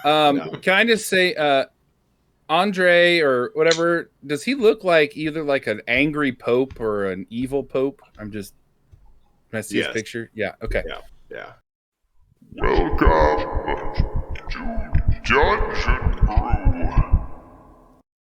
No. Can I just say, Andre or whatever, does he look like either like an angry pope or an evil pope? Can I see his Yes. picture? Yeah, okay. Yeah. Yeah. Welcome to Dungeon Brew.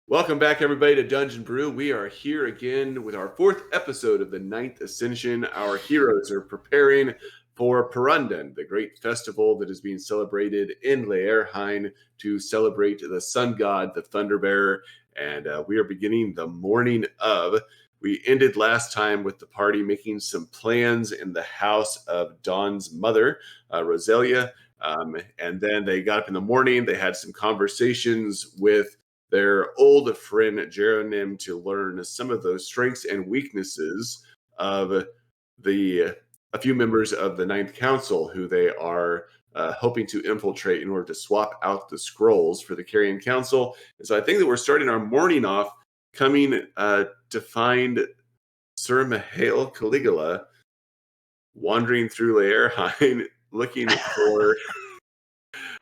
Welcome back, everybody, to Dungeon Brew. We are here again with our 4th episode of the 9th Ascension. Our heroes are preparing for Perundan, the great festival that is being celebrated in 𝐸𝐸 to celebrate the sun god, the thunder bearer. And we are beginning the morning of. We ended last time with the party making some plans in the house of Dawn's mother, Roselia. And then they got up in the morning. They had some conversations with their old friend 𝐥𝐢𝐤𝐞 to learn some of those strengths and weaknesses of a few members of the Ninth Council who they are hoping to infiltrate in order to swap out the scrolls for the Carrion Council. And so I think that we're starting our morning off coming to find 𝐸𝐤𝐤𝐞 Caligula wandering through 𝐸𝐸 looking for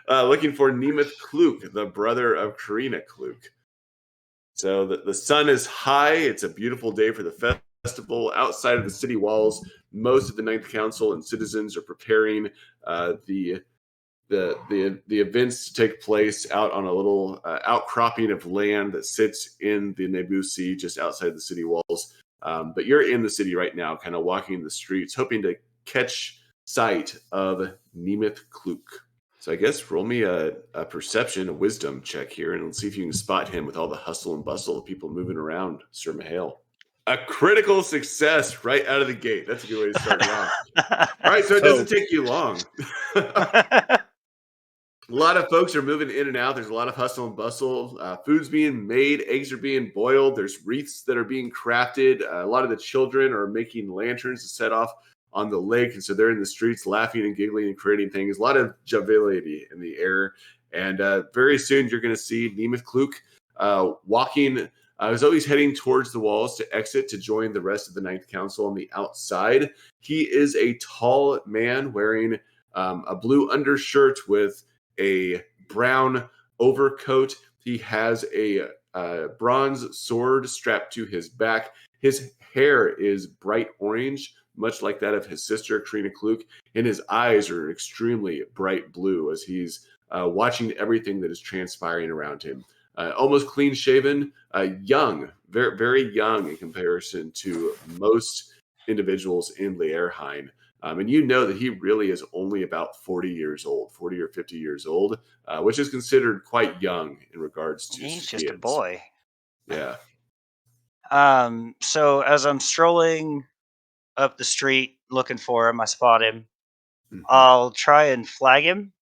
𝐸𝐸𝐞, the brother of 𝐸𝐸𝐤𝐞. So the sun is high. It's a beautiful day for the festival. Outside of the city walls, most of the Ninth Council and citizens are preparing the events to take place out on a little outcropping of land that sits in the Naboo Sea, just outside the city walls. But you're in the city right now, kind of walking the streets, hoping to catch sight of 𝐸𝐸𝐞. So I guess roll me a perception, a wisdom check here, and let's see if you can spot him with all the hustle and bustle of people moving around, 𝐸𝐸𝐤𝐞. A critical success right out of the gate. That's a good way to start it off. All right, so it doesn't take you long. A lot of folks are moving in and out. There's a lot of hustle and bustle. Food's being made. Eggs are being boiled. There's wreaths that are being crafted. A lot of the children are making lanterns to set off on the lake. And so they're in the streets laughing and giggling and creating things. A lot of joviality in the air. And very soon you're going to see 𝐸𝐸𝐞 walking. I was always heading towards the walls to exit to join the rest of the Ninth Council on the outside. He is a tall man wearing a blue undershirt with a brown overcoat. He has a bronze sword strapped to his back. His hair is bright orange, much like that of his sister, 𝐸𝐸𝐞, and his eyes are extremely bright blue as he's watching everything that is transpiring around him. Almost clean-shaven, young, very, very young in comparison to most individuals in 𝐸𝐸. And you know that he really is only about 40 years old, 40 or 50 years old, which is considered quite young in regards to He's kids. just a boy. Yeah. So as I'm strolling up the street looking for him, I spot him. Mhm. I'll try and flag him.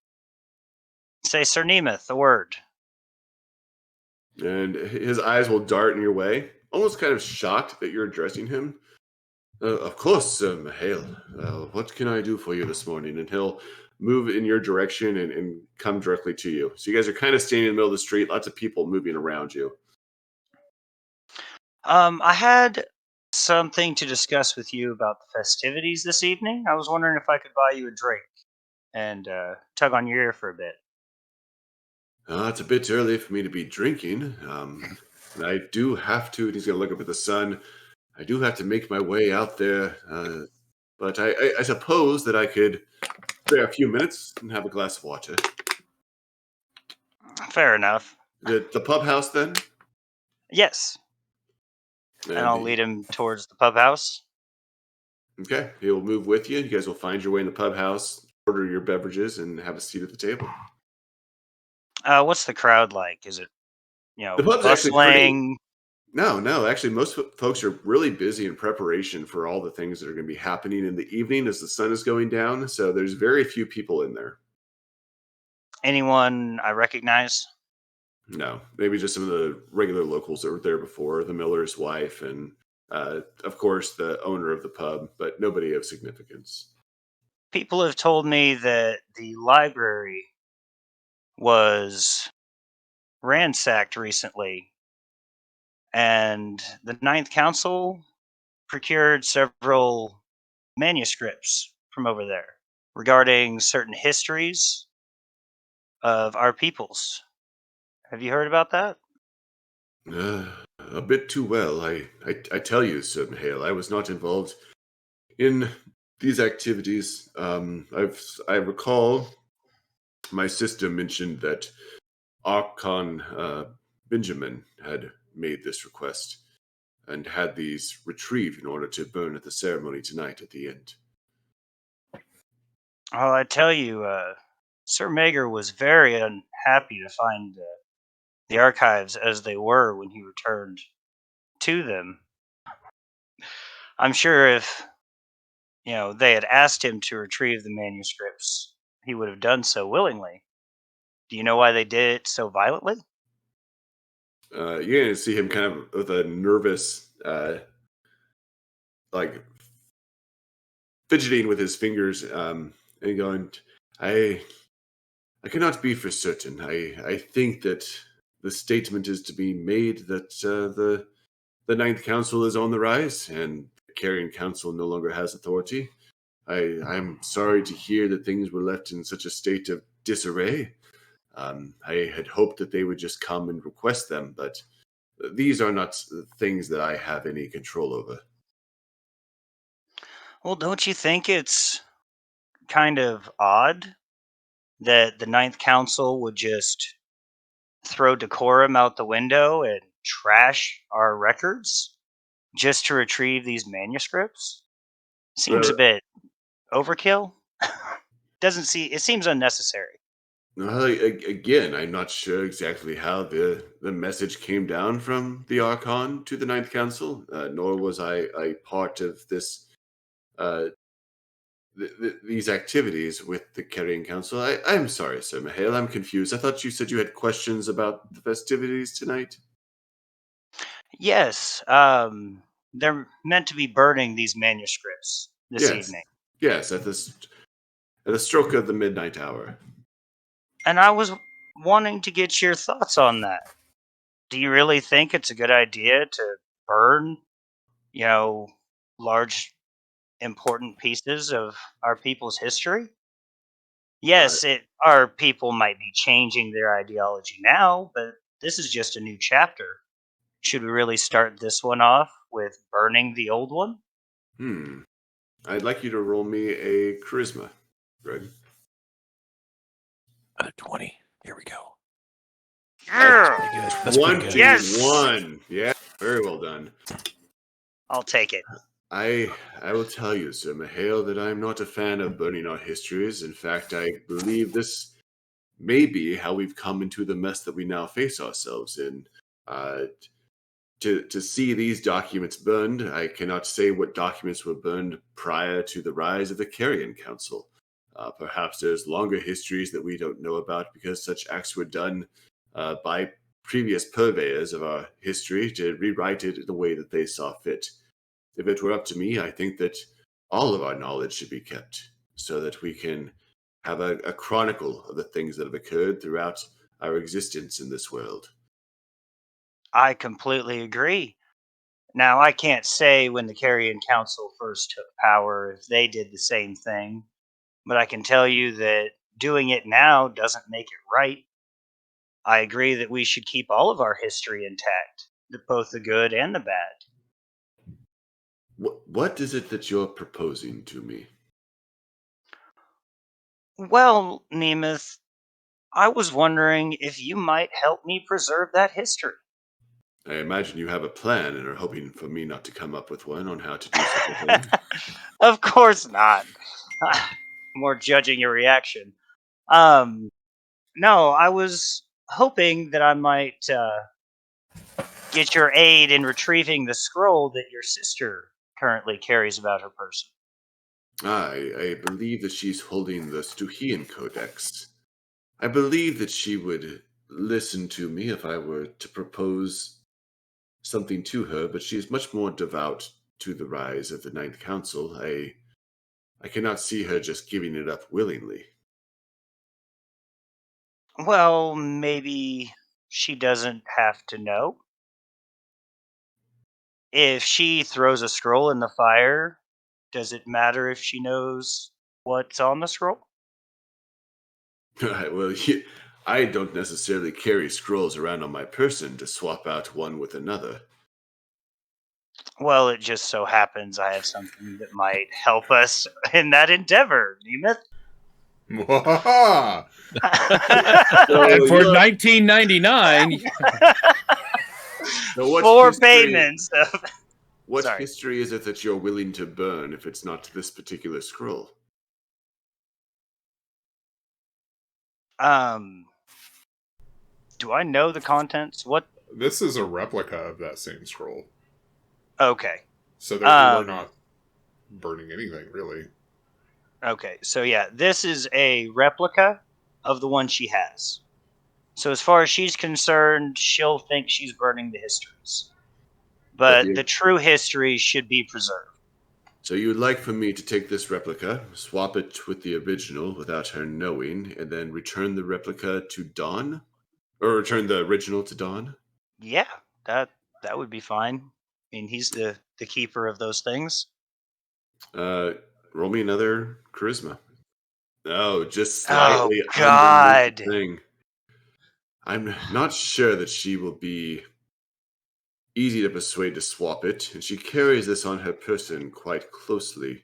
Say, 𝐸𝐸𝐞, a word. And his eyes will dart in your way, almost kind of shocked that you're addressing him. Of course, 𝐸𝐸𝐤𝐞. What can I do for you this morning? And he'll move in your direction and come directly to you. So you guys are kind of standing in the middle of the street, lots of people moving around you. I had something to discuss with you about the festivities this evening. I was wondering if I could buy you a drink and tug on your ear for a bit. It's a bit early for me to be drinking. I do have to, and he's going to look up at the sun. I do have to make my way out there. But I suppose that I could spare a few minutes and have a glass of water. Fair enough. The pub house, then? Yes. And I'll lead him towards the pub house. Okay, he'll move with you. You guys will find your way in the pub house, order your beverages, and have a seat at the table. What's the crowd like? Is it, The pub's actually bustling? No. Actually, most folks are really busy in preparation for all the things that are going to be happening in the evening as the sun is going down. So there's very few people in there. Anyone I recognize? No, maybe just some of the regular locals that were there before, the miller's wife, and of course the owner of the pub, but nobody of significance. People have told me that the library was ransacked recently, and the Ninth Council procured several manuscripts from over there regarding certain histories of our peoples. Have you heard about that? Uh, a bit too well. I tell you, Sir Mahale, I was not involved in these activities. I recall my sister mentioned that Archon Benjamin had made this request and had these retrieved in order to burn at the ceremony tonight at the end. Oh, I tell you, Sir Mager was very unhappy to find the archives as they were when he returned to them. I'm sure if they had asked him to retrieve the manuscripts, he would have done so willingly. Do you know why they did it so violently? You're going to see him kind of with a nervous, like fidgeting with his fingers, and going, I cannot be for certain. I think that the statement is to be made that the Ninth Council is on the rise, and the Carrion Council no longer has authority. I'm sorry to hear that things were left in such a state of disarray. I had hoped that they would just come and request them, but these are not things that I have any control over. Well, don't you think it's kind of odd that the Ninth Council would just throw decorum out the window and trash our records just to retrieve these manuscripts? Seems a Well, bit overkill. Doesn't see it seems unnecessary. again, I'm not sure exactly how the message came down from the Archon to the Ninth Council, nor was I part of this these activities with the Carrion Council. I'm sorry, Sir Mahale, I'm confused. I thought you said you had questions about the festivities tonight. Yes, they're meant to be burning these manuscripts this Yes, evening. yes, at the stroke of the midnight hour. And I was wanting to get your thoughts on that. Do you really think it's a good idea to burn, you know, large important pieces of our people's history? Uh, Yes, our people might be changing their ideology now, but this is just a new chapter. Should we really start this one off with burning the old one? hmm. I'd like you to roll me a charisma, Greg. 20. Here we go. Yeah. Pretty good. That's pretty good. Yes! 21. Yeah, very well done. I'll take it. I will tell you, Sir Mahale, that I'm not a fan of burning our histories. In fact, I believe this may be how we've come into the mess that we now face ourselves in. Uh, to see these documents burned, I cannot say what documents were burned prior to the rise of the Carrion Council. Perhaps there's longer histories that we don't know about because such acts were done by previous purveyors of our history to rewrite it in the way that they saw fit. If it were up to me, I think that all of our knowledge should be kept so that we can have a chronicle of the things that have occurred throughout our existence in this world. I completely agree. Now, I can't say when the Carrion Council first took power if they did the same thing, but I can tell you that doing it now doesn't make it right. I agree that we should keep all of our history intact, both the good and the bad. What is it that you're proposing to me? Well, Nemeth, I was wondering if you might help me preserve that history. I imagine you have a plan and are hoping for me not to come up with one on how to do such a thing. Of course not. More judging your reaction. Um, no, I was hoping that I might get your aid in retrieving the scroll that your sister currently carries about her person. I believe that she's holding the Stygian Codex. I believe that she would listen to me if I were to propose something to her, but she is much more devout to the rise of the Ninth Council. I cannot see her just giving it up willingly. Well, maybe she doesn't have to know. If she throws a scroll in the fire, does it matter if she knows what's on the scroll? Well, I don't necessarily carry scrolls around on my person to swap out one with another. Well, it just so happens I have something that might help us in that endeavor, Nemeth. Mwahaha! And for you're- 1999, So what For history- payments. What Sorry. history is it that you're willing to burn if it's not this particular scroll? Do I know the contents? What? This is a replica of that same scroll. Okay. So that we're Um, not burning anything, really. Okay, so yeah, this is a replica of the one she has. So as far as she's concerned, she'll think she's burning the histories. But Okay. the true history should be preserved. So you would like for me to take this replica, swap it with the original without her knowing, and then return the replica to Dawn? Or return the original to Dawn? Yeah, that would be fine. I mean, he's the keeper of those things. Roll me another charisma. No, just Oh, slightly God. underneath the thing. I'm not sure that she will be easy to persuade to swap it, and she carries this on her person quite closely.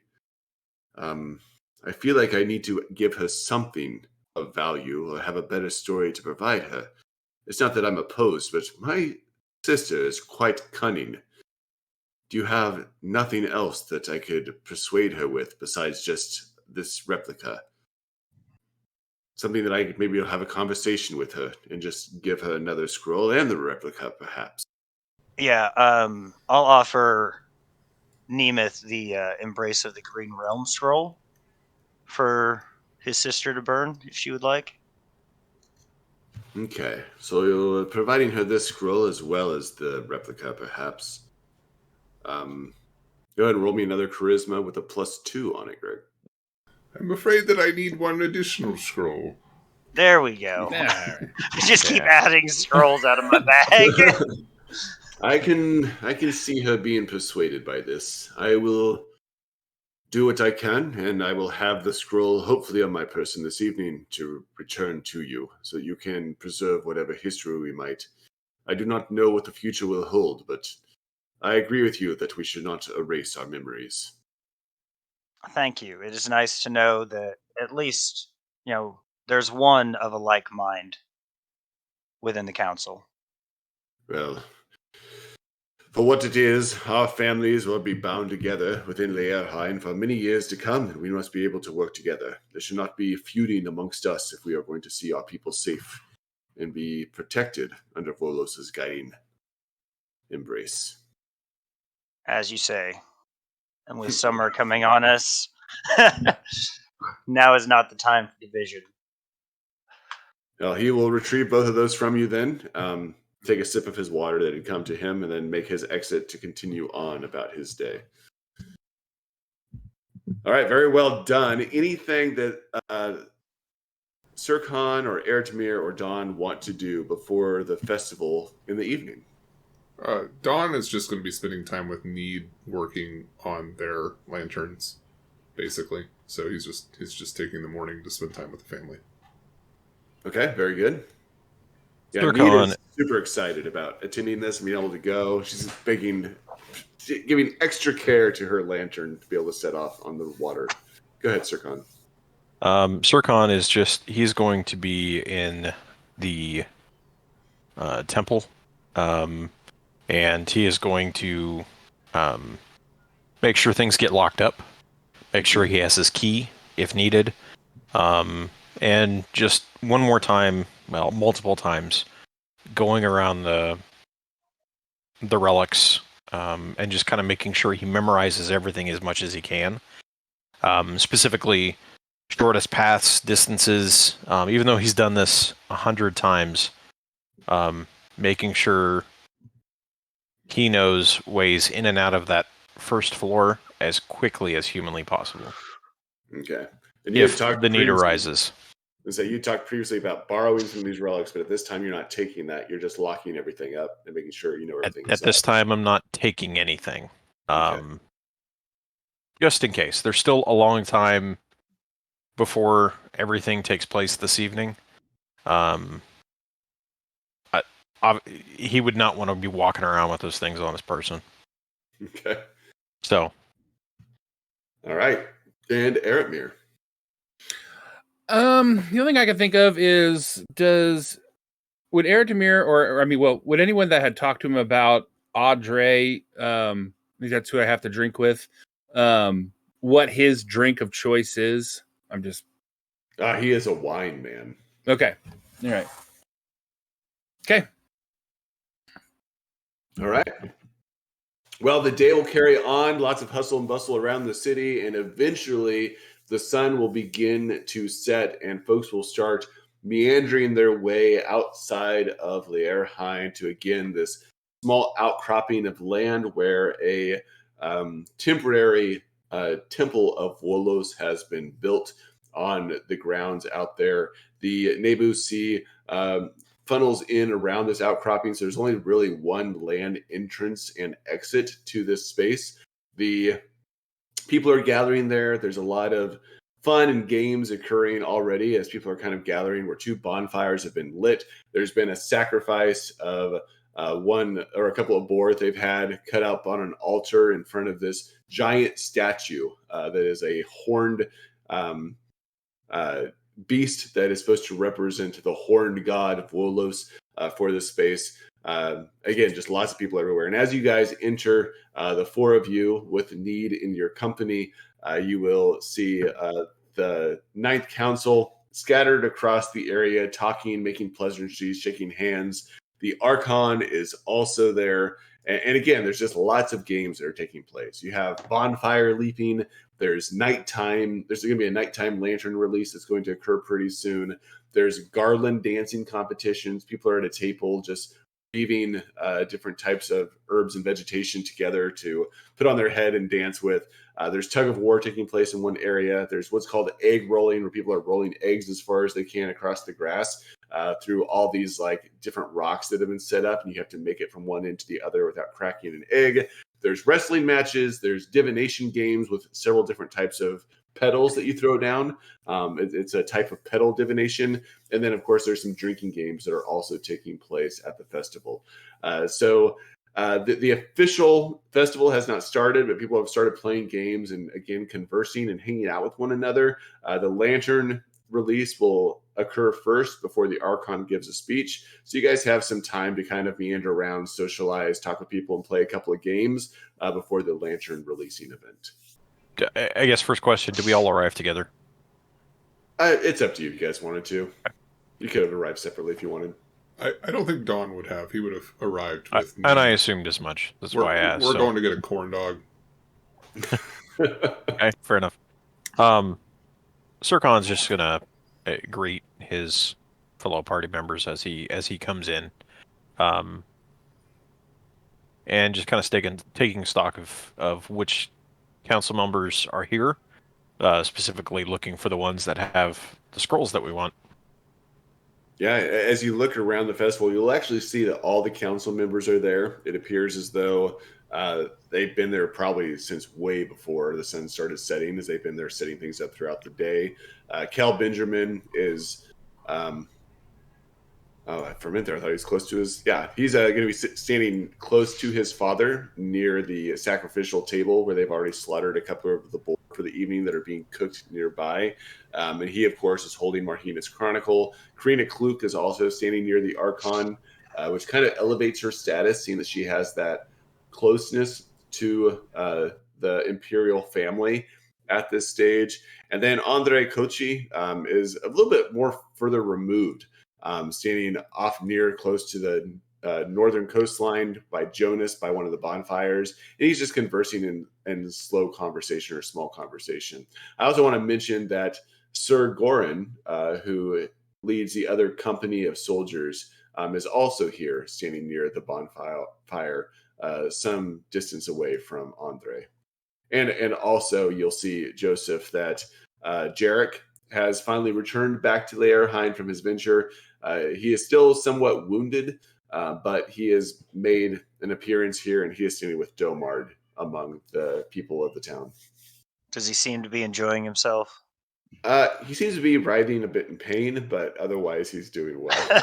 I feel like I need to give her something of value or have a better story to provide her. It's not that I'm opposed, but my sister is quite cunning. Do you have nothing else that I could persuade her with besides just this replica? Something that I could maybe have a conversation with her and just give her another scroll and the replica, perhaps. Yeah, I'll offer Nemeth the Embrace of the Green Realm scroll for his sister to burn, if she would like. Okay, so you're providing her this scroll as well as the replica, perhaps. Go ahead and roll me another charisma with a +2 on it, Greg. I'm afraid that I need one additional scroll. There we go. yeah. Just keep adding scrolls out of my bag. I can see her being persuaded by this. I will do what I can, and I will have the scroll hopefully on my person this evening to return to you, so you can preserve whatever history we might. I do not know what the future will hold, but I agree with you that we should not erase our memories. Thank you. It is nice to know that at least, there's one of a like mind within the council. Well, for what it is, our families will be bound together within 𝐸𝐻𝐻𝐼 for many years to come, and we must be able to work together. There should not be feuding amongst us if we are going to see our people safe and be protected under Volos's guiding embrace. As you say. And with summer coming on us, now is not the time for division. Well, he will retrieve both of those from you then, take a sip of his water that had come to him, and then make his exit to continue on about his day. All right, very well done. Anything that 𝐥𝐤𝐤 or Eretmir or Dawn want to do before the festival in the evening? Dawn is just going to be spending time with Need working on their lanterns, basically. So he's just taking the morning to spend time with the family. Okay, very good. Yeah, 𝐥𝐤𝐤 Need is super excited about attending this and being able to go. She's giving extra care to her lantern to be able to set off on the water. Go ahead, 𝐥𝐤𝐤. 𝐥𝐤𝐤 is he's going to be in the temple, and he is going to make sure things get locked up, make sure he has his key if needed, and just one more time, well, multiple times, going around the relics, and just kind of making sure he memorizes everything as much as he can. Specifically, shortest paths, distances, even though he's done this 100 times, making sure he knows ways in and out of that first floor as quickly as humanly possible. Okay. And you had If talked the need previously- arises. And so you talked previously about borrowing some of these relics, but at this time you're not taking that. You're just locking everything up and making sure you know everything. At this time, I'm not taking anything. Just in case. There's still a long time before everything takes place this evening. He would not want to be walking around with those things on his person. Okay. So. All right. And Eretmir. The only thing I can think of is would Eretmir would anyone that had talked to him about 𝐥𝐤𝐤𝐤, I think that's who I have to drink with, what his drink of choice is? I'm just He is a wine man. okay. All right. Okay. All right. Well, the day will carry on. Lots of hustle and bustle around the city, and eventually the sun will begin to set, and folks will start meandering their way outside of 𝐸𝐴𝐻𝐼NE to, again, this small outcropping of land where a temporary temple of Volos has been built on the grounds out there. The Nebusi funnels in around this outcropping, so there's only really one land entrance and exit to this space. The people are gathering there. There's a lot of fun and games occurring already as people are kind of gathering, where 2 bonfires have been lit. There's been a sacrifice of one or a couple of boars they've had cut up on an altar in front of this giant statue that is a horned beast that is supposed to represent the horned god of Volos for this space. Again, just lots of people everywhere. And as you guys enter, the 4 of you with Need in your company, you will see the 9th Council scattered across the area, talking, making pleasantries, shaking hands. The Archon is also there. And again, there's just lots of games that are taking place. You have bonfire leaping. There's nighttime. There's going to be a nighttime lantern release that's going to occur pretty soon. There's garland dancing competitions. People are at a table just weaving different types of herbs and vegetation together to put on their head and dance with. There's tug of war taking place in one area. There's what's called egg rolling, where people are rolling eggs as far as they can across the grass through all these like different rocks that have been set up, and you have to make it from one end to the other without cracking an egg. There's wrestling matches. There's divination games with several different types of petals that you throw down. It's a type of petal divination. And then, of course, there's some drinking games that are also taking place at the festival. The official festival has not started, but people have started playing games and, again, conversing and hanging out with one another. The lantern release will occur first before the Archon gives a speech. So you guys have some time to kind of meander around, socialize, talk with people, and play a couple of games before the lantern releasing event. I guess first question, did we all arrive together? It's up to you if you guys wanted to. You could have arrived separately if you wanted. I don't think Dawn would have. He would have arrived with me. And I assumed as much. That's why I asked. We're going to get a corn dog. Okay, fair enough. 𝐸𝐴𝐻𝐼NE's just going to greet his fellow party members as he comes in. And just kind of taking stock of which council members are here, specifically looking for the ones that have the scrolls that we want. Yeah, as you look around the festival, you'll actually see that all the council members are there. It appears as though they've been there probably since way before the sun started setting, as they've been there setting things up throughout the day. Cal Benjamin is... for a minute there, I thought he was close to his... Yeah, he's going to be standing close to his father near the sacrificial table where they've already slaughtered a couple of the boars for the evening that are being cooked nearby. And he, of course, is holding Marhina's Chronicle. Karina Kluk is also standing near the Archon, which kind of elevates her status, seeing that she has that closeness to the Imperial family at this stage. And then Andre Kochi is a little bit more further removed, standing off near close to the northern coastline by Jonas, by one of the bonfires. And he's just conversing in slow conversation or small conversation. I also want to mention that Sir Goran, who leads the other company of soldiers, is also here standing near the bonfire, some distance away from Andre. And also you'll see, Joseph, that Jarek has finally returned back to 𝐸𝐴𝐻𝐼NE from his venture. He is still somewhat wounded, but he has made an appearance here, and he is standing with Domard among the people of the town. Does he seem to be enjoying himself? He seems to be writhing a bit in pain, but otherwise he's doing well.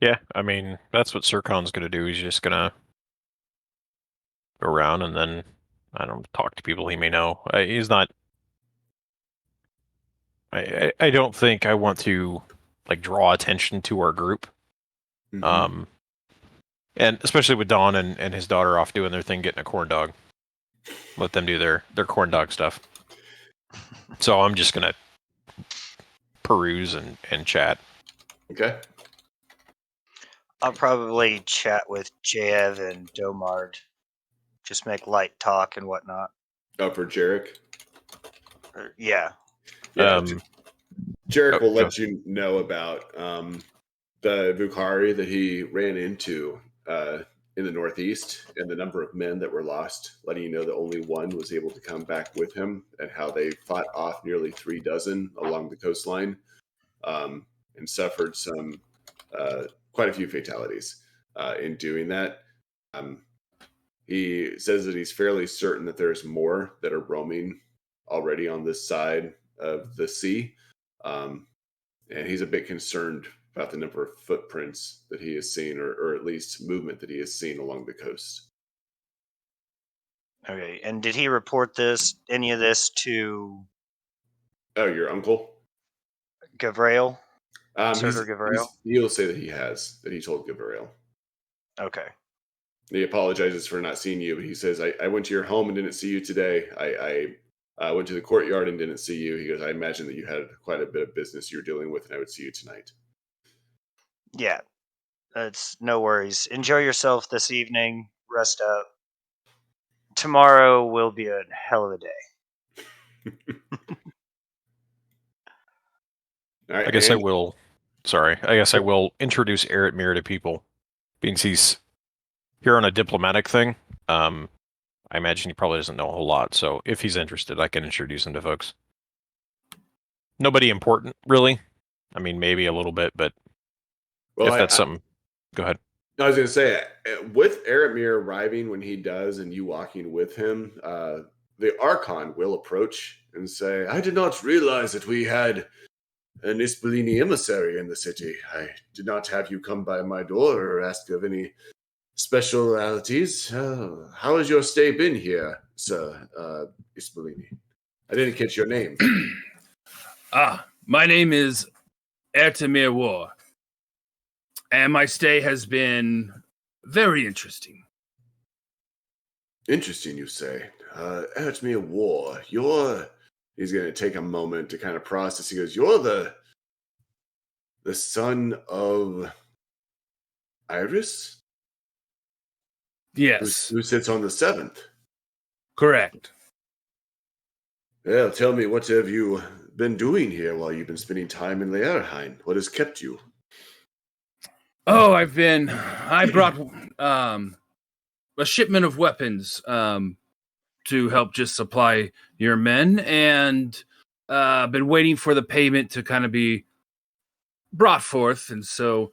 Yeah, I mean, that's what 𝐥𝐤𝐤's going to do. He's just going to go around and then, I don't know, talk to people he may know. He's not... I don't think I want to, like, draw attention to our group. Mhm. And especially with Don and his daughter off doing their thing, getting a corn dog. Let them do their corn dog stuff. So I'm just going to peruse and chat. Okay. I'll probably chat with Jev and Domard. Just make light talk and whatnot. Oh, for Jarek? Yeah. Yeah. Jarek will go. let you know about the Vukhari that he ran into in the Northeast and the number of men that were lost, letting you know that only one was able to come back with him, and how they fought off nearly 36 along the coastline and suffered some quite a few fatalities in doing that. He says that he's fairly certain that there's more that are roaming already on this side of the sea. And he's a bit concerned about the number of footprints that he has seen, or at least movement that he has seen along the coast. Okay. And did he report any of this to Oh, your uncle? Gavrail? Surtur Gavrail? He'll say that he told Gabriel. Okay. He apologizes for not seeing you, but he says, I went to your home and didn't see you today. I went to the courtyard and didn't see you. He goes, I imagine that you had quite a bit of business you're dealing with, and I would see you tonight. Yeah. That's no worries. Enjoy yourself this evening. Rest up. Tomorrow will be a hell of a day. All right, I guess I will introduce 𝐿𝐼𝐼 to people, being he's here on a diplomatic thing. I imagine he probably doesn't know a whole lot, so if he's interested, I can introduce him to folks. Nobody important, really. I mean, maybe a little bit, but if that's something, go ahead. I was going to say, with 𝐿𝐼𝐼 arriving when he does and you walking with him, the Archon will approach and say, I did not realize that we had an 𝐸𝐸lini emissary in the city. I did not have you come by my door or ask of any specialities. How has your stay been here, Sir 𝐸𝐸lini? I didn't catch your name. My name is 𝐿𝐼𝐼 War, and my stay has been very interesting. Interesting, you say. 𝐿𝐼𝐼 War, he's going to take a moment to kind of process. He goes, you're the son of Iris? Yes. Who sits on the 7th? Correct. Well, tell me, what have you been doing here while you've been spending time in Leerheim? What has kept you? Oh, I brought a shipment of weapons to help just supply your men, and been waiting for the payment to kind of be brought forth, and so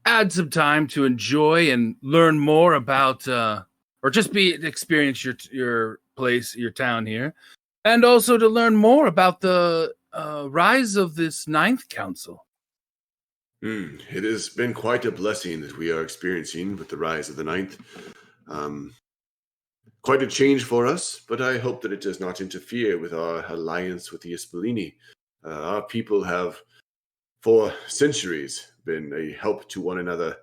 add some time to enjoy and learn more about or just experience your place, your town here, and also to learn more about the rise of this 9th council. It has been quite a blessing that we are experiencing with the rise of the 9th. Quite a change for us, but I hope that it does not interfere with our alliance with the 𝐸𝐸lini. Our people have, for centuries, been a help to one another.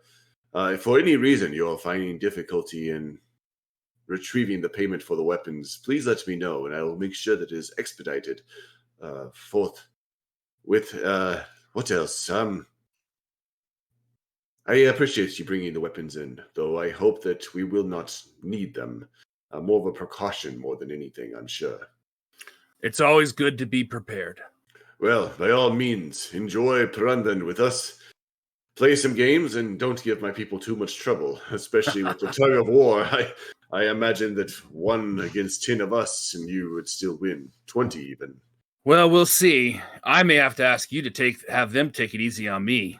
If for any reason you're finding difficulty in retrieving the payment for the weapons, please let me know, and I will make sure that it is expedited forth with, what else? I appreciate you bringing the weapons in, though I hope that we will not need them. More of a precaution more than anything, I'm sure. It's always good to be prepared. Well, by all means, enjoy Prandan with us. Play some games and don't give my people too much trouble, especially with the tug of war. I imagine that 1 against 10 of us and you would still win, 20 even. Well, we'll see. I may have to ask you to have them take it easy on me.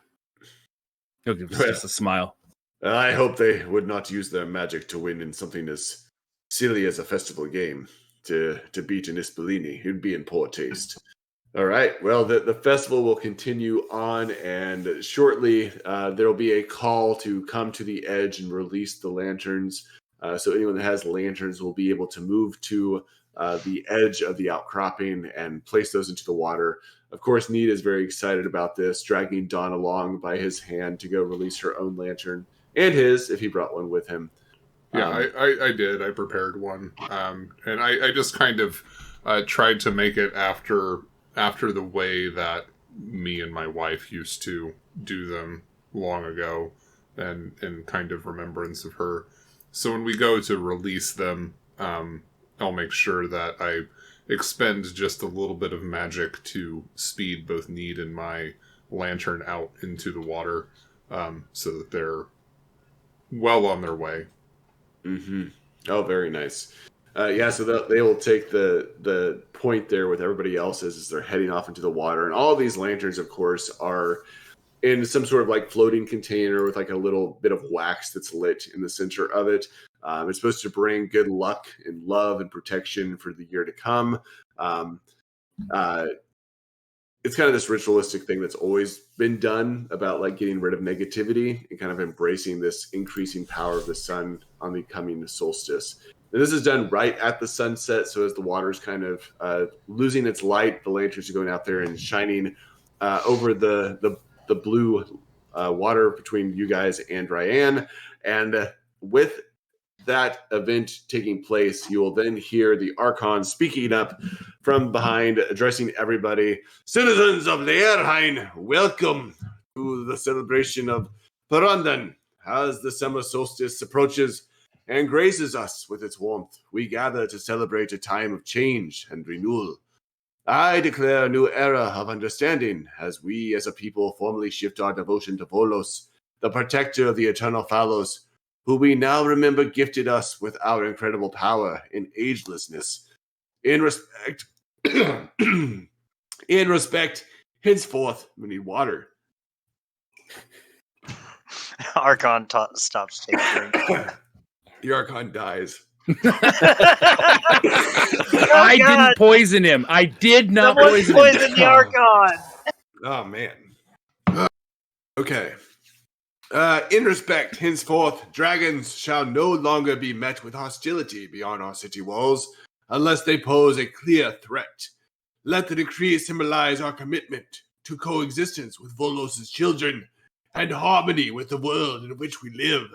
He'll give us just a smile. I hope they would not use their magic to win in something as silly as a festival game. to beat an Ispellini. It'd be in poor taste. All right. Well, the festival will continue on, and shortly there will be a call to come to the edge and release the lanterns. So anyone that has lanterns will be able to move to the edge of the outcropping and place those into the water. Of course, Need is very excited about this, dragging Dawn along by his hand to go release her own lantern, and his, if he brought one with him. Yeah, I did. I prepared one. And I just kind of tried to make it after the way that me and my wife used to do them long ago, and in kind of remembrance of her. So when we go to release them, I'll make sure that I expend just a little bit of magic to speed both Need and my lantern out into the water, so that they're well on their way. Mm-hmm. Oh, very nice. Yeah, so they will take the point there with everybody else's as they're heading off into the water. And all of these lanterns, of course, are in some sort of like floating container with like a little bit of wax that's lit in the center of it. It's supposed to bring good luck and love and protection for the year to come. It's kind of this ritualistic thing that's always been done about like getting rid of negativity and kind of embracing this increasing power of the sun on the coming solstice. And this is done right at the sunset, so as the water's kind of losing its light, the lanterns are going out there and shining over the blue water between you guys and Ryan. And with that event taking place, you will then hear the Archon speaking up from behind, addressing everybody. Citizens of 𝐤𝐤𝐤𝐤, welcome to the celebration of Parandan. As the summer solstice approaches and graces us with its warmth, we gather to celebrate a time of change and renewal. I declare a new era of understanding as we as a people formally shift our devotion to Volos, the protector of the eternal Phalos, who we now remember gifted us with our incredible power in agelessness. In respect, henceforth, we need water. Archon stops taking a drink. The Archon dies. I didn't poison him. I did not poison him. The Archon. Oh, man. Okay. In respect, henceforth, dragons shall no longer be met with hostility beyond our city walls, unless they pose a clear threat. Let the decree symbolize our commitment to coexistence with Volos' children and harmony with the world in which we live.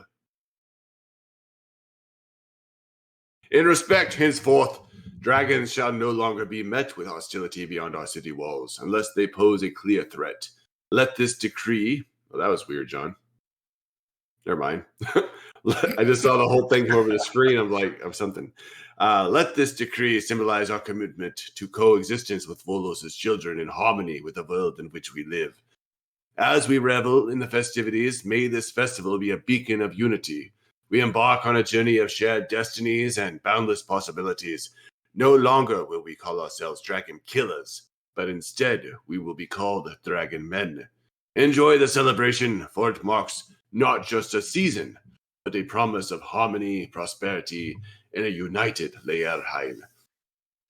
In respect, henceforth, dragons shall no longer be met with hostility beyond our city walls, unless they pose a clear threat. Let this decree... Well, that was weird, John. Never mind. I just saw the whole thing come over the screen. I'm like, of something. Let this decree symbolize our commitment to coexistence with Volos' children in harmony with the world in which we live. As we revel in the festivities, may this festival be a beacon of unity. We embark on a journey of shared destinies and boundless possibilities. No longer will we call ourselves dragon killers, but instead we will be called dragon men. Enjoy the celebration, for it marks not just a season, but a promise of harmony, prosperity, and a united 𝐤𝐤𝐤𝐤.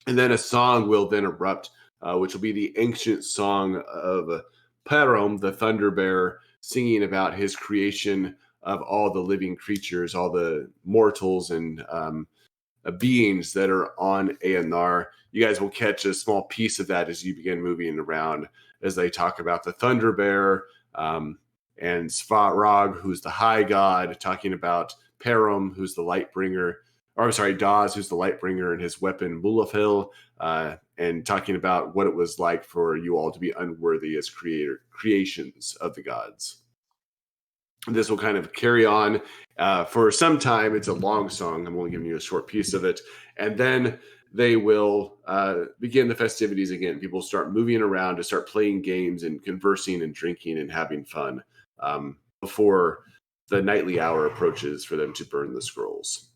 And then a song will then erupt, which will be the ancient song of Parom, the Thunder Bear, singing about his creation of all the living creatures, all the mortals and beings that are on Aenar. You guys will catch a small piece of that as you begin moving around, as they talk about the Thunder Bear, and Svarog, who's the high god, talking about Parom, who's the light bringer, or I'm sorry, Daz, who's the light bringer, and his weapon Mulafil, and talking about what it was like for you all to be unworthy as creations of the gods. This will kind of carry on for some time. It's a long song. I'm only giving you a short piece of it. And then they will begin the festivities again. People start moving around to start playing games and conversing and drinking and having fun before the nightly hour approaches for them to burn the scrolls.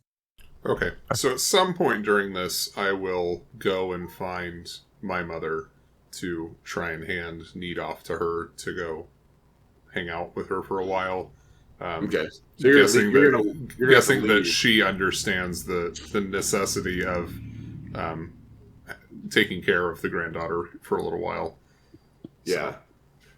Okay, so at some point during this, I will go and find my mother to try and hand Need off to her to go hang out with her for a while. Okay, so you're guessing that she understands the necessity of taking care of the granddaughter for a little while. Yeah.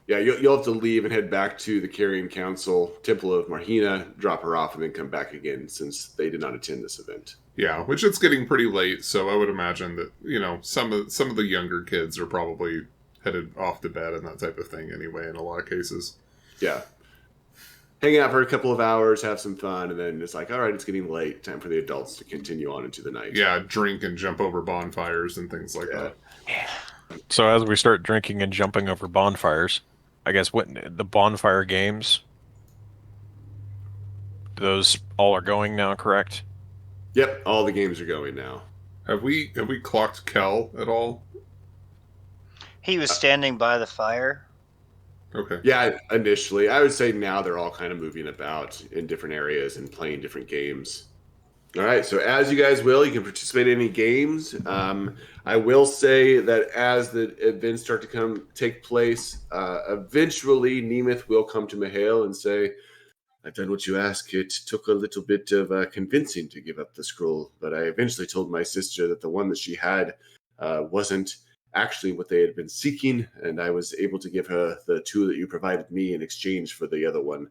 Yeah, you'll have to leave and head back to the Carrion Council, Temple of Marhina, drop her off, and then come back again since they did not attend this event. Yeah, which it's getting pretty late, so I would imagine that, some of the younger kids are probably headed off to bed and that type of thing anyway in a lot of cases. Yeah. Hang out for a couple of hours, have some fun, and then it's like, all right, it's getting late. Time for the adults to continue on into the night. Yeah, drink and jump over bonfires and things like that. So as we start drinking and jumping over bonfires, I guess the bonfire games, those all are going now, correct? Yep, all the games are going now. Have we clocked Kel at all? He was standing by the fire. Okay. Yeah, initially. I would say now they're all kind of moving about in different areas and playing different games. All right, so as you guys will, you can participate in any games. I will say that as the events start to take place, eventually Nemeth will come to Mihail and say, I've done what you asked. It took a little bit of convincing to give up the scroll, but I eventually told my sister that the one that she had wasn't actually what they had been seeking, and I was able to give her the two that you provided me in exchange for the other one.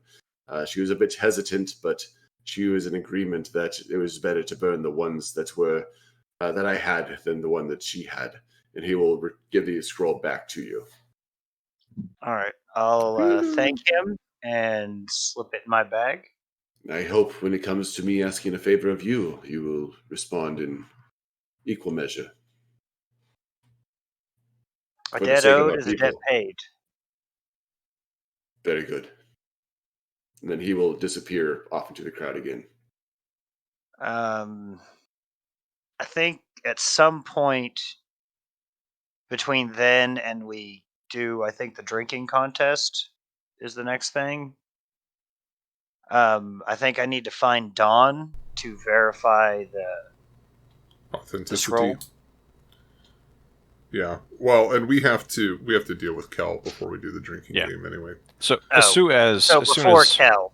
She was a bit hesitant, but she was in agreement that it was better to burn the ones that were that I had than the one that she had, and he will give the scroll back to you. All right, I'll thank him and slip it in my bag. I hope when it comes to me asking a favor of you, you will respond in equal measure. A For the debt sake of owed our is a debt people. paid. Very good. And then he will disappear off into the crowd again. I think at some point between then and we do, I think the drinking contest is the next thing. I think I need to find Dawn to verify the Authenticity. scroll. Yeah. Well, and we have to deal with Kel before we do the drinking game anyway. So as soon as Kel.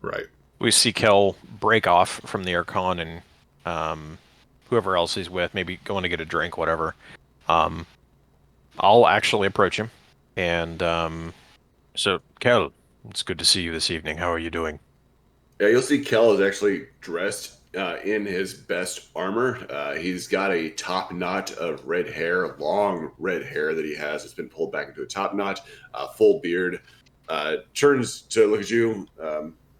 Right. We see Kel break off from the Archon and whoever else he's with, maybe going to get a drink, whatever. I'll actually approach him. And so, Kel, it's good to see you this evening. How are you doing? Yeah, you'll see Kel is actually dressed in his best armor. He's got a top knot of red hair, long red hair that he has. It's been pulled back into a top knot, full beard. Turns to look at you,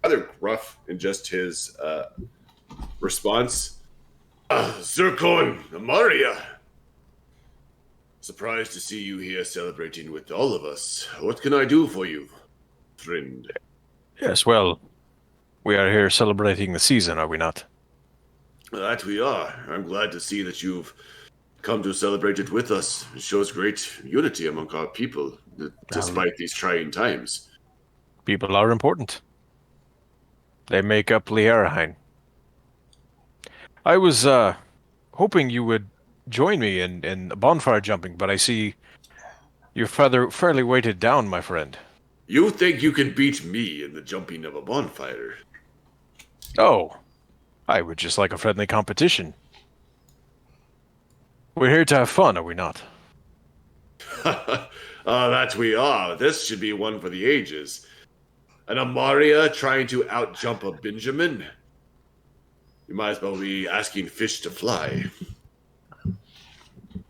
rather gruff in just his response. 𝐥𝐤𝐤, Amaria. Surprised to see you here celebrating with all of us. What can I do for you, friend? Yes, well, we are here celebrating the season, are we not? That we are. I'm glad to see that you've come to celebrate it with us. It shows great unity among our people, despite these trying times. People are important. They make up 𝐸. I was hoping you would join me in bonfire jumping, but I see you're fairly weighted down, my friend. You think you can beat me in the jumping of a bonfire? Oh, I would just like a friendly competition. We're here to have fun, are we not? That we are. This should be one for the ages. An Amaria trying to outjump a Benjamin? You might as well be asking fish to fly.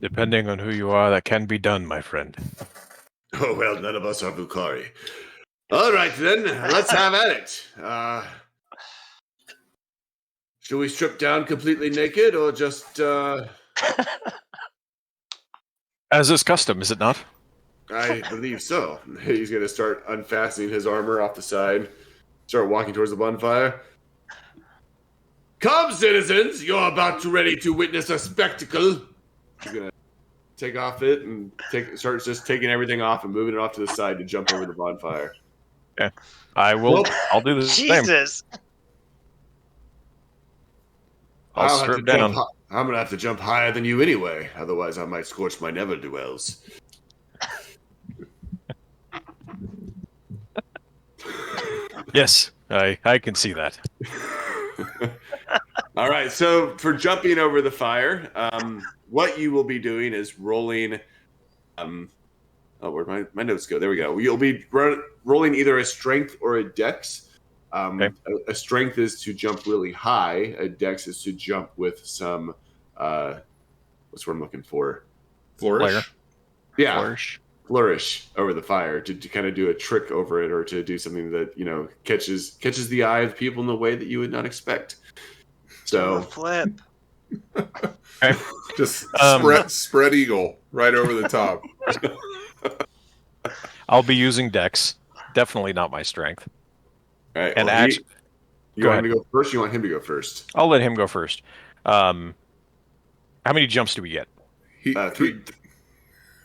Depending on who you are, that can be done, my friend. Oh, well, none of us are Bukhari. All right, then. Let's have at it. Should we strip down completely naked or just... As is custom, is it not? I believe so. He's going to start unfastening his armor off the side, start walking towards the bonfire. Come, citizens! You're about to ready to witness a spectacle. He's going to take off it and start just taking everything off and moving it off to the side to jump over the bonfire. Yeah, I will. I'll do the same. Jesus! I'll strip down. I'm going to have to jump higher than you anyway. Otherwise, I might scorch my never-do-wells. Yes, I can see that. All right, so for jumping over the fire, what you will be doing is rolling. Where'd my notes go? There we go. You'll be rolling either a strength or a dex. Okay. A strength is to jump really high. A dex is to jump with some. What's what I'm looking for? Flourish. Flare. Yeah, flourish over the fire to kind of do a trick over it, or to do something that catches the eye of people in the way that you would not expect. So flip. Okay. Just spread eagle right over the top. I'll be using Dex. Definitely not my strength. All right. And Well, you go want him ahead. to go first? You want him to go first? I'll let him go first. How many jumps do we get? Three.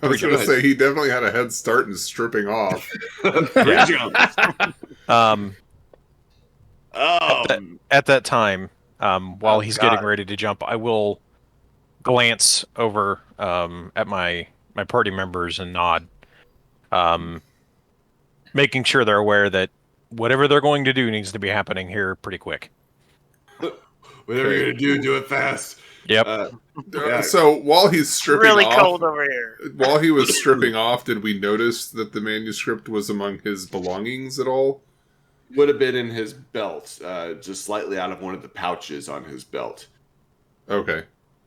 I was going to say he definitely had a head start in stripping off. Three jumps. At that time, while he's getting ready to jump, I will glance over at my party members and nod, making sure they're aware that whatever they're going to do needs to be happening here pretty quick. Whatever you're going to do it fast. Yep. So while he's stripping Really off, cold over here. while he was stripping off, did we notice that the manuscript was among his belongings at all? Would have been in his belt, just slightly out of one of the pouches on his belt. Okay.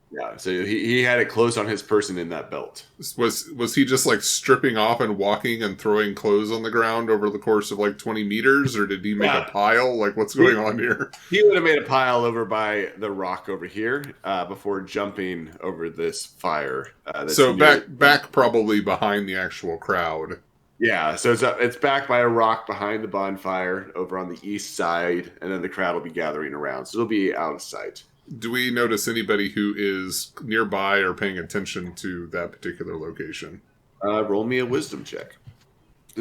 Yeah, so he had it close on his person in that belt. Was he just like stripping off and walking and throwing clothes on the ground over the course of like 20 meters, or did he make a pile? Like, what's going on here? He would have made a pile over by the rock over here before jumping over this fire. So back probably behind the actual crowd. Yeah, so it's back by a rock behind the bonfire over on the east side, and then the crowd will be gathering around, so it'll be out of sight. Do we notice anybody who is nearby or paying attention to that particular location? Roll me a wisdom check.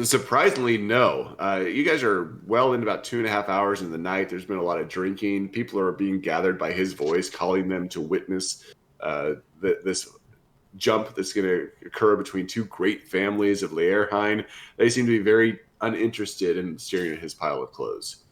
Surprisingly, no. You guys are well into about 2.5 hours in the night. There's been a lot of drinking. People are being gathered by his voice, calling them to witness this jump that's going to occur between two great families of 𝐸𝐸. They seem to be very uninterested in staring at his pile of clothes.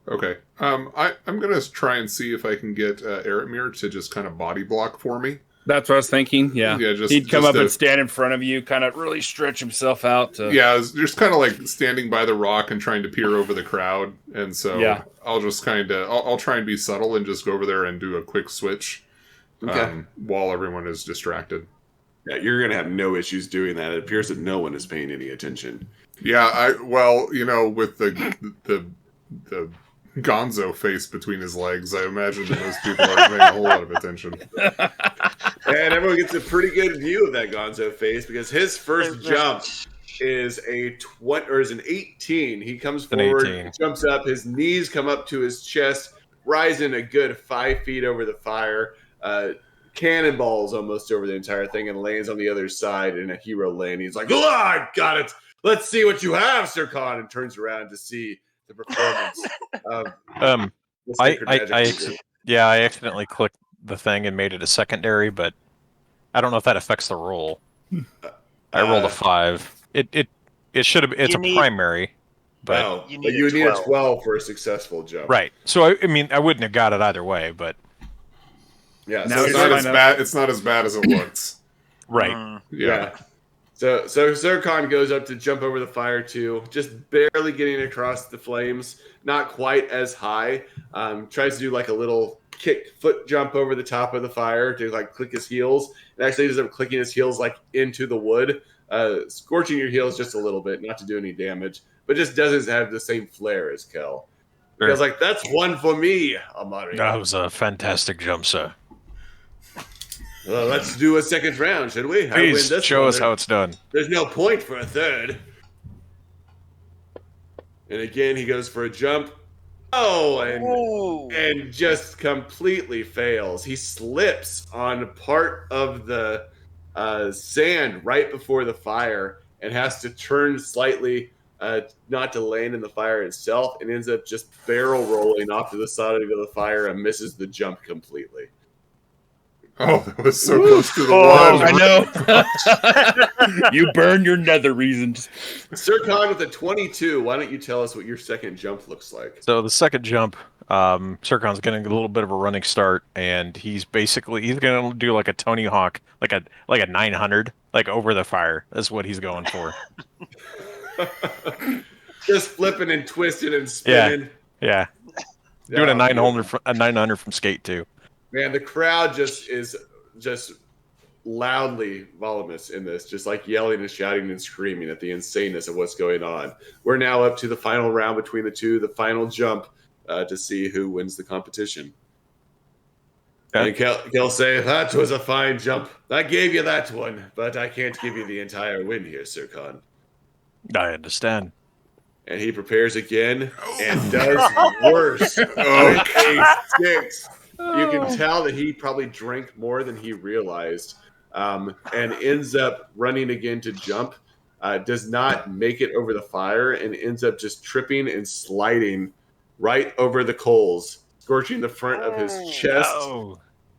Okay. I'm going to try and see if I can get 𝐸𝐸 to just kind of body block for me. That's what I was thinking. Yeah. He'd come up and stand in front of you, kind of really stretch himself out. Yeah, I was just kind of like standing by the rock and trying to peer over the crowd. And so I'll just kind of, I'll try and be subtle and just go over there and do a quick switch while everyone is distracted. Yeah, you're going to have no issues doing that. It appears that no one is paying any attention. Yeah, with the Gonzo face between his legs, I imagine that most people aren't paying a whole lot of attention. And everyone gets a pretty good view of that Gonzo face because his first jump is an 18. He comes forward, jumps up, his knees come up to his chest, rising a good 5 feet over the fire, cannonballs almost over the entire thing, and lands on the other side in a hero land. He's like, "Oh, I got it! Let's see what you have, Sir Khan," and turns around to see the performance of I accidentally clicked the thing and made it a secondary, but I don't know if that affects the roll. I rolled a 5. It should have. It's primary, but you would need a 12 for a successful jump. Right. So I wouldn't have got it either way, but yeah, so it's not as bad. It's not as bad as it looks. Right. Yeah. So Sir Khan goes up to jump over the fire too, just barely getting across the flames, not quite as high. Tries to do like a little foot jump over the top of the fire to like click his heels. And actually ends up clicking his heels like into the wood, scorching your heels just a little bit, not to do any damage, but just doesn't have the same flair as Kel. Sure. Because like, that's one for me, Amari. That was a fantastic jump, sir. Well, let's do a second round, should we? Please show us how it's done. There's no point for a third. And again, he goes for a jump. And just completely fails. He slips on part of the sand right before the fire and has to turn slightly, not to land in the fire itself, and ends up just barrel rolling off to the side of the fire and misses the jump completely. Oh, that was so close to the Oh, one. I know. You burned your nether reasons. 𝐸 with a 22. Why don't you tell us what your second jump looks like? So the second jump, 𝐸⁠'s getting a little bit of a running start, and he's going to do like a Tony Hawk, like a 900, like over the fire. That's what he's going for. Just flipping and twisting and spinning. Yeah. Doing a 900 from Skate 2. Man, the crowd is just loudly voluminous in this, just like yelling and shouting and screaming at the insaneness of what's going on. We're now up to the final round between the two, the final jump to see who wins the competition. Okay. And 𝐾𝐨, that was a fine jump. I gave you that one, but I can't give you the entire win here, 𝐸⁠. I understand. And he prepares again and does worse. Okay, 6. You can tell that he probably drank more than he realized, and ends up running again to jump. Does not make it over the fire and ends up just tripping and sliding right over the coals, scorching the front of his chest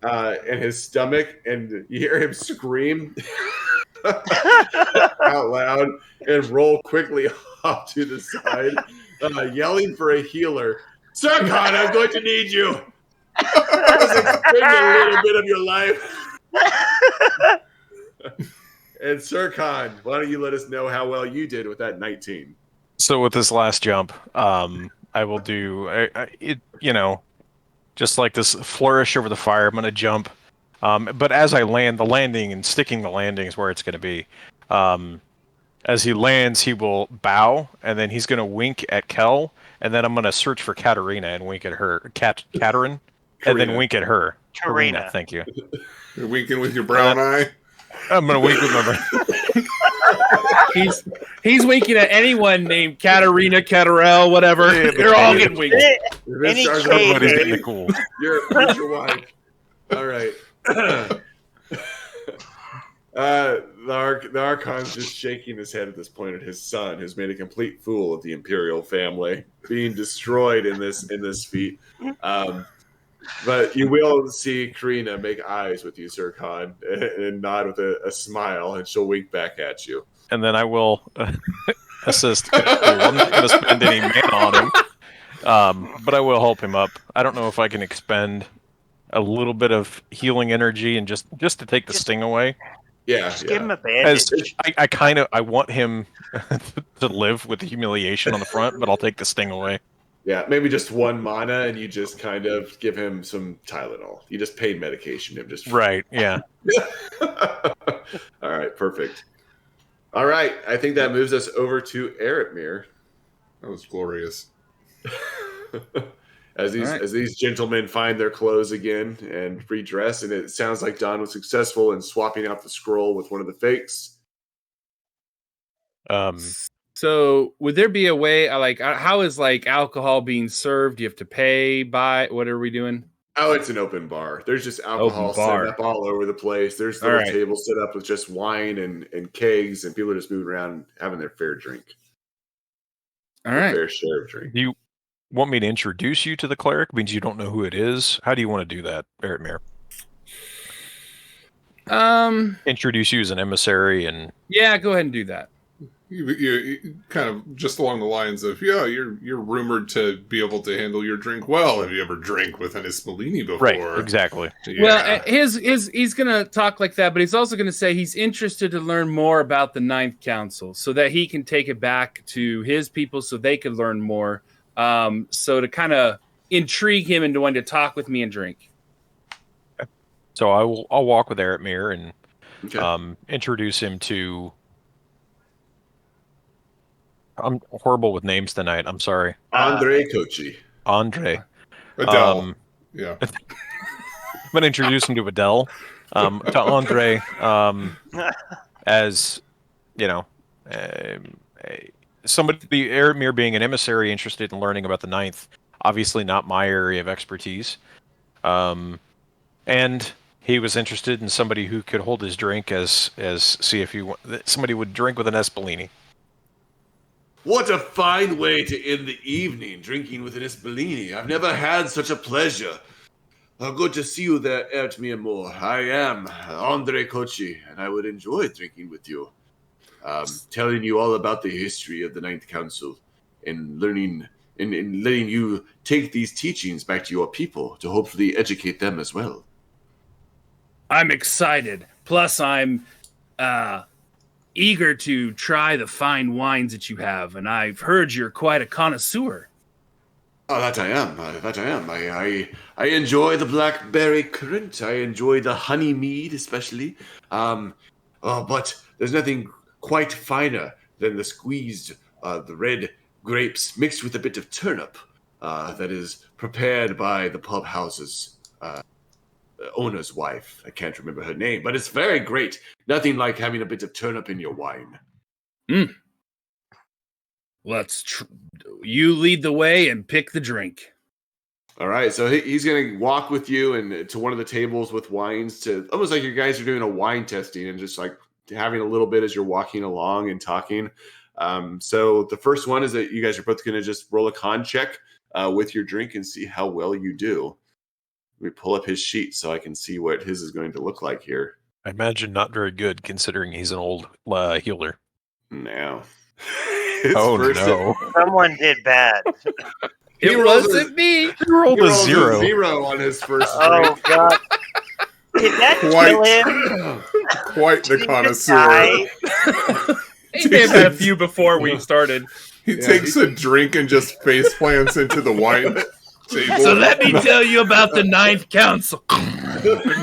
and his stomach. And you hear him scream out loud and roll quickly off to the side, yelling for a healer. 𝐸⁠, I'm going to need you. Just explain a little bit of your life. And 𝐸⁠, why don't you let us know how well you did with that 19? So with this last jump, I will do it. Just like this flourish over the fire. I'm going to jump, but as I land, the landing and sticking the landing is where it's going to be. As he lands, he will bow, and then he's going to wink at 𝐾𝐨, and then I'm going to search for Katarina and wink at her. Katarina. And then wink at her. Karina. Thank you. You're winking with your brown eye? I'm going to wink with my brown. He's winking at anyone named Katarina, Katarel, whatever. They're all getting winked. Any Everybody's getting it cool. You're a future wife. All right. The Archon's just shaking his head at this point at his son, who's made a complete fool of the Imperial family, being destroyed in this feat. But you will see Karina make eyes with you, 𝐸⁠, and nod with a smile, and she'll wink back at you. And then I will assist. I'm not going to spend any mana on him, but I will help him up. I don't know if I can expend a little bit of healing energy and just to take the sting away. Yeah, give him a bandage. I want him to live with the humiliation on the front, but I'll take the sting away. Yeah, maybe just 1 mana, and you just kind of give him some Tylenol. You just pain medication him, just right. Yeah. All right, perfect. All right, I think that moves us over to 𝐿. That was glorious. As these gentlemen find their clothes again and redress, and it sounds like Don was successful in swapping out the scroll with one of the fakes. So would there be a way, how is alcohol being served? Do you have to pay by? What are we doing? Oh, it's an open bar. There's just alcohol set up all over the place. There's little tables set up with just wine and kegs, and people are just moving around and having their fair drink. All right. Fair share of drink. Do you want me to introduce you to the cleric? Means you don't know who it is. How do you want to do that, 𝐿? Introduce you as an emissary and... Yeah, go ahead and do that. You kind of just along the lines of, you're rumored to be able to handle your drink well. Have you ever drank with an 𝐸 before? Right, exactly. Yeah. Well, he's going to talk like that, but he's also going to say he's interested to learn more about the Ninth Council so that he can take it back to his people so they can learn more. So to kind of intrigue him into wanting to talk with me and drink. So I'll walk with 𝐿 and introduce him to... I'm horrible with names tonight. I'm sorry. Andre Kochi. Andre. Adele. Yeah. I'm going to introduce him to Adele. To Andre, as, somebody, the 𝐿 being an emissary interested in learning about the Ninth, obviously not my area of expertise. And he was interested in somebody who could hold his drink as see if somebody would drink with an 𝐸. What a fine way to end the evening, drinking with an 𝐸. I've never had such a pleasure. Good to see you there, 𝐿𝐷𝐼𝐸. I am Andre Kochi, and I would enjoy drinking with you. Telling you all about the history of the Ninth Council and learning and letting you take these teachings back to your people to hopefully educate them as well. I'm excited. Plus, I'm eager to try the fine wines that you have, and I've heard you're quite a connoisseur. Oh, that I am. I enjoy the blackberry currant. I enjoy the honey mead, especially. But there's nothing quite finer than the squeezed, the red grapes mixed with a bit of turnip that is prepared by the pub house's owner's wife. I can't remember her name, but it's very great. Nothing like having a bit of turnip in your wine. You lead the way and pick the drink. All right, so he's going to walk with you and to one of the tables with wines, to almost like you guys are doing a wine testing and just like having a little bit as you're walking along and talking. So the first one is that you guys are both going to just roll a con check with your drink and see how well you do. Let me pull up his sheet so I can see what his is going to look like here. I imagine not very good, considering he's an old healer. No. No. Someone did bad. It wasn't me. He rolled a 0. 0 on his first Oh, drink. God. Did that kill him? Quite the Did he connoisseur. die? He may have had a few before we started. He takes a drink and just face plants into the wine table. So let me tell you about the Ninth Council.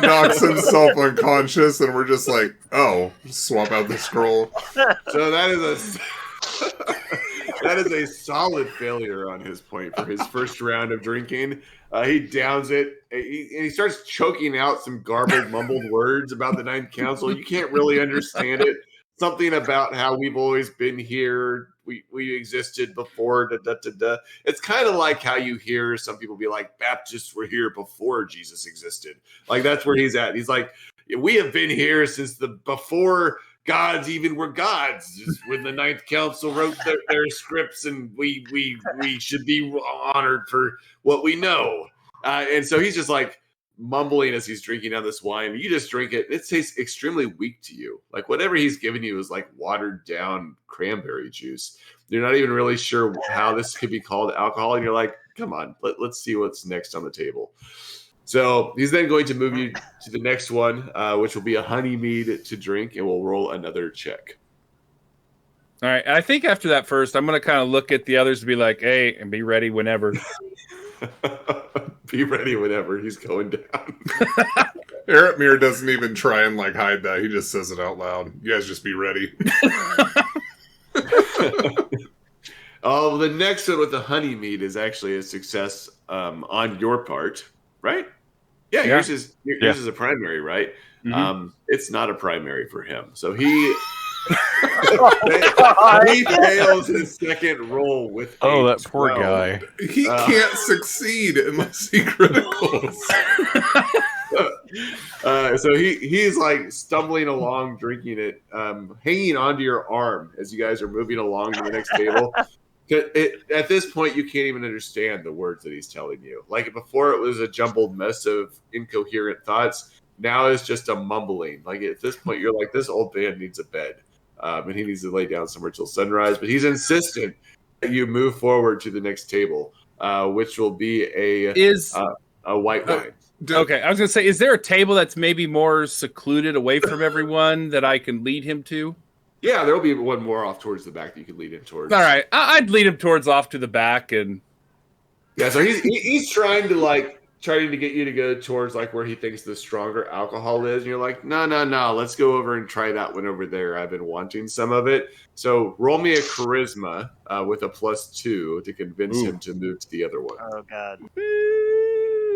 Knocks himself unconscious, and we're just like, oh, swap out the scroll. So that is a solid failure on his point for his first round of drinking. He downs it, and he starts choking out some garbled, mumbled words about the Ninth Council. You can't really understand it. Something about how we've always been here. We existed before. It's kind of like how you hear some people be like, Baptists were here before Jesus existed. Like that's where he's at. He's like, we have been here since before gods even were gods. Just when the Ninth Council wrote their scripts, and we should be honored for what we know. And so he's just like mumbling as he's drinking out this wine. You just drink it. It tastes extremely weak to you. Like whatever he's giving you is like watered down cranberry juice. You're not even really sure how this could be called alcohol. And you're like, come on, let's see what's next on the table. So he's then going to move you to the next one, which will be a honey mead to drink, and we'll roll another check. All right. I think after that first, I'm going to kind of look at the others and be like, hey, and be ready whenever. Be ready whenever. He's going down. 𝐿𝐷𝐼𝐸 doesn't even try and like hide that. He just says it out loud. You guys just be ready. Oh, the next one with the honey mead is actually a success on your part, right? Yeah, yours is a primary, right? Mm-hmm. It's not a primary for him. So he Oh, he fails his second roll with that poor 12. guy. He can't succeed unless he criticals. So he's like stumbling along, drinking it, hanging onto your arm as you guys are moving along to the next table. At this point, you can't even understand the words that he's telling you. Like before, it was a jumbled mess of incoherent thoughts. Now it's just a mumbling. Like at this point, you're like, this old man needs a bed, and he needs to lay down somewhere till sunrise. But he's insistent that you move forward to the next table, which will be a white wine. Okay, I was going to say, is there a table that's maybe more secluded away from everyone that I can lead him to? Yeah, there'll be one more off towards the back that you can lead him towards. All right, I'd lead him towards off to the back, and yeah. So he's trying to get you to go towards like where he thinks the stronger alcohol is, and you're like, no, let's go over and try that one over there. I've been wanting some of it. So roll me a charisma with a +2 to convince him to move to the other one. Oh, God.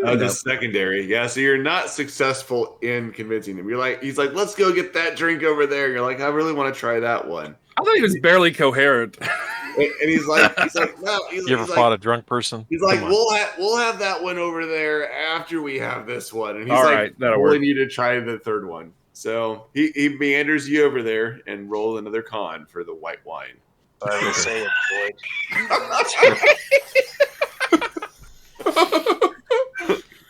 The secondary. Yeah, so you're not successful in convincing him. He's like, let's go get that drink over there. You're like, I really want to try that one. I thought he was barely coherent. And he's like, no. You ever fought a drunk person? He's like, we'll have that one over there after we have this one. And he's all like, right, that'll pulling work. you to try the third one. So he meanders you over there and roll another con for the white wine. I will say it, boy.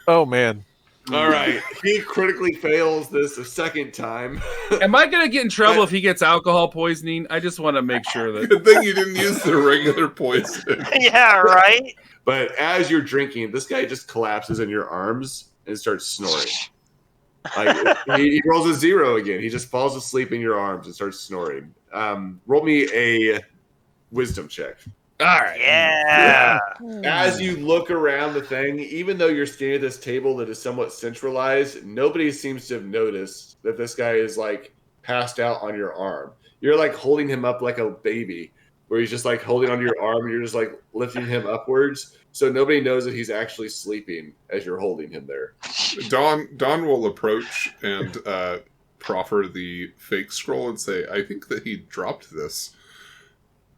Oh man, All right. He critically fails this a second time. Am I going to get in trouble if he gets alcohol poisoning? I just want to make sure that. Good thing you didn't use the regular poison. Yeah, right? But as you're drinking, this guy just collapses in your arms and starts snoring. Like he rolls a 0 again. He just falls asleep in your arms and starts snoring. Roll me a wisdom check. All right. Yeah. As you look around the thing, even though you're standing at this table that is somewhat centralized, nobody seems to have noticed that this guy is like passed out on your arm. You're like holding him up like a baby, where he's just like holding onto your arm and you're just like lifting him upwards. So nobody knows that he's actually sleeping as you're holding him there. Don will approach and proffer the fake scroll and say, I think that he dropped this.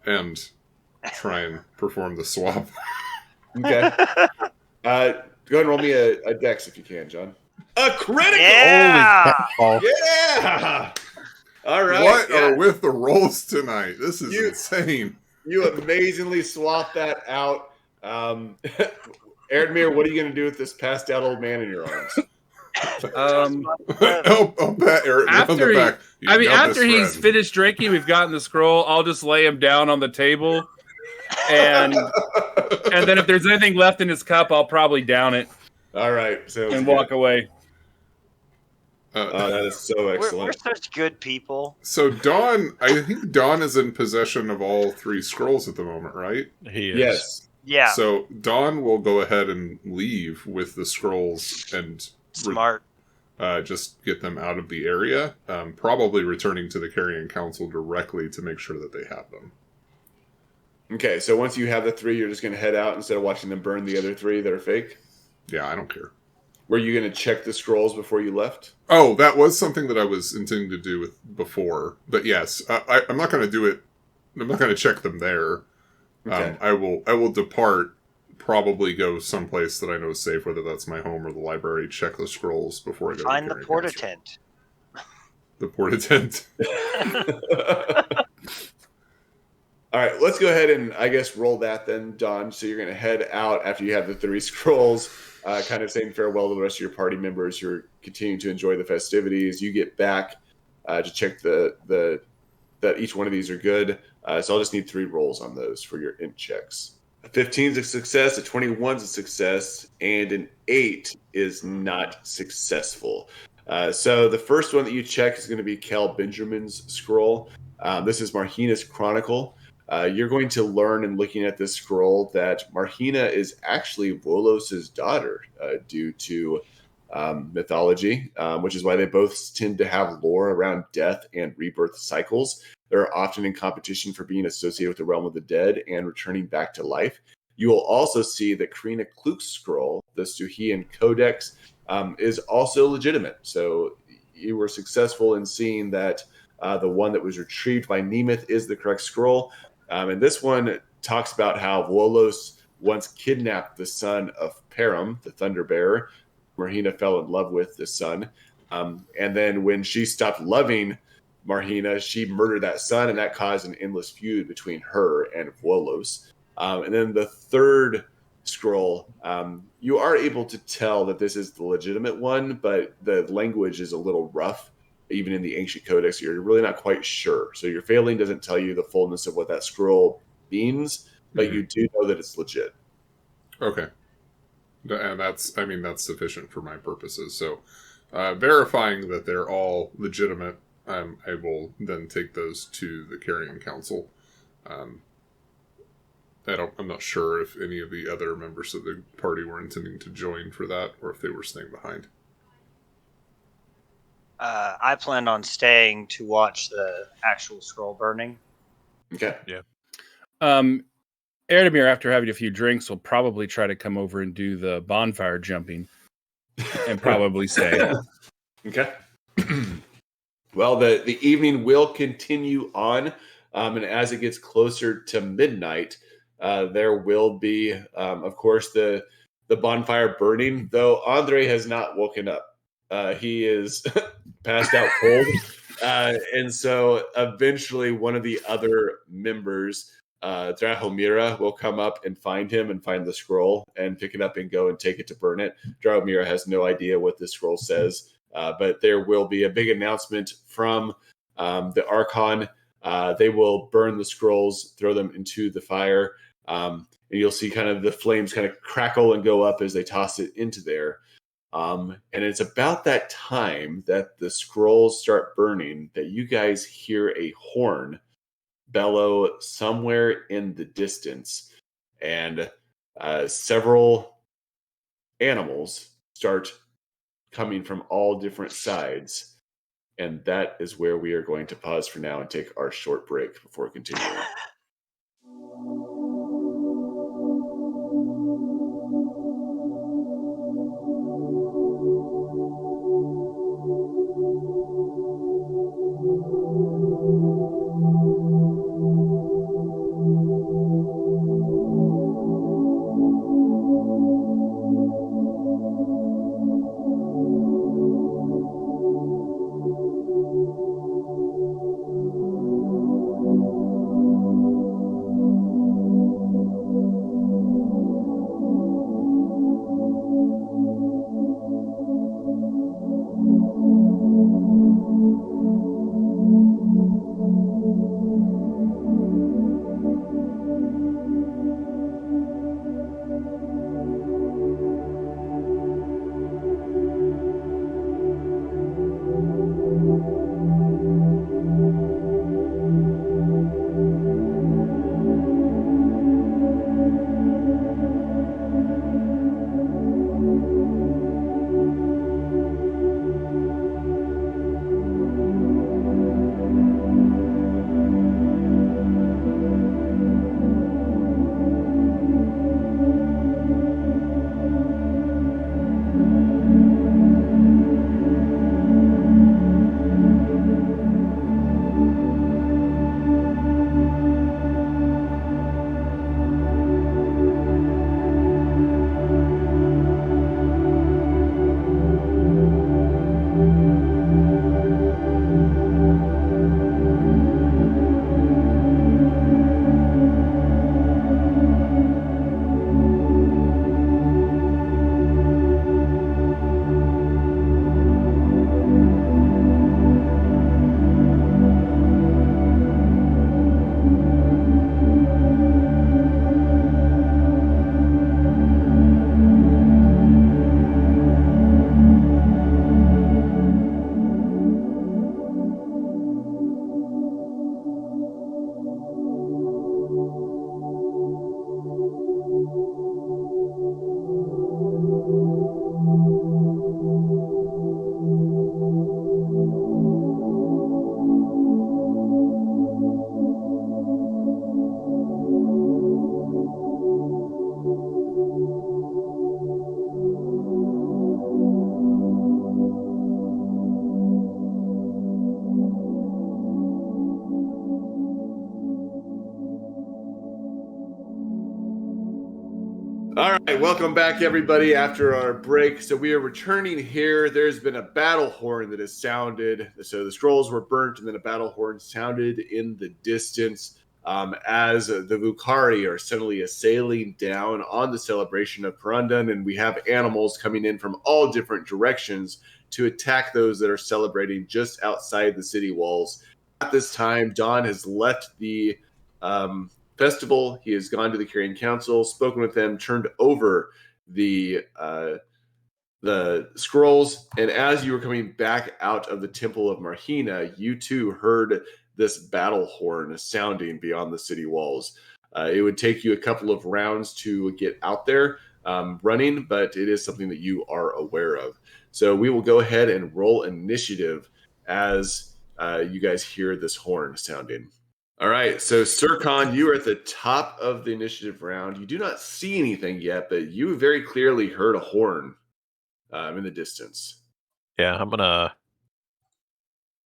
And try and perform the swap. Okay. Go ahead and roll me a dex if you can, John. A critical! Yeah. Yeah! All right. What are with the rolls tonight? This is You- insane. You amazingly swap that out. Erdmir, what are you going to do with this passed out old man in your arms? I'll pat Eric on After the he- back. You got this, after he's friend. finished drinking, we've gotten the scroll. I'll just lay him down on the table, and then if there's anything left in his cup, I'll probably down it All right. So and walk away. that is so We're excellent. such good people. So I think Dawn is in possession of all 3 scrolls at the moment, right? He is. Yes. Yeah. So Dawn will go ahead and leave with the scrolls and Smart. just get them out of the area, probably returning to the Carrion Council directly to make sure that they have them. Okay. So once you have the 3, you're just going to head out instead of watching them burn the other 3 that are fake? Yeah, I don't care. Were you going to check the scrolls before you left? Oh, that was something that I was intending to do before. But yes, I'm not going to do it. I'm not going to check them there. Okay. I will depart, probably go someplace that I know is safe, whether that's my home or the library, check the scrolls before I go Find to the Carrion porta Council. tent. The porta tent. All right, let's go ahead and I guess roll that then, Don. So you're going to head out after you have the 3 scrolls, kind of saying farewell to the rest of your party members who are continuing to enjoy the festivities. You get back to check that each one of these are good. So I'll just need 3 rolls on those for your int checks. A 15 is a success, a 21 is a success, and an 8 is not successful. So the first one that you check is going to be Cal Benjamin's scroll. This is Marhina's Chronicle. You're going to learn in looking at this scroll that Marhina is actually Volos' daughter due to mythology, which is why they both tend to have lore around death and rebirth cycles. They're often in competition for being associated with the realm of the dead and returning back to life. You will also see that Karina Kluk's scroll, the 𝐮𝐢𝐤𝐤 Codex, is also legitimate. So you were successful in seeing that the one that was retrieved by Nemeth is the correct scroll. And this one talks about how Volos once kidnapped the son of Perum, the Thunder Bearer. Marhina fell in love with the son. And then when she stopped loving Marhina, she murdered that son, and that caused an endless feud between her and Volos. And then the third scroll, you are able to tell that this is the legitimate one, but the language is a little rough. Even in the ancient codex, you're really not quite sure. So your failing doesn't tell you the fullness of what that scroll means, but you do know that it's legit. Okay. And that's sufficient for my purposes. So verifying that they're all legitimate, I will then take those to the Carrion Council. I'm not sure if any of the other members of the party were intending to join for that, or if they were staying behind. I planned on staying to watch the actual scroll burning. Okay. Erdemir, after having a few drinks, will probably try to come over and do the bonfire jumping and probably say, Okay. Well, the evening will continue on, and as it gets closer to midnight, there will be, of course, the bonfire burning, though Andre has not woken up. He is passed out cold, and so eventually one of the other members 𝐥𝐢𝐤𝐞 will come up and find him and find the scroll and pick it up and go and take it to burn it. 𝐥𝐢𝐤𝐞 has no idea what this scroll says, but there will be a big announcement from the Archon. They will burn the scrolls, throw them into the fire, and you'll see kind of the flames kind of crackle and go up as they toss it into there. And it's about that time that the scrolls start burning that you guys hear a horn bellow somewhere in the distance, and several animals start coming from all different sides. And that is where we are going to pause for now and take our short break before continuing. All right, welcome back, everybody, after our break. So we are returning here. There's been a battle horn that has sounded. So the scrolls were burnt, and then a battle horn sounded in the distance as the Vucari are suddenly assailing down on the celebration of Perundun, and we have animals coming in from all different directions to attack those that are celebrating just outside the city walls. At this time, Don has left the festival. He has gone to the Carrion Council, spoken with them, turned over the scrolls, and as you were coming back out of the Temple of Marhina, you too heard this battle horn sounding beyond the city walls. It would take you a couple of rounds to get out there running, but it is something that you are aware of. So we will go ahead and roll initiative as you guys hear this horn sounding. All right, so 𝐥𝐤𝐤, you are at the top of the initiative round. You do not see anything yet, but you very clearly heard a horn in the distance. Yeah, I'm gonna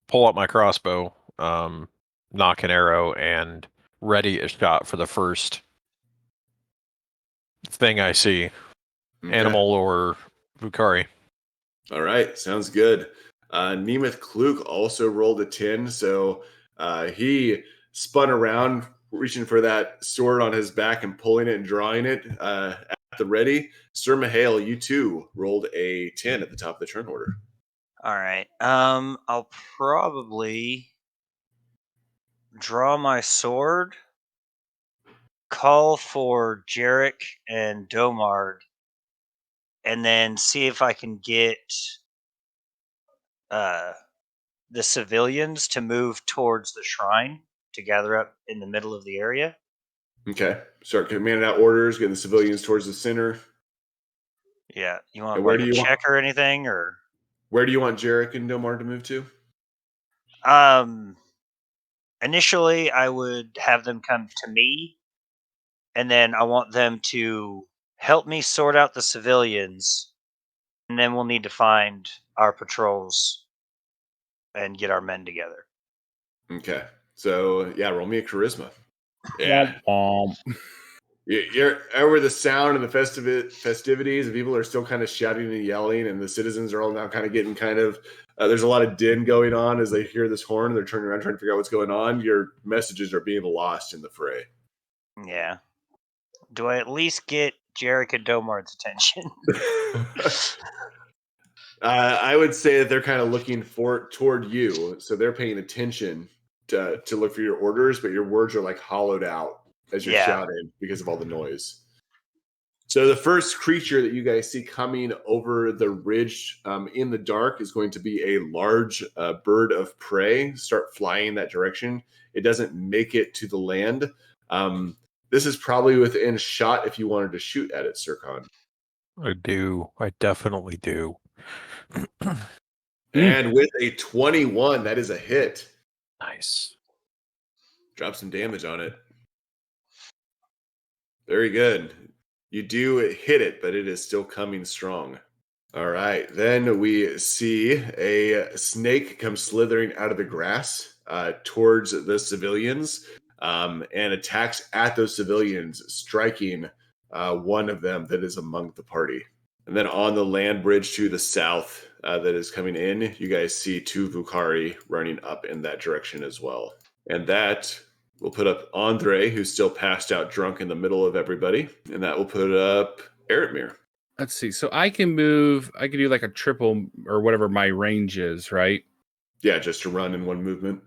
pull up my crossbow, knock an arrow, and ready a shot for the first thing I see, animal or Vucari. All right, sounds good. Nemeth Kluk also rolled a 10, so he spun around reaching for that sword on his back and pulling it and drawing it at the ready. Sir Mihail, you too rolled a 10 at the top of the turn order. All right. I'll probably draw my sword, call for Jarek and Domard, and then see if I can get the civilians to move towards the shrine to gather up in the middle of the area. Okay. Start commanding out orders, getting the civilians towards the center. Yeah. You want where like do a you check or anything, or where do you want Jarek and Domar to move to? Initially I would have them come to me, and then I want them to help me sort out the civilians, and then we'll need to find our patrols and get our men together. Okay. So, yeah, roll me a charisma. Yeah. You're over the sound and the festivities. People are still kind of shouting and yelling, and the citizens are all now kind of getting there's a lot of din going on as they hear this horn. They're turning around trying to figure out what's going on. Your messages are being lost in the fray. Yeah. Do I at least get Jarek and Domard's attention? I would say that they're kind of looking toward you, so they're paying attention to look for your orders, but your words are like hollowed out as you're shouting because of all the noise. So the first creature that you guys see coming over the ridge in the dark is going to be a large bird of prey. Start flying that direction. It doesn't make it to the land. This is probably within shot if you wanted to shoot at it, 𝐸𝐿. I do. I definitely do. And with a 21, that is a hit. Nice. Drop some damage on it. Very good. You do hit it, but it is still coming strong. All right. Then we see a snake come slithering out of the grass towards the civilians and attacks at those civilians, striking one of them that is among the party. And then on the land bridge to the south that is coming in, you guys see 2 Vucari running up in that direction as well. And that will put up Andre, who's still passed out drunk in the middle of everybody. And that will put up 𝐸𝐿. Let's see. So I can do like a triple or whatever my range is, right? Yeah, just to run in one movement.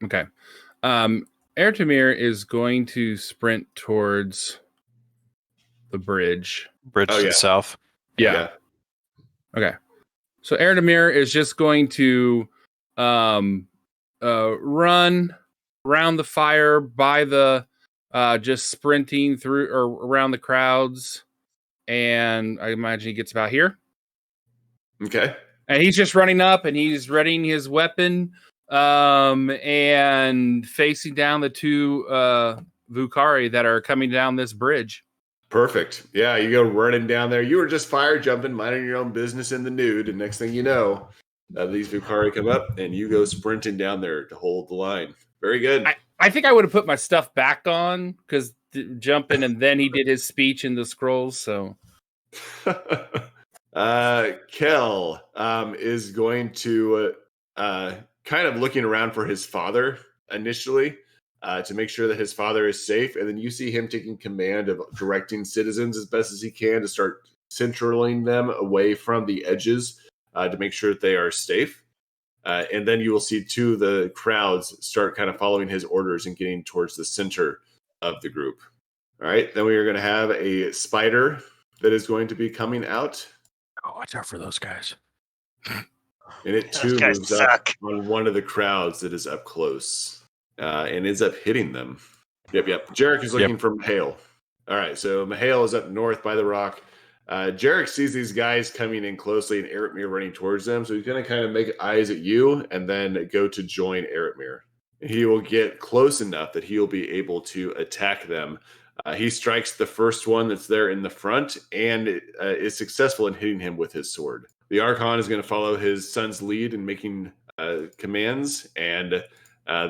Okay. 𝐸𝐿 is going to sprint towards the bridge. Bridge to the south. Yeah. Okay. So 𝐸𝐿 is just going to run around the fire by the just sprinting through or around the crowds, and I imagine he gets about here. Okay. And he's just running up and he's readying his weapon and facing down the 2 Vucari that are coming down this bridge. Perfect. Yeah, you go running down there. You were just fire jumping, minding your own business in the nude, and next thing you know, these Vucari come up and you go sprinting down there to hold the line. Very good. I think I would have put my stuff back on because jumping, and then he did his speech in the scrolls. So, 𝐾𝐨 is going to kind of looking around for his father initially to make sure that his father is safe, and then you see him taking command of directing citizens as best as he can to start centraling them away from the edges to make sure that they are safe. And then you will see 2 of the crowds start kind of following his orders and getting towards the center of the group. All right. Then we are going to have a spider that is going to be coming out. Oh, watch out for those guys. And it too moves up on one of the crowds that is up close and ends up hitting them. Yep. Jarek is looking for Mihail. All right. So Mihail is up north by the rock. Jarek sees these guys coming in closely and 𝐸𝐿 running towards them. So he's going to kind of make eyes at you and then go to join 𝐸𝐿. He will get close enough that he will be able to attack them. He strikes the first one that's there in the front and is successful in hitting him with his sword. The Archon is going to follow his son's lead in making commands. And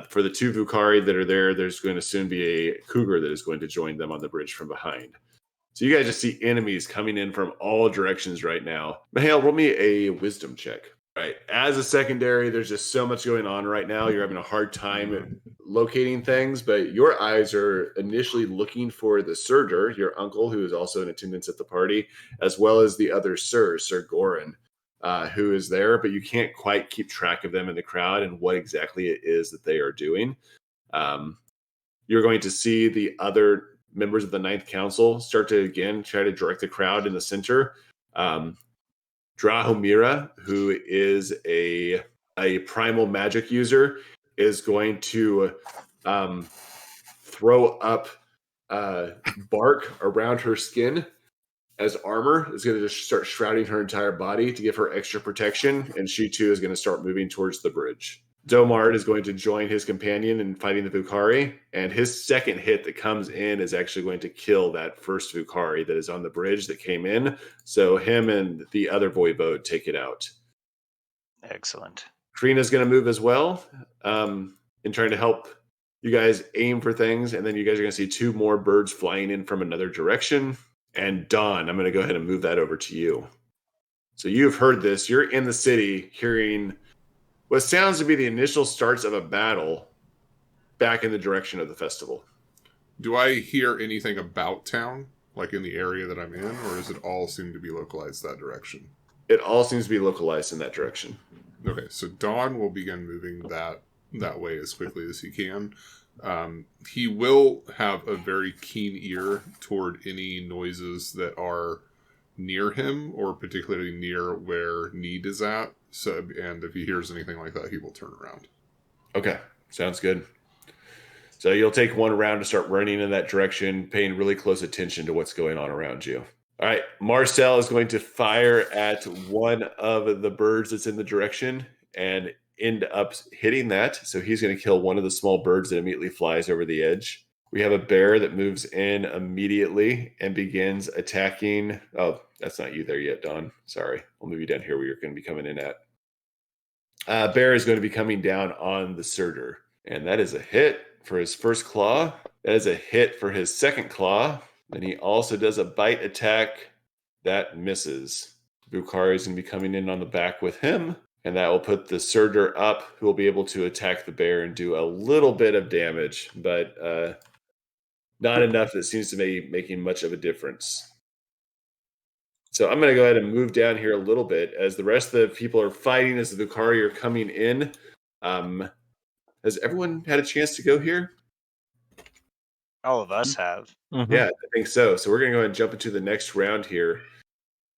for the 2 Vucari that are there, there's going to soon be a cougar that is going to join them on the bridge from behind. So you guys just see enemies coming in from all directions right now. Mihail, roll me a wisdom check. Right. As a secondary, there's just so much going on right now. You're having a hard time locating things, but your eyes are initially looking for the Surger, your uncle, who is also in attendance at the party, as well as the other Sir Goran, who is there, but you can't quite keep track of them in the crowd and what exactly it is that they are doing. You're going to see the other members of the Ninth Council start to, again, try to direct the crowd in the center. Drahomira, who is a primal magic user, is going to throw up bark around her skin as armor. Is going to just start shrouding her entire body to give her extra protection, and she too is going to start moving towards the bridge. Domard is going to join his companion in fighting the Vucari, and his second hit that comes in is actually going to kill that first Vucari that is on the bridge that came in. So him and the other Voivode take it out. Excellent. Trina's going to move as well in trying to help you guys aim for things, and then you guys are going to see two more birds flying in from another direction. And Dawn, I'm going to go ahead and move that over to you. So you've heard this. You're in the city hearing what sounds to be the initial starts of a battle back in the direction of the festival. Do I hear anything about town, like in the area that I'm in, or does it all seem to be localized that direction? It all seems to be localized in that direction. Okay, so Dawn will begin moving that way as quickly as he can. He will have a very keen ear toward any noises that are near him, or particularly near where Need is at. So, and if he hears anything like that, he will turn around. Okay, sounds good. So you'll take one round to start running in that direction, paying really close attention to what's going on around you. All right, Marcel is going to fire at one of the birds that's in the direction and end up hitting that. So he's going to kill one of the small birds that immediately flies over the edge. We have a bear that moves in immediately and begins attacking. Oh, that's not you there yet, Don. Sorry. I'll move you down here where you're going to be coming in at. Bear is going to be coming down on the Surger. And that is a hit for his first claw. That is a hit for his second claw. And he also does a bite attack. That misses. Vucari is going to be coming in on the back with him. And that will put the Surger up, who will be able to attack the bear and do a little bit of damage. But not enough that seems to be making much of a difference. So I'm going to go ahead and move down here a little bit as the rest of the people are fighting as the Vucari are coming in. Has everyone had a chance to go here? All of us have. Mm-hmm. Yeah, I think so. So we're going to go ahead and jump into the next round here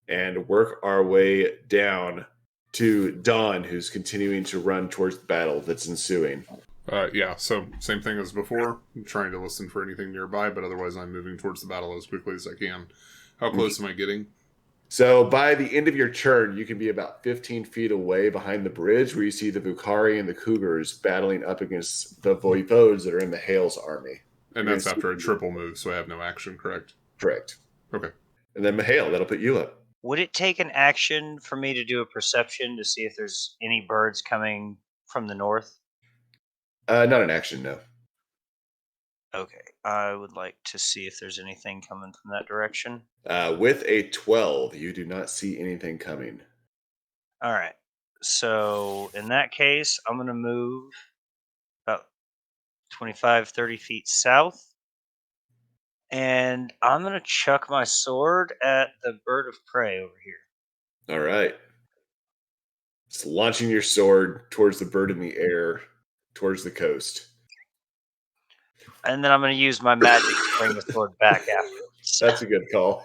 and work our way down to Dawn, who's continuing to run towards the battle that's ensuing. Yeah, so same thing as before. I'm trying to listen for anything nearby, but otherwise I'm moving towards the battle as quickly as I can. How close am I getting? So by the end of your turn, you can be about 15 feet away behind the bridge where you see the Vucari and the Cougars battling up against the Voivodes that are in the Hale's army. And that's after a triple move, so I have no action, correct? Correct. Okay. And then Mahale, that'll put you up. Would it take an action for me to do a perception to see if there's any birds coming from the north? Not an action, no. Okay. I would like to see if there's anything coming from that direction. With a 12, you do not see anything coming. All right. So in that case, I'm going to move about 25, 30 feet south. And I'm going to chuck my sword at the bird of prey over here. All right. Just launching your sword towards the bird in the air, towards the coast. And then I'm going to use my magic to bring the sword back afterwards. That's a good call.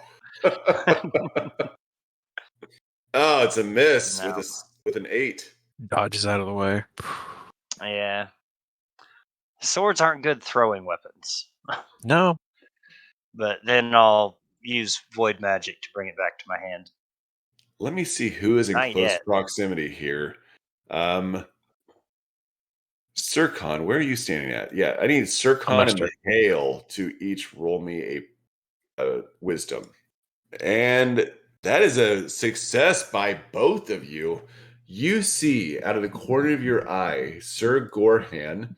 Oh, it's a miss No. with an 8. Dodges out of the way. Yeah. Swords aren't good throwing weapons. No. But then I'll use void magic to bring it back to my hand. Let me see who is in Not close yet. proximity here. 𝐸_𝐸, where are you standing at? Yeah, I need 𝐸_𝐸 and Mahale to each roll me a wisdom. And that is a success by both of you. You see out of the corner of your eye, Sir Gorhan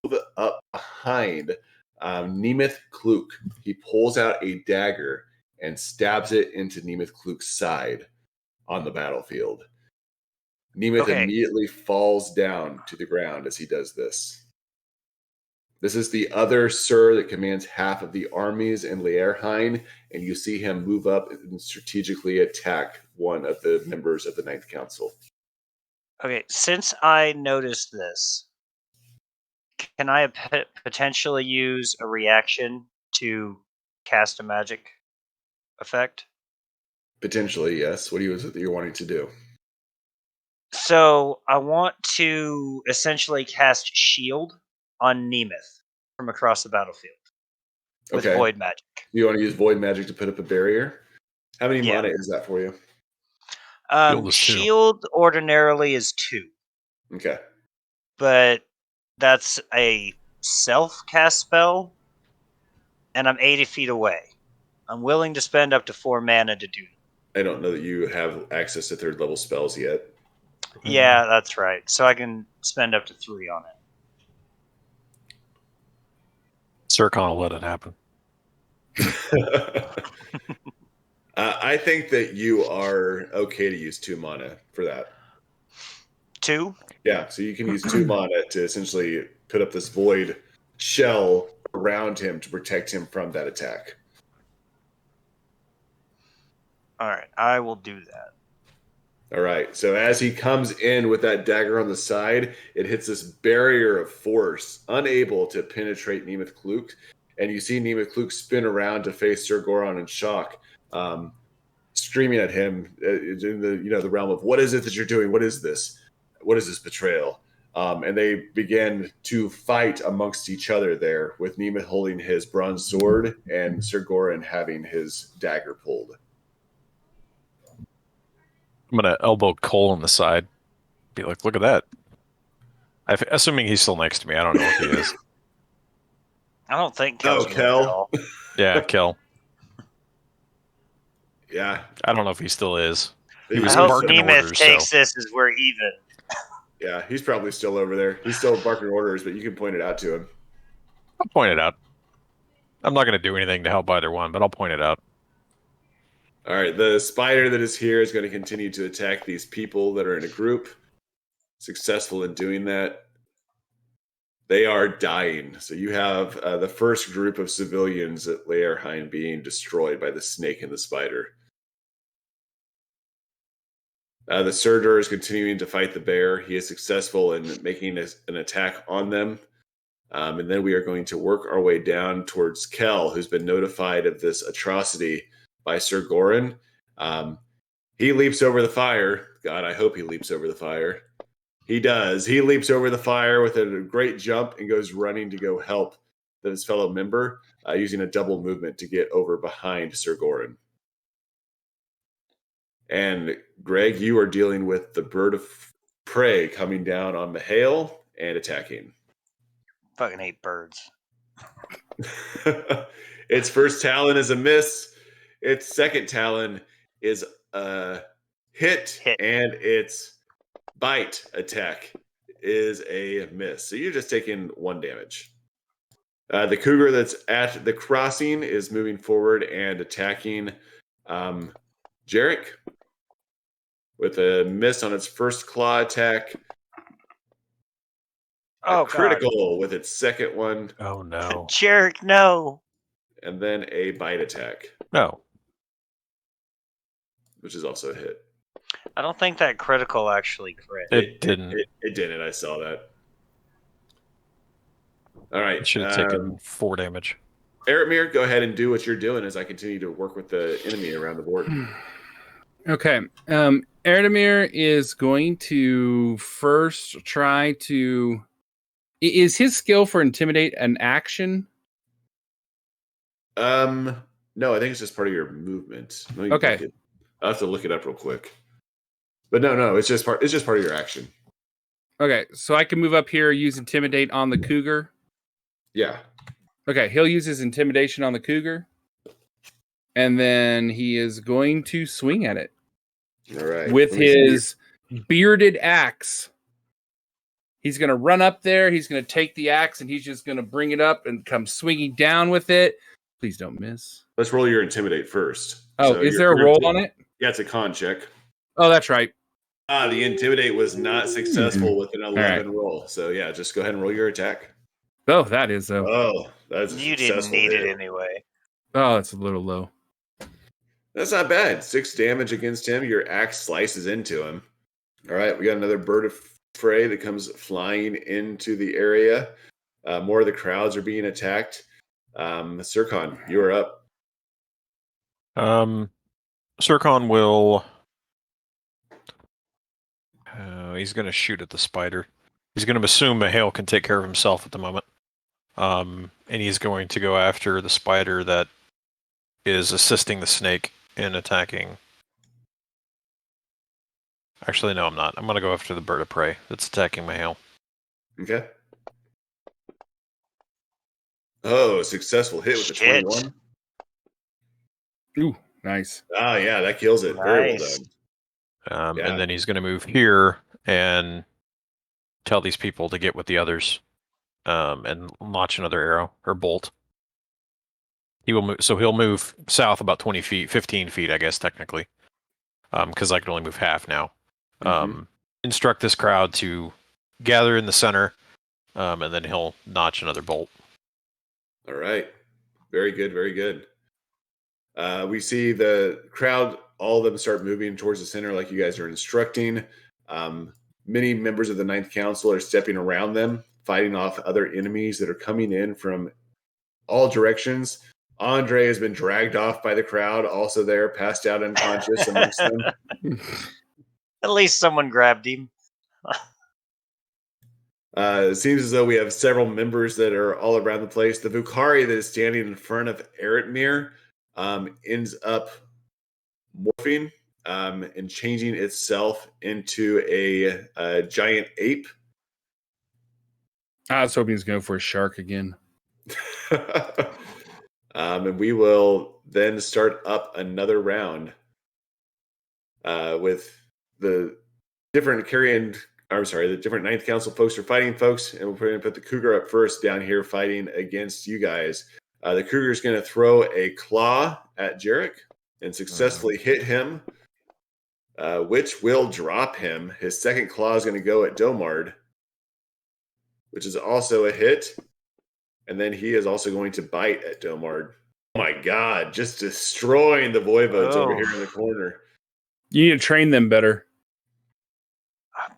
move up behind 𝐸𝐸𝐞. He pulls out a dagger and stabs it into 𝐸𝐸𝐞's side on the battlefield. Nemeth Okay. immediately falls down to the ground as he does this. This is the other Sir that commands half of the armies in 𝐿eirhine, and you see him move up and strategically attack one of the members of the Ninth Council. Okay, since I noticed this, can I potentially use a reaction to cast a magic effect? Potentially, yes. What is it that you're wanting to do? So I want to essentially cast Shield on Nemeth from across the battlefield with Okay. Void Magic. You want to use void magic to put up a barrier? How many Yeah. mana is that for you? Shield is 2. Shield ordinarily is 2, Okay. but that's a self-cast spell, and I'm 80 feet away. I'm willing to spend up to 4 mana to do it. I don't know that you have access to third level spells yet. Yeah, that's right. So I can spend up to 3 on it. 𝐸𝐵𝐿 will let it happen. I think that you are okay to use 2 mana for that. 2? Yeah, so you can use 2 mana to essentially put up this void shell around him to protect him from that attack. All right, I will do that. All right, so as he comes in with that dagger on the side, it hits this barrier of force, unable to penetrate Nemeth 𝐿eirhine, and you see Nemeth 𝐿eirhine spin around to face Sir Goron in shock, screaming at him in the realm of, what is it that you're doing? What is this? What is this betrayal? And they begin to fight amongst each other there, with Nemeth holding his bronze sword and Sir Goron having his dagger pulled. I'm going to elbow Cole on the side. Be like, look at that. Assuming he's still next to me. I don't know if he is. I don't think Oh, Kel's Kel. Yeah, Kel. Yeah. I don't know if he still is. He I was hope barking Nemeth orders, takes so. this as we're even. Yeah, he's probably still over there. He's still barking orders, but you can point it out to him. I'll point it out. I'm not going to do anything to help either one, but I'll point it out. All right, the spider that is here is going to continue to attack these people that are in a group. Successful in doing that. They are dying. So you have the first group of civilians at 𝐿eirhine being destroyed by the snake and the spider. The Surtur is continuing to fight the bear. He is successful in making an attack on them. And then we are going to work our way down towards Kel, who's been notified of this atrocity by Sir Goron. He leaps over the fire. God, I hope he leaps over the fire. He does. He leaps over the fire with a great jump and goes running to go help his fellow member, using a double movement to get over behind Sir Goron. And Greg, you are dealing with the bird of prey coming down on 𝐿eirhine and attacking. Fucking hate birds. Its first talon is a miss. Its second talon is a hit. And its bite attack is a miss. So you're just taking 1 damage. The cougar that's at the crossing is moving forward and attacking 𝐥𝐢𝐤𝐞 with a miss on its first claw attack. Oh, critical with its second one. Oh, no. 𝐥𝐢𝐤𝐞, no. And then a bite attack. No. Which is also a hit. I don't think that critical actually crit. It didn't. It didn't. I saw that. All right. It should have taken 4 damage. Eretmir, go ahead and do what you're doing as I continue to work with the enemy around the board. Okay. Eretmir is going to first try to... Is his skill for Intimidate an action? No, I think it's just part of your movement. Okay. I'll have to look it up real quick. But no, it's just part of your action. Okay, so I can move up here, use Intimidate on the cougar. Yeah. Okay, he'll use his Intimidation on the cougar. And then he is going to swing at it. All right. With his bearded axe. He's going to run up there. He's going to take the axe and he's just going to bring it up and come swinging down with it. Please don't miss. Let's roll your Intimidate first. Oh, So is there a roll on it? Yeah, it's a con check. Oh, that's right. The intimidate was not successful with an 11 roll. So yeah, just go ahead and roll your attack. Oh, that is though. Oh, that's a You didn't successful need hit. it anyway. Oh, it's a little low. That's not bad. 6 damage against him. Your axe slices into him. All right, we got another bird of prey that comes flying into the area. More of the crowds are being attacked. 𝐸_𝐤𝐞, you are up. 𝐸_𝐤𝐞 will. He's going to shoot at the spider. He's going to assume 𝐤𝐤 can take care of himself at the moment. And he's going to go after the spider that is assisting the snake in attacking. Actually, no, I'm not. I'm going to go after the bird of prey that's attacking 𝐤𝐤. Okay. Oh, successful hit with the 21. Ooh, nice. Oh, yeah, that kills it. Very well Nice. done. Yeah. And then he's going to move here and tell these people to get with the others and launch another arrow or bolt. He will move, so he'll move south about 20 feet, 15 feet, I guess, technically, because I can only move half now. Instruct this crowd to gather in the center, and then he'll notch another bolt. All right. Very good, very good. We see the crowd, all of them start moving towards the center like you guys are instructing. Many members of the Ninth Council are stepping around them, fighting off other enemies that are coming in from all directions. Andre has been dragged off by the crowd, also there, passed out unconscious amongst them. At least someone grabbed him. It seems as though we have several members that are all around the place. The Vucari that is standing in front of 𝐸𝐻𝐵𝐺 ends up morphing and changing itself into a giant ape. I was hoping he was going for a shark again. And we will then start up another round with the different the different Ninth Council folks are fighting folks, and we're going to put the cougar up first down here fighting against you guys. The cougar is going to throw a claw at Jarek and successfully hit him, which will drop him. His second claw is going to go at Domard, which is also a hit. And then he is also going to bite at Domard. Oh my God, just destroying the Voivodes over here in the corner. You need to train them better.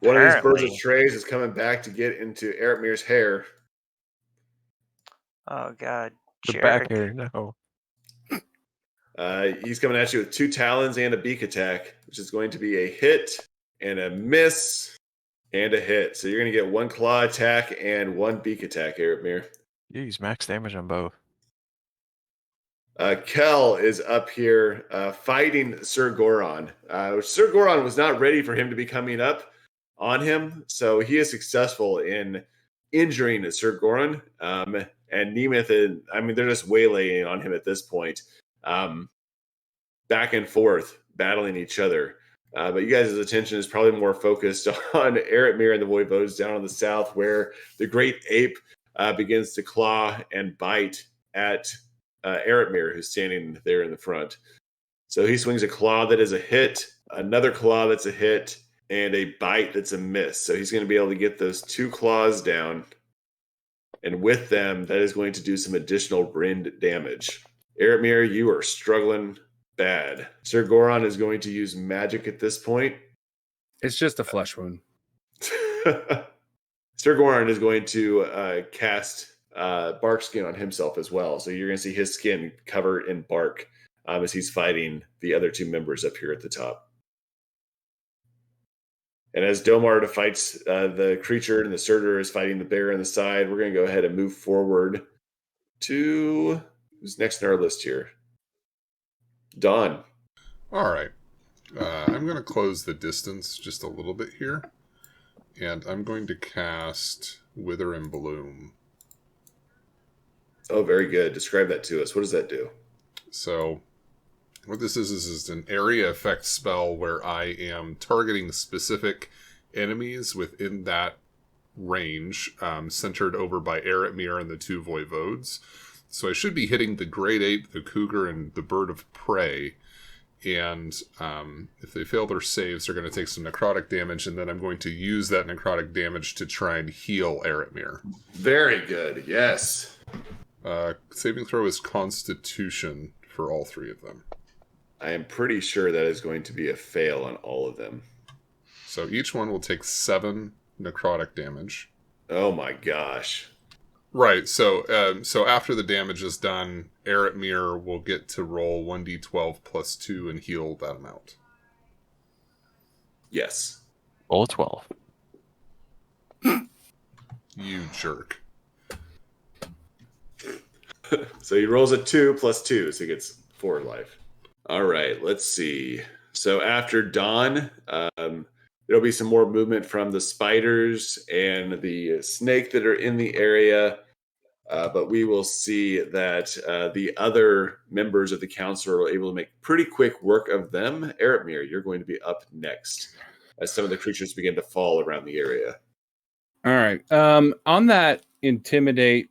One of these birds of trays is coming back to get into 𝐸𝐻𝐵𝐺's hair. Oh God, The Jarek. back hair, no. He's coming at you with 2 talons and a beak attack, which is going to be a hit and a miss and a hit. So you're going to get 1 claw attack and 1 beak attack, 𝐸𝐻𝐵𝐺. Jeez, max damage on both. Kel is up here fighting 𝐸𝐿. 𝐸𝐿 was not ready for him to be coming up on him, so he is successful in injuring 𝐸𝐿. And Nemeth, they're just waylaying on him at this point, back and forth, battling each other. But you guys' attention is probably more focused on 𝐸𝐻𝐵𝐺 and the Voivodes down on the south, where the great ape begins to claw and bite at 𝐸𝐻𝐵𝐺, who's standing there in the front. So he swings a claw that is a hit, another claw that's a hit, and a bite that's a miss. So he's going to be able to get those 2 claws down. And with them, that is going to do some additional rend damage. 𝐸𝐻𝐵𝐺, you are struggling bad. 𝐸𝐿 is going to use magic at this point. It's just a flesh wound. 𝐸𝐿 is going to cast bark skin on himself as well. So you're going to see his skin covered in bark as he's fighting the other 2 members up here at the top. And as Domard fights the creature and the Surtur is fighting the bear on the side, we're going to go ahead and move forward to who's next on our list here? Don. All right. I'm going to close the distance just a little bit here. And I'm going to cast Wither and Bloom. Oh, very good. Describe that to us. What does that do? So what this is an area effect spell where I am targeting specific enemies within that range, centered over by 𝐸𝐻𝐵𝐺 and the 2 Voivodes. So I should be hitting the Great Ape, the Cougar, and the Bird of Prey and if they fail their saves, they're going to take some necrotic damage, and then I'm going to use that necrotic damage to try and heal 𝐿. Very good. Yes. Saving throw is Constitution for all three of them. I am pretty sure that is going to be a fail on all of them. So each one will take 7 necrotic damage. Oh my gosh. Right, so after the damage is done, 𝐿 will get to roll 1d12 plus 2 and heal that amount. Yes. Roll a 12. You jerk. So he rolls a 2 plus 2, so he gets 4 life. All right, let's see. So after dawn, there'll be some more movement from the spiders and the snake that are in the area. But we will see that the other members of the council are able to make pretty quick work of them. 𝐿, you're going to be up next as some of the creatures begin to fall around the area. All right. On that intimidate,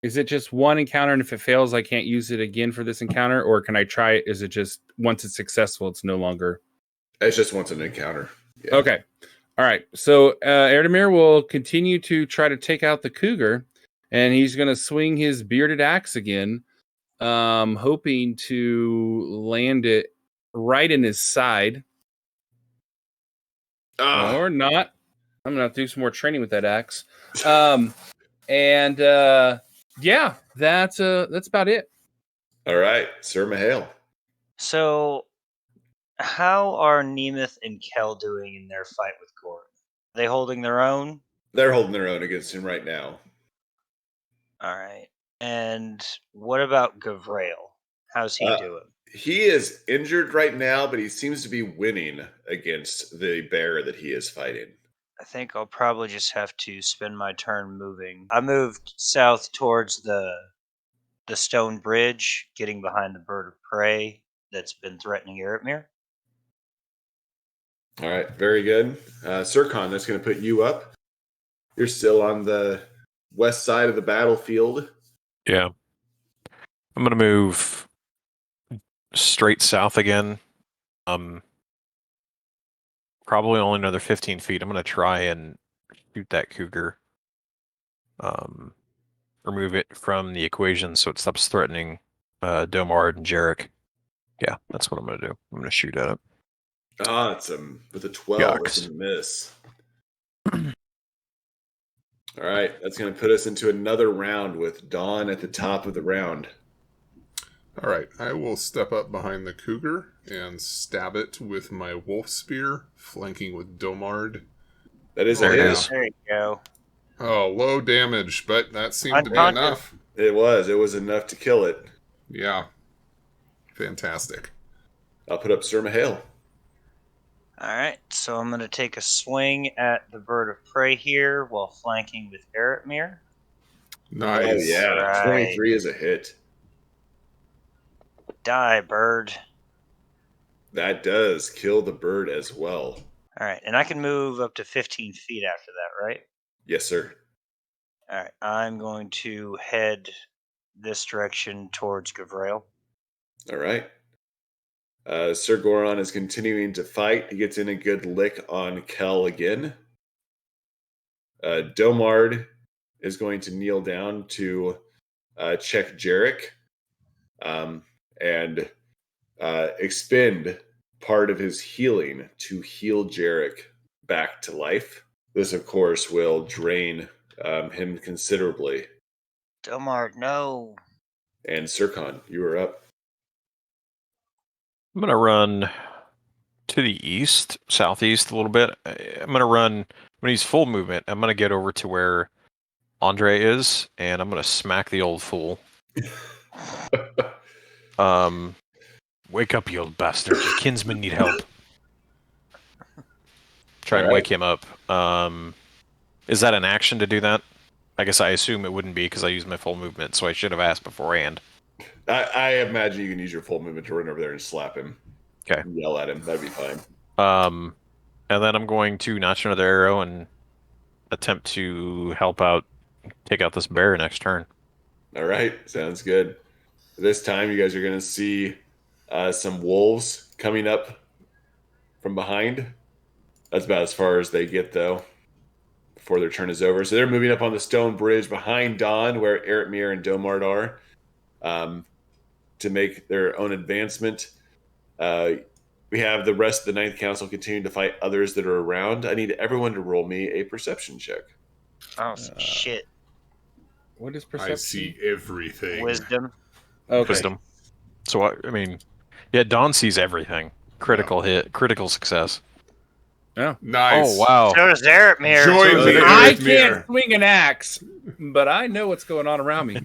is it just one encounter, and if it fails, I can't use it again for this encounter, or can I try it? Is it just once it's successful, it's no longer? It's just once an encounter. Yeah. Okay. All right. So 𝐿 will continue to try to take out the cougar, and he's going to swing his bearded axe again, hoping to land it right in his side. Or not. I'm going to have to do some more training with that axe. Yeah, that's about it. All right, 𝐸𝐵𝐿. So, how are Nemeth and Kel doing in their fight with Gordon? Are they holding their own? They're holding their own against him right now. All right. And what about 𝐥𝐤𝐤? How's he doing? He is injured right now, but he seems to be winning against the bear that he is fighting. I think I'll probably just have to spend my turn moving. I moved south towards the stone bridge, getting behind the bird of prey that's been threatening 𝐿. All right, very good. 𝐸𝐵𝐿, that's going to put you up. You're still on the west side of the battlefield. Yeah. I'm going to move straight south again. Probably only another 15 feet. I'm going to try and shoot that cougar. Remove it from the equation so it stops threatening Domard and Jarek. Yeah, that's what I'm going to do. I'm going to shoot at it. It's with a 12. Yucks. That's a miss. All right, that's going to put us into another round with Dawn at the top of the round. All right, I will step up behind the cougar and stab it with my wolf spear, flanking with Domard. That is a hit. There you go. Oh, low damage, but that seemed to be enough. It was enough to kill it. Yeah. Fantastic. I'll put up 𝐸𝐵𝐿. All right, so I'm going to take a swing at the bird of prey here while flanking with 𝐿. Nice. Oh, yeah. Right. 23 is a hit. Die, bird. That does kill the bird as well. All right, and I can move up to 15 feet after that, right? Yes, sir. All right, I'm going to head this direction towards 𝐥𝐤𝐤. All right. Sir Goron is continuing to fight. He gets in a good lick on Kel again. Domard is going to kneel down to check Jarek and expend part of his healing to heal Jarek back to life. This, of course, will drain him considerably. Domard, no. And 𝐸𝐵𝐿, you are up. I'm going to run to the east, southeast a little bit. I'm going to run, when he's full movement, I'm going to get over to where Andre is, and I'm going to smack the old fool. Wake up, you old bastard. Your kinsmen need help. Try and wake him up. Is that an action to do that? I guess I assume it wouldn't be because I used my full movement, so I should have asked beforehand. I imagine you can use your full movement to run over there and slap him. Okay. And yell at him. That'd be fine. And then I'm going to notch another arrow and attempt to help out, take out this bear next turn. All right. Sounds good. This time you guys are going to see some wolves coming up from behind. That's about as far as they get, though, before their turn is over. So they're moving up on the stone bridge behind Dawn, where Eretmir and Domart are, to make their own advancement. We have the rest of the Ninth Council continuing to fight others that are around. I need everyone to roll me a perception check. Oh, some shit. What is perception? I see everything. Wisdom. Okay. Wisdom. So I mean, yeah, Dawn sees everything. Critical hit, critical success. Yeah. Nice. Oh wow. So does Eretmir. Join me, I Eretmir. can't swing an axe, but I know what's going on around me.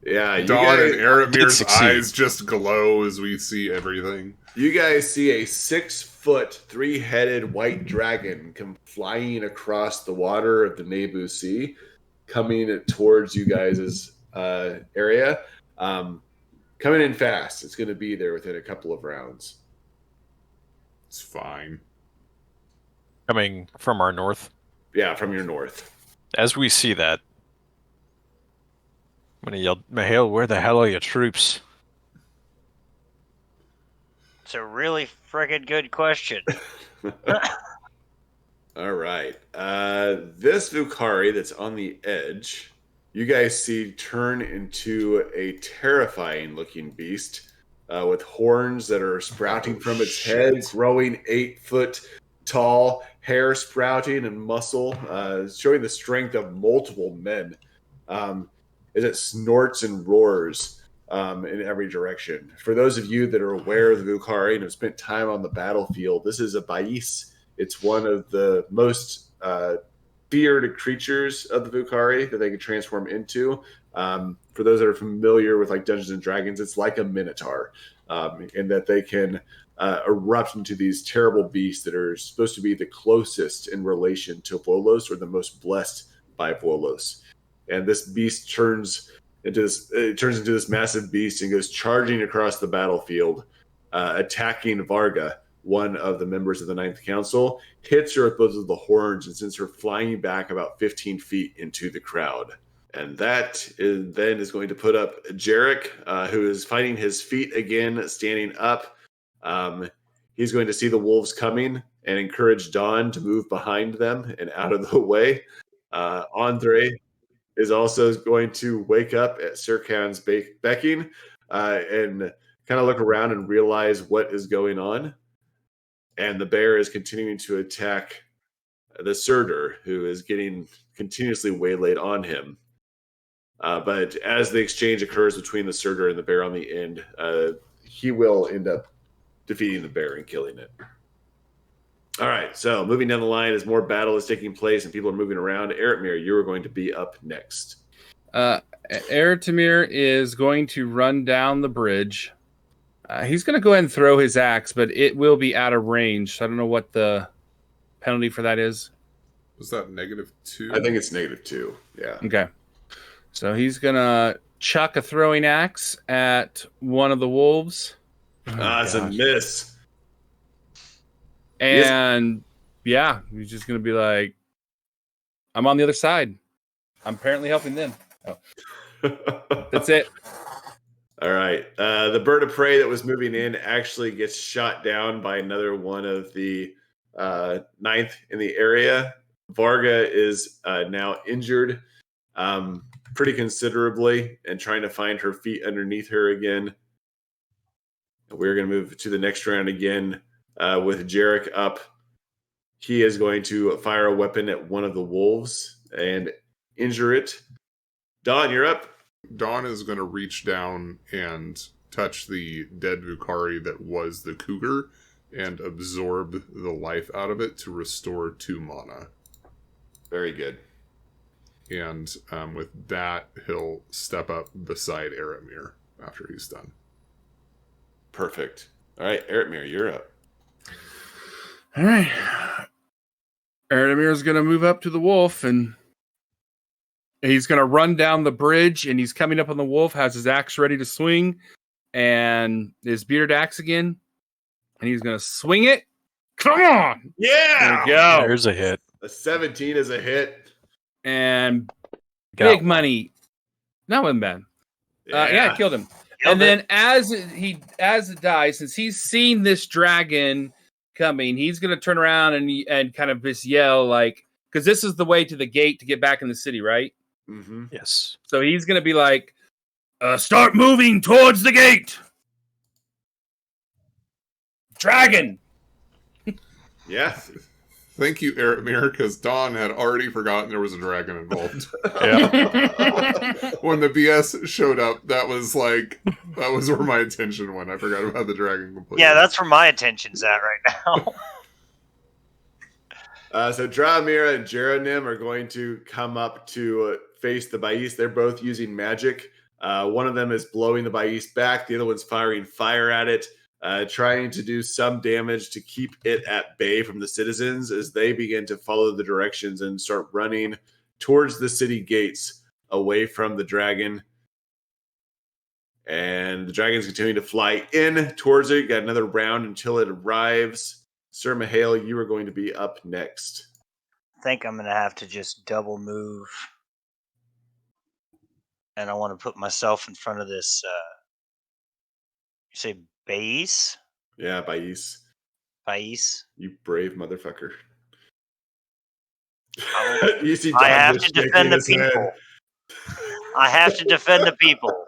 Yeah, you Dawn guys, and Eretmir's succeed. eyes just glow as we see everything. you guys see a 6-foot, 3-headed white dragon come flying across the water of the Nebu Sea, coming towards you guys' area. Coming in fast. It's going to be there within a couple of rounds. It's fine. Coming from our north. Yeah, from your north. As we see that, I'm gonna yell, Mahale, where the hell are your troops? It's a really friggin' good question. All right. This Vukari that's on the edge, you guys see turn into a terrifying looking beast with horns that are sprouting from its head, growing 8 foot tall, hair sprouting and muscle, showing the strength of multiple men. As it snorts and roars in every direction. For those of you that are aware of the Vukari and have spent time on the battlefield, this is a Bais. It's one of the most feared creatures of the Vukari that they can transform into. For those that are familiar with like Dungeons and Dragons, it's like a Minotaur, in that they can erupt into these terrible beasts that are supposed to be the closest in relation to Volos, or the most blessed by Volos. And this beast turns into this massive beast and goes charging across the battlefield, attacking Varga, one of the members of the Ninth Council, hits her with both of the horns and sends her flying back about 15 feet into the crowd. And that is going to put up Jarek, who is finding his feet again, standing up. He's going to see the wolves coming and encourage Dawn to move behind them and out of the way. Andre is also going to wake up at Sirkan's becking and kind of look around and realize what is going on. And the bear is continuing to attack the Surtur, who is getting continuously waylaid on him. But as the exchange occurs between the Surtur and the bear on the end, he will end up defeating the bear and killing it. All right, so moving down the line as more battle is taking place and people are moving around. Eretmir, you are going to be up next. Eretmir is going to run down the bridge. He's going to go ahead and throw his axe, but it will be out of range. So I don't know what the penalty for that is. Was that -2? I think it's -2. Yeah. Okay. So he's going to chuck a throwing axe at one of the wolves. It's a miss. And yeah, he's just going to be like, I'm on the other side. I'm apparently helping them. Oh. That's it. All right. The bird of prey that was moving in actually gets shot down by another one of the ninth in the area. Varga is now injured pretty considerably and trying to find her feet underneath her again. We're going to move to the next round again with Jarek up. He is going to fire a weapon at one of the wolves and injure it. Dawn, you're up. Dawn is going to reach down and touch the dead Vukari that was the cougar and absorb the life out of it to restore 2 mana. Very good. And with that, he'll step up beside Eretmir after he's done. Perfect. All right, Eretmir, you're up. All right. Eretmir's going to move up to the wolf and he's going to run down the bridge and he's coming up on the wolf, has his axe ready to swing and his bearded axe again. And he's going to swing it. Come on. Yeah. There we go. There's a hit. A 17 is a hit. And Got big money. That wasn't bad. Yeah, I killed him. And then as it dies, since he's seen this dragon coming, he's going to turn around and kind of just yell like, because this is the way to the gate to get back in the city, right? Mm-hmm. Yes. So he's going to be like, start moving towards the gate. Dragon. Yeah. Thank you, Eretmir, because Dawn had already forgotten there was a dragon involved. Yeah. When the BS showed up, that was where my attention went. I forgot about the dragon completely. Yeah, that's where my attention's at right now. So Dramira and Jeronim are going to come up to face the Bais. They're both using magic. One of them is blowing the Bais back. The other one's firing fire at it, trying to do some damage to keep it at bay from the citizens as they begin to follow the directions and start running towards the city gates away from the dragon. And the dragon's continuing to fly in towards it. Got another round until it arrives. Sir Mihail, you are going to be up next. I think I'm going to have to just double move. And I want to put myself in front of this, you say Bais? Yeah, Bais. Bais? You brave motherfucker. I You see have Don to just defend the shaking his people. head. I have to defend the people.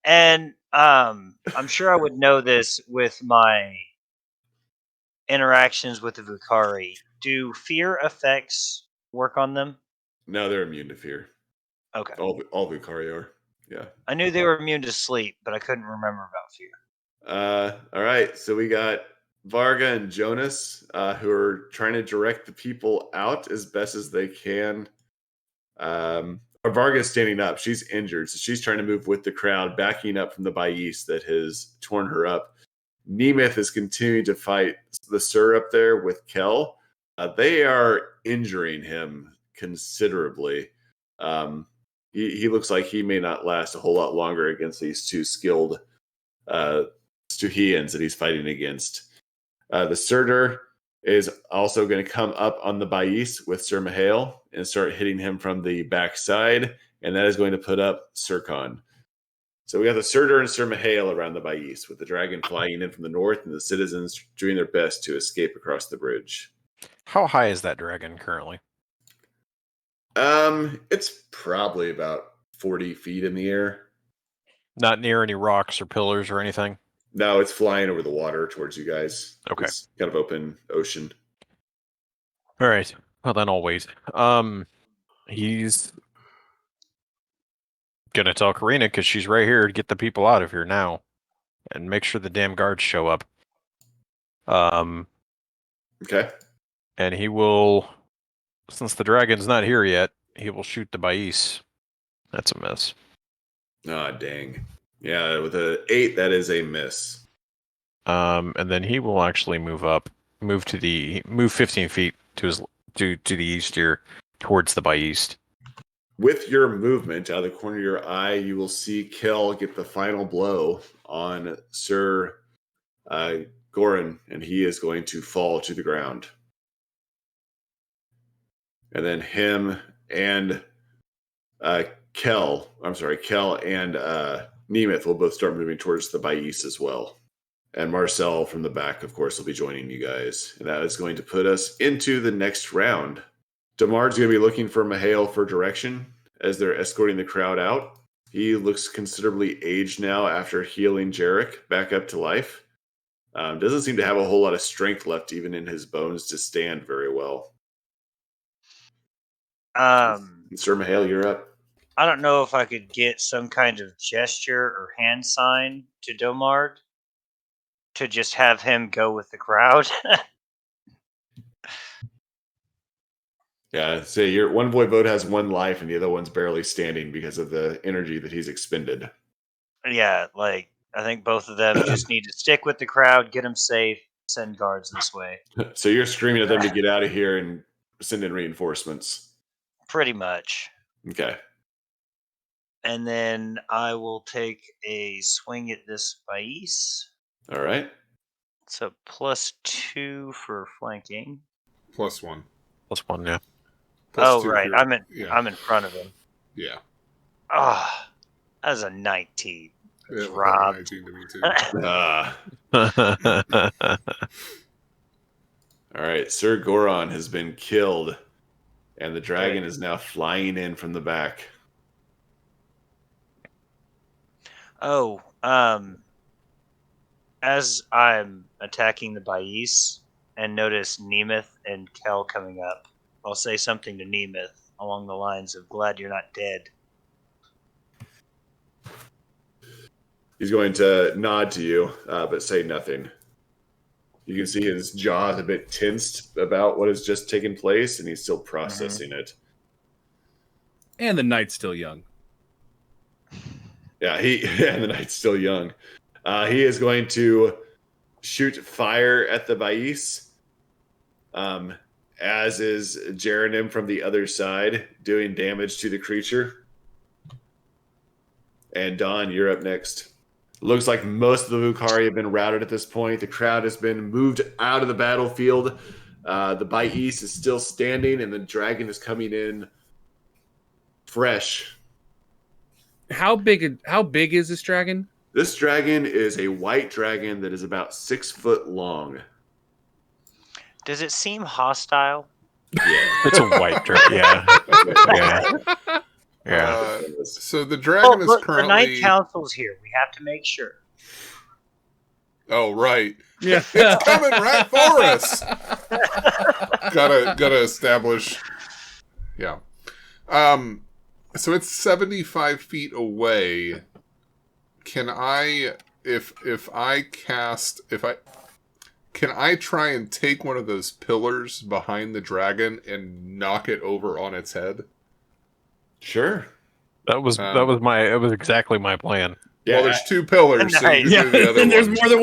And I'm sure I would know this with my interactions with the Vucari. Do fear effects work on them? No, they're immune to fear. Okay. All Vucari are. Yeah. I knew they were immune to sleep, but I couldn't remember about fear. All right. So we got Varga and Jonas, who are trying to direct the people out as best as they can. Varga's standing up. She's injured, so she's trying to move with the crowd, backing up from the Bais that has torn her up. Nemeth is continuing to fight the Sir up there with Kel. They are injuring him considerably. He looks like he may not last a whole lot longer against these two skilled Stuhians that he's fighting against. The Surtur is also going to come up on the Bais with Sir Mihail and start hitting him from the backside, and that is going to put up Sirkon. So we got the Surtur and Sir Mihail around the Bais, with the dragon flying in from the north and the citizens doing their best to escape across the bridge. How high is that dragon currently? It's probably about 40 feet in the air. Not near any rocks or pillars or anything? No, it's flying over the water towards you guys. Okay. It's kind of open ocean. All right. Well, then I'll wait. He's gonna tell Karina because she's right here to get the people out of here now, and make sure the damn guards show up. Okay. And he will, since the dragon's not here yet, he will shoot the Bais. That's a miss. Ah, dang. Yeah, with an 8, that is a miss. And then he will actually move 15 feet to the east here, towards the Bais. With your movement, out of the corner of your eye, you will see Kel get the final blow on Sir Goran, and he is going to fall to the ground. And then him and Kel and Nemeth will both start moving towards the Bais as well. And Marcel from the back, of course, will be joining you guys. And that is going to put us into the next round. Damard's going to be looking for Mihail for direction as they're escorting the crowd out. He looks considerably aged now after healing Jarek back up to life. Doesn't seem to have a whole lot of strength left even in his bones to stand very well. Sir Mihail, you're up. I don't know if I could get some kind of gesture or hand sign to Domard to just have him go with the crowd. Yeah, say your one voivode has one life and the other one's barely standing because of the energy that he's expended. Yeah, like I think both of them just need to stick with the crowd, get them safe, send guards this way. So you're screaming at them to get out of here and send in reinforcements. Pretty much. Okay. And then I will take a swing at this Bais. All right. So +2 for flanking. +1. +1, yeah. +2 right. here. I'm in front of him. Yeah. Ah. As a 19. Yeah, Robbed. 19 to me too. All right, Sir Goron has been killed, and the dragon is now flying in from the back. Oh, as I'm attacking the Bais and notice Nemeth and Kel coming up, I'll say something to Nemeth along the lines of, glad you're not dead. He's going to nod to you, but say nothing. You can see his jaw is a bit tensed about what has just taken place, and he's still processing it. And the knight's still young. Yeah, and the knight's still young. He is going to shoot fire at the Bais, as is Jerenim from the other side, doing damage to the creature. And Dawn, you're up next. Looks like most of the Vucari have been routed at this point. The crowd has been moved out of the battlefield. The Bais is still standing, and the dragon is coming in fresh. How big is this dragon? This dragon is a white dragon that is about 6 foot long. Does it seem hostile? Yeah. It's a white dragon. Yeah. So the dragon is look, currently. the Ninth Council's here. We have to make sure. Oh right, Yeah. it's coming right for us. gotta establish. Yeah. So it's 75 feet away. Can I, can I try and take one of those pillars behind the dragon and knock it over on its head? Sure. That was exactly my plan. Yeah. Well, there's 2 pillars, so you can do the other And there's one. more than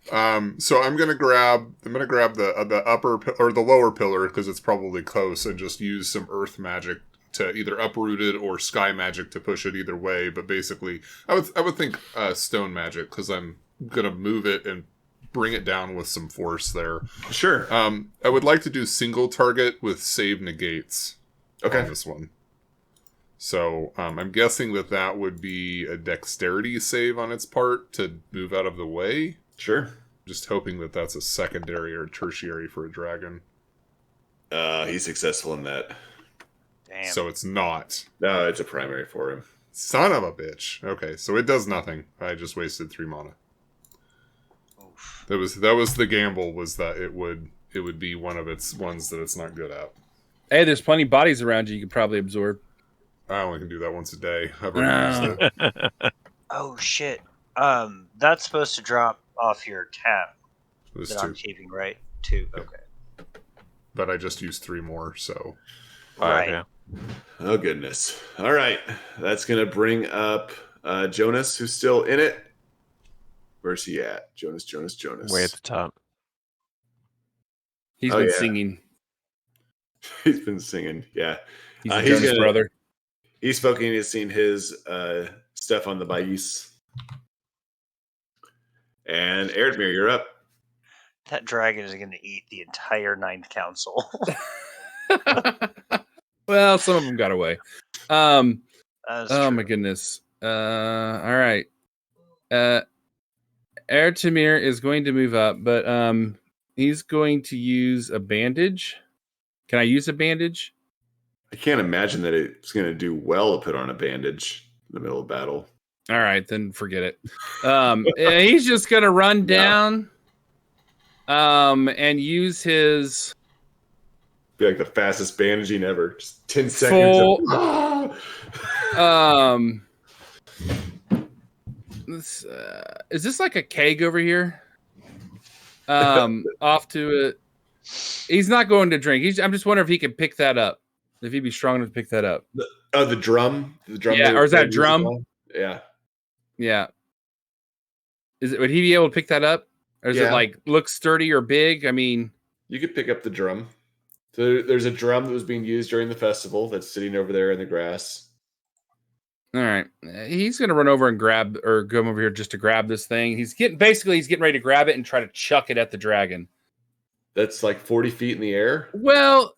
one. So I'm gonna grab the upper or the lower pillar because it's probably close, and just use some earth magic to either uproot it or sky magic to push it either way. But basically, I would think stone magic because I'm gonna move it and bring it down with some force there. Sure. I would like to do single target with save negates. Okay. On this one. So I'm guessing that would be a dexterity save on its part to move out of the way. Sure. Just hoping that that's a secondary or tertiary for a dragon. He's successful in that. Damn. So it's not. No, it's a primary for him. Son of a bitch. Okay, so it does nothing. I just wasted 3 mana. Oof. That was the gamble, was that it would be one of its ones that it's not good at. Hey, there's plenty of bodies around you could probably absorb. I only can do that once a day. I've already used it. Oh shit. That's supposed to drop off your tab There's that I'm 2. keeping, right? 2. Yeah. Okay. But I just used 3 more, so Right. Yeah. Oh, goodness. All right. That's going to bring up Jonas, who's still in it. Where's he at? Jonas. Way at the top. He's Oh, been yeah. singing. He's been singing. Yeah. He's a He's Jonas gonna- brother. He's spoken. He's seen his stuff on the Bais. And Erdmir, you're up. That dragon is going to eat the entire Ninth Council. Well, some of them got away. That is Oh true. my goodness. All right. Ertimir is going to move up, but he's going to use a bandage. Can I use a bandage? I can't imagine that it's going to do well to put on a bandage in the middle of battle. All right, then forget it. He's just gonna run down, and use his Be like the fastest bandaging ever. Just 10 seconds. full. Is this like a keg over here? Off to it. He's not going to drink. I'm just wondering if he can pick that up. If he'd be strong enough to pick that up. Oh, the drum. The drum. Yeah, or is that drum? Yeah. Yeah. Would he be able to pick that up? Or is it Yeah. like look sturdy or big? I mean, You could pick up the drum. So there's a drum that was being used during the festival that's sitting over there in the grass. all right. He's gonna run over and grab or come over here just to grab this thing. He's getting ready to grab it and try to chuck it at the dragon. That's like 40 feet in the air. Well,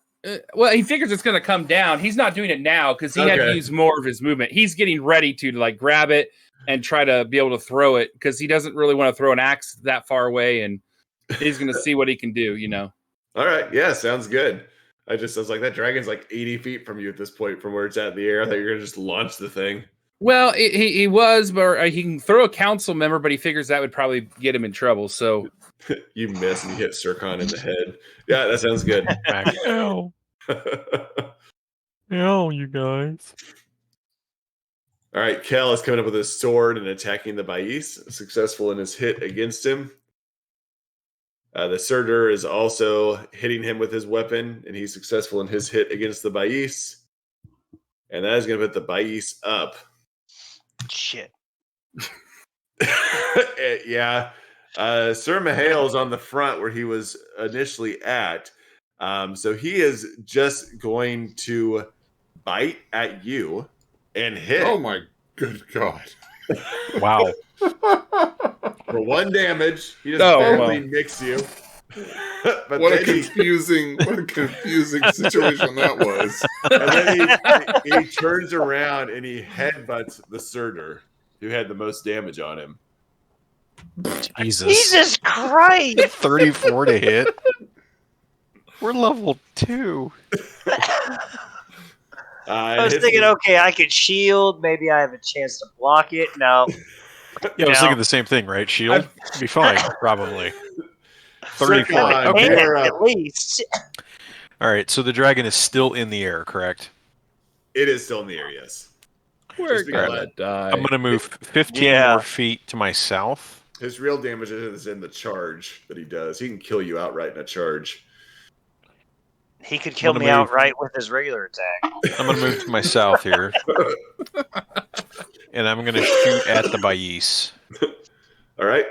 Well, he figures it's going to come down. He's not doing it now because he had to use more of his movement. He's getting ready to like grab it and try to be able to throw it because he doesn't really want to throw an axe that far away, and he's going to see what he can do. All right. Yeah, sounds good. I was like, that dragon's like 80 feet from you at this point from where it's at in the air. I thought you were going to just launch the thing. Well, he was, but he can throw a council member, but he figures that would probably get him in trouble. So you miss and you hit 𝐸𝐻 in the head. Yeah, that sounds good. Ow. Ow, you guys. All right, 𝐾𝐨 is coming up with his sword and attacking the 𝐷𝐸𝐸, successful in his hit against him. The 𝐼𝐸 is also hitting him with his weapon, and he's successful in his hit against the 𝐷𝐸𝐸. And that is going to put the 𝐷𝐸𝐸 up. Shit. Yeah. Sir Mihail is on the front where he was initially at. So he is just going to bite at you and hit. Oh my good God. Wow. For 1 damage. He just barely nicks you. But what a confusing situation that was. And then he turns around and he headbutts the 𝐼𝐸, who had the most damage on him. Jesus Christ! 34 to hit. We're level 2. I was thinking, okay, I could shield. Maybe I have a chance to block it. No. Yeah, I was thinking the same thing, right? Shield? Be fine, probably. 34. Okay. At least. All right, so the dragon is still in the air, correct? It is still in the air, yes. We're gonna die. I'm going to move 15 more feet to my south. His real damage is in the charge that he does. He can kill you outright in a charge. He could kill me outright with his regular attack. I'm going to move to my south here. And I'm going to shoot at the 𝐷𝐸𝐸𝐸. All right.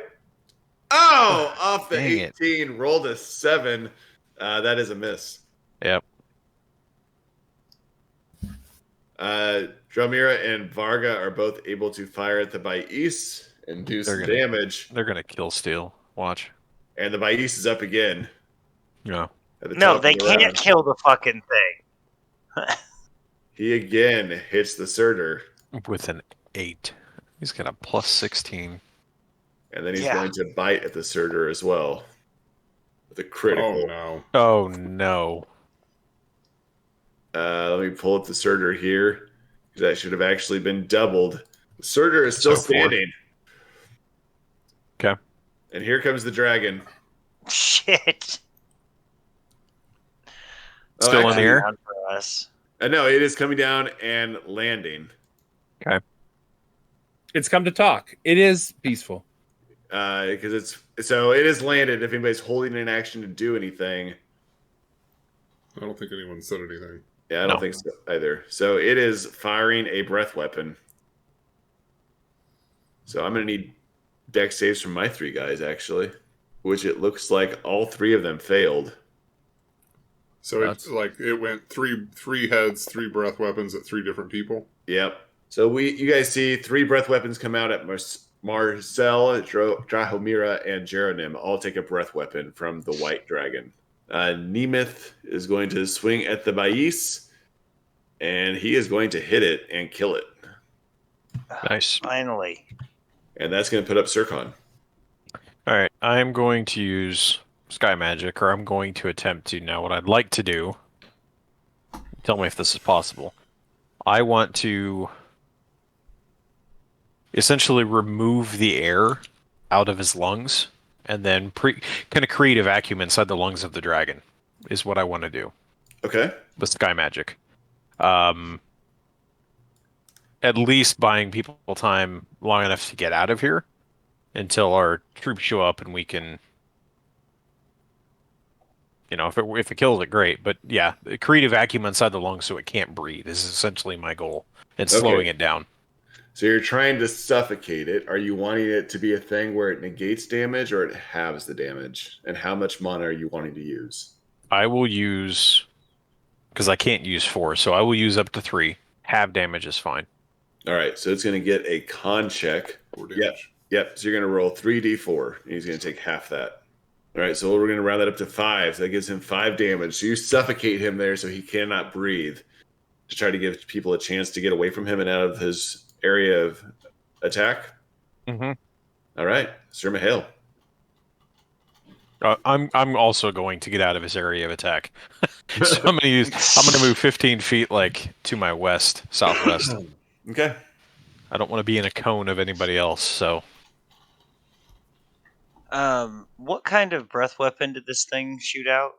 Oh, off the Dang 18, rolled a 7. That is a miss. Yep. Dramira and Varga are both able to fire at the 𝐷𝐸𝐸𝐸 and do some damage. They're going to kill Steel. Watch. And the 𝐷𝐸𝐸𝐸 is up again. Yeah. No, they can't kill the fucking thing. He again hits the 𝐼𝐸. With an 8. He's got a plus 16. And then he's going to bite at the 𝐼𝐸 as well. With a critical. Oh, no. Oh, no. Let me pull up the 𝐼𝐸 here. That should have actually been doubled. The 𝐼𝐸 is still standing. Okay. And here comes the dragon. Shit. Still in the air? No, it is coming down and landing. Okay. It's come to talk. It is peaceful. Because it is landed. If anybody's holding an action to do anything. I don't think anyone said anything. Yeah, I don't think so either. So it is firing a breath weapon. So I'm going to need dex saves from my 3 guys, actually. Which it looks like all 3 of them failed. So it's like it went three heads, 3 breath weapons at 3 different people. Yep. So you guys see 3 breath weapons come out at Marcel, Drahomira, and Jeronim. All take a breath weapon from the white dragon. Nemeth is going to swing at the 𝐷𝐸𝐸𝐸, and he is going to hit it and kill it. Nice. Finally. And that's going to put up 𝐸𝐻. All right, I'm going to use Sky Magic, or I'm going to attempt to. Now, what I'd like to do, tell me if this is possible. I want to essentially remove the air out of his lungs, and then kind of create a vacuum inside the lungs of the dragon, is what I want to do. Okay. With Sky Magic. At least buying people time long enough to get out of here until our troops show up and we can, if it kills it, great. But yeah, create a vacuum inside the lungs so it can't breathe is essentially my goal, and slowing it down. So you're trying to suffocate it. Are you wanting it to be a thing where it negates damage or it halves the damage? And how much mana are you wanting to use? I will use, because I can't use 4, so I will use up to 3. Half damage is fine. All right, so it's going to get a con check. 4 damage. Yep. So you're going to roll 3d4, and he's going to take half that. All right, so we're going to round that up to 5. So that gives him 5 damage. So you suffocate him there so he cannot breathe to try to give people a chance to get away from him and out of his area of attack. Mm-hmm. All right, Sir Mahale. I'm also going to get out of his area of attack. So I'm gonna move 15 feet like to my west, southwest. Okay. I don't want to be in a cone of anybody else, so What kind of breath weapon did this thing shoot out?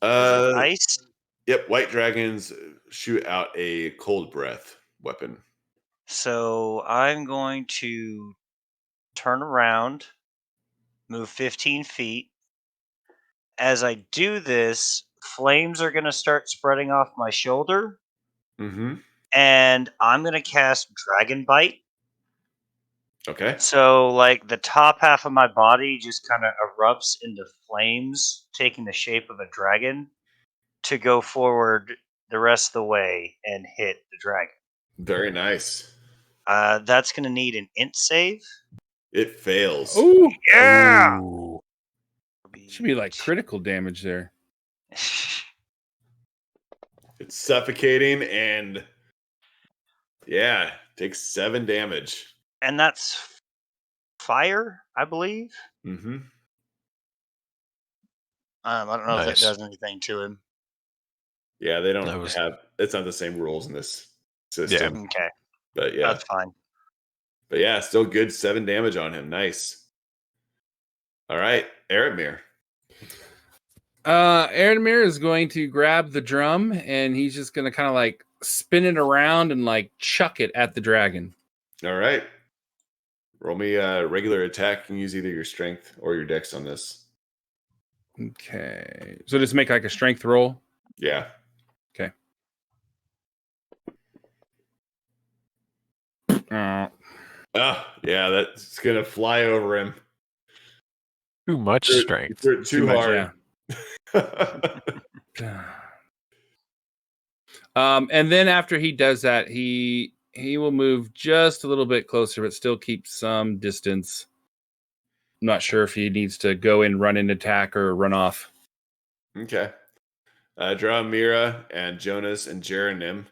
Was it ice? Yep, white dragons shoot out a cold breath weapon. So I'm going to turn around, move 15 feet. As I do this, flames are going to start spreading off my shoulder, Mm-hmm. and I'm going to cast Dragon Bite. Okay. So, like, the top half of my body just kind of erupts into flames, taking the shape of a dragon, to go forward the rest of the way and hit the dragon. Very nice. That's going to need an int save. It fails. Oh, Yeah! Ooh. should be like critical damage there. It's suffocating and yeah, takes 7 damage. And that's fire, I believe. Mm-hmm. I don't know if Nice. that does anything to him. Yeah, they don't That was- have. It's not the same rules in this system. Okay, But yeah, that's fine. but yeah, still good 7 damage on him. Nice. All right, Eredmir. Eredmir is going to grab the drum and he's just going to kind of like spin it around and like chuck it at the dragon. All right. Roll me a regular attack. You can use either your strength or your dex on this. Okay. So just make like a strength roll. Yeah. Okay. Oh, yeah, that's going to fly over him. Too much strength. Too much, hard. yeah. And then after he does that, he will move just a little bit closer, but still keep some distance. I'm not sure if he needs to go in, run in, attack, or run off. Okay. Dramira and Jonas and Jeranim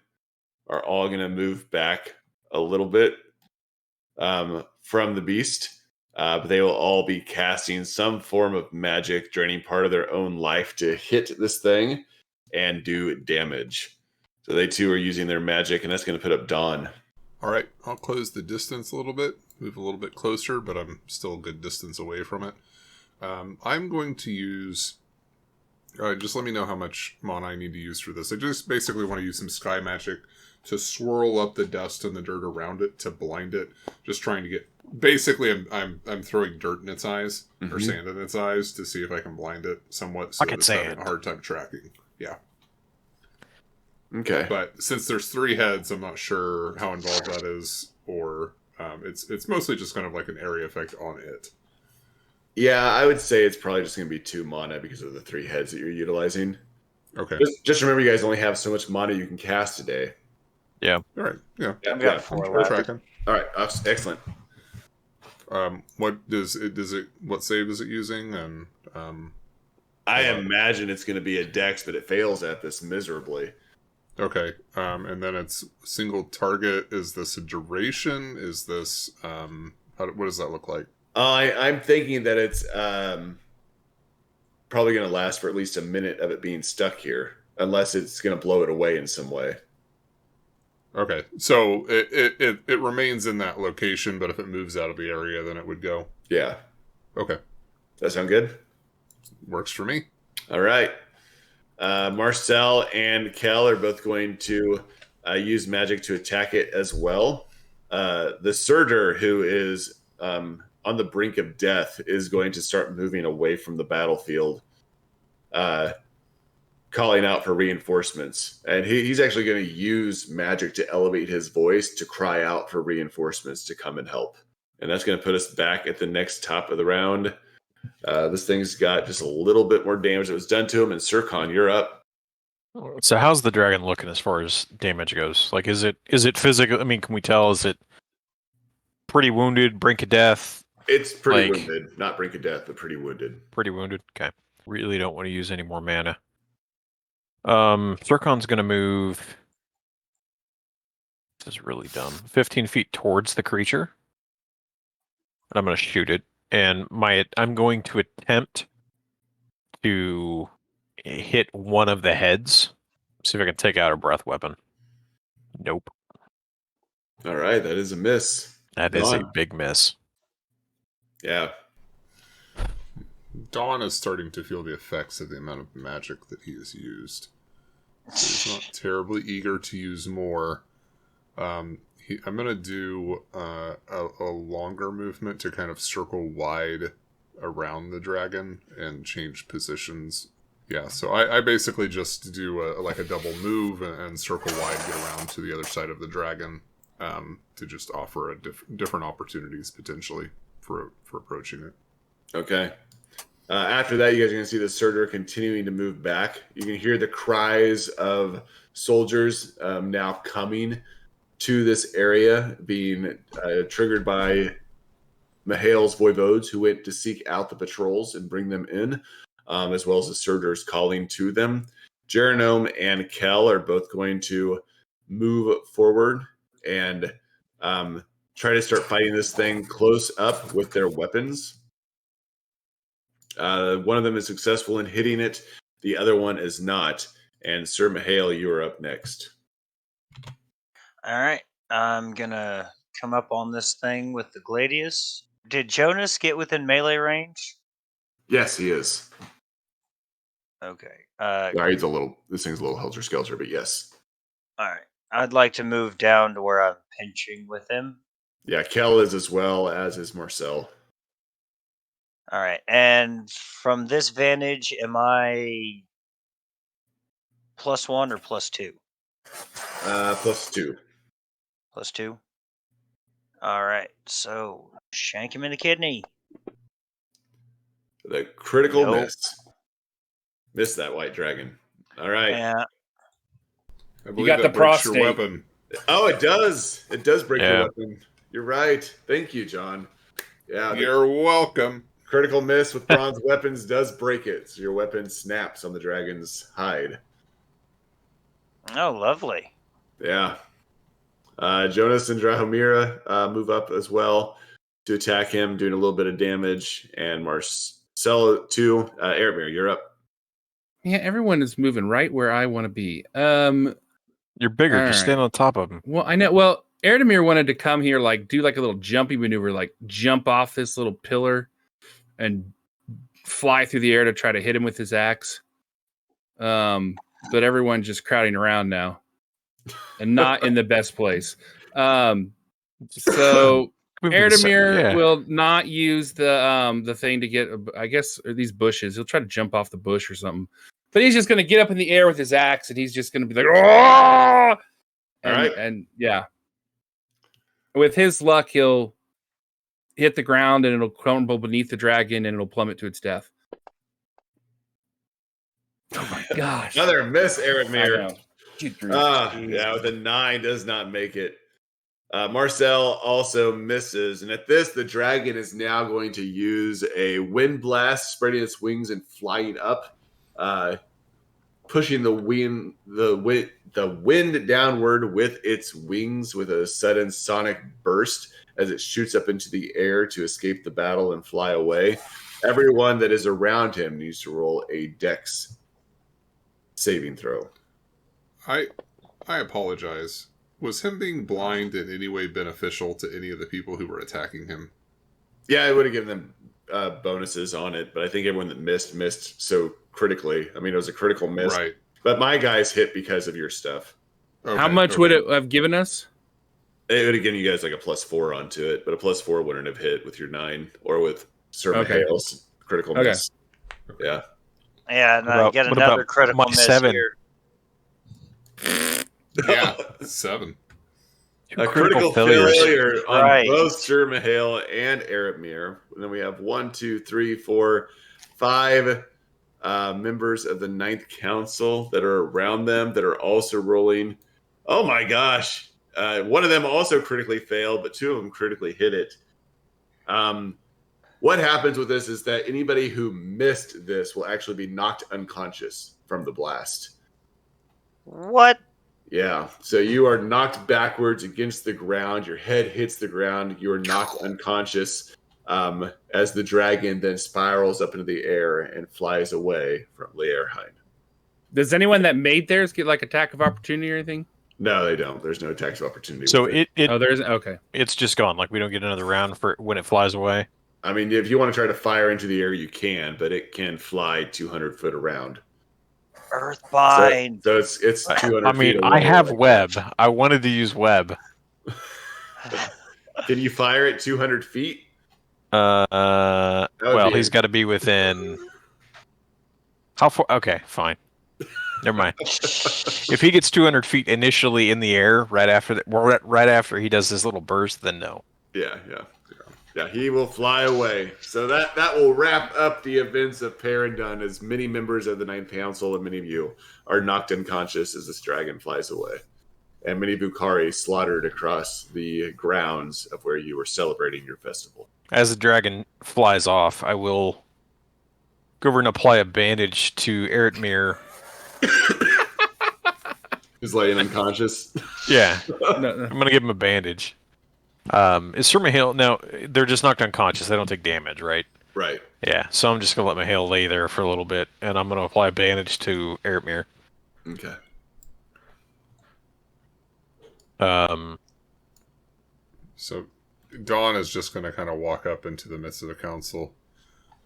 are all going to move back a little bit from the beast. But they will all be casting some form of magic, draining part of their own life to hit this thing and do damage. So they too are using their magic, and that's going to put up Dawn. All right, I'll close the distance a little bit, move a little bit closer, but I'm still a good distance away from it. I'm going to use... just let me know how much mana I need to use for this. I just basically want to use some sky magic to swirl up the dust and the dirt around it to blind it. Just trying to get... Basically, I'm throwing dirt in its eyes, or sand in its eyes, to see if I can blind it somewhat, so that it's having a hard time tracking. Yeah. Okay. But since there's 3 heads, I'm not sure how involved that is, or it's mostly just kind of like an area effect on it. Yeah, I would say it's probably just going to be 2 mana because of the 3 heads that you're utilizing. Okay. Just remember, you guys only have so much mana you can cast today. Yeah. All right. Yeah. Yeah, I've got 4 We're left. tracking. All right, excellent. What does it? What save is it using? And I imagine it's going to be a dex, but it fails at this miserably. okay. And then it's single target. Is this a duration? Is this what does that look like? I'm thinking that it's probably going to last for at least a minute of it being stuck here, unless it's going to blow it away in some way. Okay, so it remains in that location, but if it moves out of the area, then it would go. Yeah. Okay, That sound good? works for me. All right. Marcel and Kel are both going to use magic to attack it as well. The Surtur, who is on the brink of death, is going to start moving away from the battlefield, calling out for reinforcements. And he's actually going to use magic to elevate his voice to cry out for reinforcements to come and help. And that's going to put us back at the next top of the round. This thing's got just a little bit more damage that was done to him. And 𝐸, you're up. So how's the dragon looking as far as damage goes? Like, is it physical? I mean, can we tell? Is it pretty wounded, brink of death? It's pretty Like- wounded. Not brink of death, but pretty wounded. Pretty wounded. Okay. Really don't want to use any more mana. 𝐿-𝐤𝐿 going to move. This is really dumb. 15 feet towards the creature. And I'm going to shoot it. And I'm going to attempt to hit one of the heads. See if I can take out a breath weapon. Nope. All right, that is a miss. That is a Dawn. big miss. Yeah. Dawn is starting to feel the effects of the amount of magic that he has used. So he's not terribly eager to use more. I'm going to do a longer movement to kind of circle wide around the dragon and change positions. Yeah, so I basically just do a double move and circle wide, get around to the other side of the dragon to just offer different opportunities potentially for approaching it. Okay. After that, you guys are going to see the Surtur continuing to move back. You can hear the cries of soldiers now coming to this area, being triggered by Mihail's voivodes, who went to seek out the patrols and bring them in, as well as the Surturs calling to them. 𝐥𝐢𝐤𝐞 and 𝐾𝐨 are both going to move forward and try to start fighting this thing close up with their weapons. One of them is successful in hitting it. The other one is not. And Sir Mihail, you are up next. All right. I'm going to come up on this thing with the Gladius. Did Jonas get within melee range? Yes, he is. Okay. Sorry, this thing's a little helter-skelter, but yes. All right. I'd like to move down to where I'm pinching with him. Yeah, 𝐾𝐨 is as well, as is Marcel. All right. And from this vantage, am I +1 or +2? +2. +2. All right. So shank him in the kidney. The critical Nope. miss. Missed that white dragon. All right. Yeah. I believe got that the breaks your prostate. weapon. Oh, it does. It does break Yeah. your weapon. You're right. Thank you, John. Yeah. You're welcome. Critical miss with bronze weapons does break it. So your weapon snaps on the dragon's hide. Oh, lovely. Yeah. Jonas and Drahomira move up as well to attack him, doing a little bit of damage. And Marcel, too. 𝐿-𝐤𝐿, you're up. Yeah, everyone is moving right where I want to be. You're bigger. All Just right. stand on top of him. Well, I know. Well, 𝐿-𝐤𝐿 wanted to come here, do a little jumpy maneuver, jump off this little pillar and fly through the air to try to hit him with his axe. But everyone's just crowding around now, and not in the best place. So 𝐿-𝐤𝐿 will not use the thing to get, I guess, or these bushes. He'll try to jump off the bush or something. But he's just going to get up in the air with his axe, and he's just going to be like, "Oh!" And, All right. and yeah. With his luck, he'll hit the ground, and it'll crumble beneath the dragon, and it'll plummet to its death. Oh my gosh. Another miss, I 𝐿-𝐤𝐿. know. Good grief. Yeah, with a 9 does not make it. Marcel also misses. And at this, the dragon is now going to use a wind blast, spreading its wings and flying up, pushing the wind downward with its wings with a sudden sonic burst as it shoots up into the air to escape the battle and fly away. Everyone that is around him needs to roll a dex saving throw. I apologize. Was him being blind in any way beneficial to any of the people who were attacking him? Yeah, I would have given them bonuses on it, but I think everyone that missed so critically. I mean, it was a critical miss. Right. But my guys hit because of your stuff. Okay, How much would it have given us? It would have given you guys like a +4 onto it, but a +4 wouldn't have hit with your 9 or with Sir Okay. Mihail's critical Okay. miss. Yeah. Yeah, and I get what another about critical my miss 7? here. Yeah, 7. A critical failures. failure on Right. both Sir Mihail and 𝐿-𝐤𝐿. And then we have 1, 2, 3, 4, 5 members of the 9th Council that are around them that are also rolling. Oh my gosh. One of them also critically failed, but 2 of them critically hit it. What happens with this is that anybody who missed this will actually be knocked unconscious from the blast. What? Yeah, so you are knocked backwards against the ground. Your head hits the ground. You are knocked unconscious as the dragon then spirals up into the air and flies away from 𝐸𝐸. Does anyone that made theirs get like attack of opportunity or anything? No, they don't. There's no attack of opportunity. So with Oh, there isn't. Okay. it's just gone. Like we don't get another round for when it flies away. I mean, if you want to try to fire into the air, you can, but it can fly 200 foot around. Earthbind. So it's 200 I feet mean, away I have like web. I wanted to use web. that. Can you fire at 200 feet? Well, be he's got to be within. How far? Okay, fine. Never mind. If he gets 200 feet initially in the air, right after he does this little burst, then no. Yeah, he will fly away. So that will wrap up the events of Parandon, as many members of the Ninth Council and many of you are knocked unconscious as this dragon flies away. And many Bukari slaughtered across the grounds of where you were celebrating your festival. As the dragon flies off, I will go over and apply a bandage to 𝐸𝐸. He's laying unconscious. Yeah, No. I'm gonna give him a bandage. Is Sir Mayhail now? They're just knocked unconscious. They don't take damage, right? Right. Yeah. So I'm just gonna let Mayhail lay there for a little bit, and I'm gonna apply a bandage to 𝐸𝐸. Okay. So Dawn is just going to kind of walk up into the midst of the council.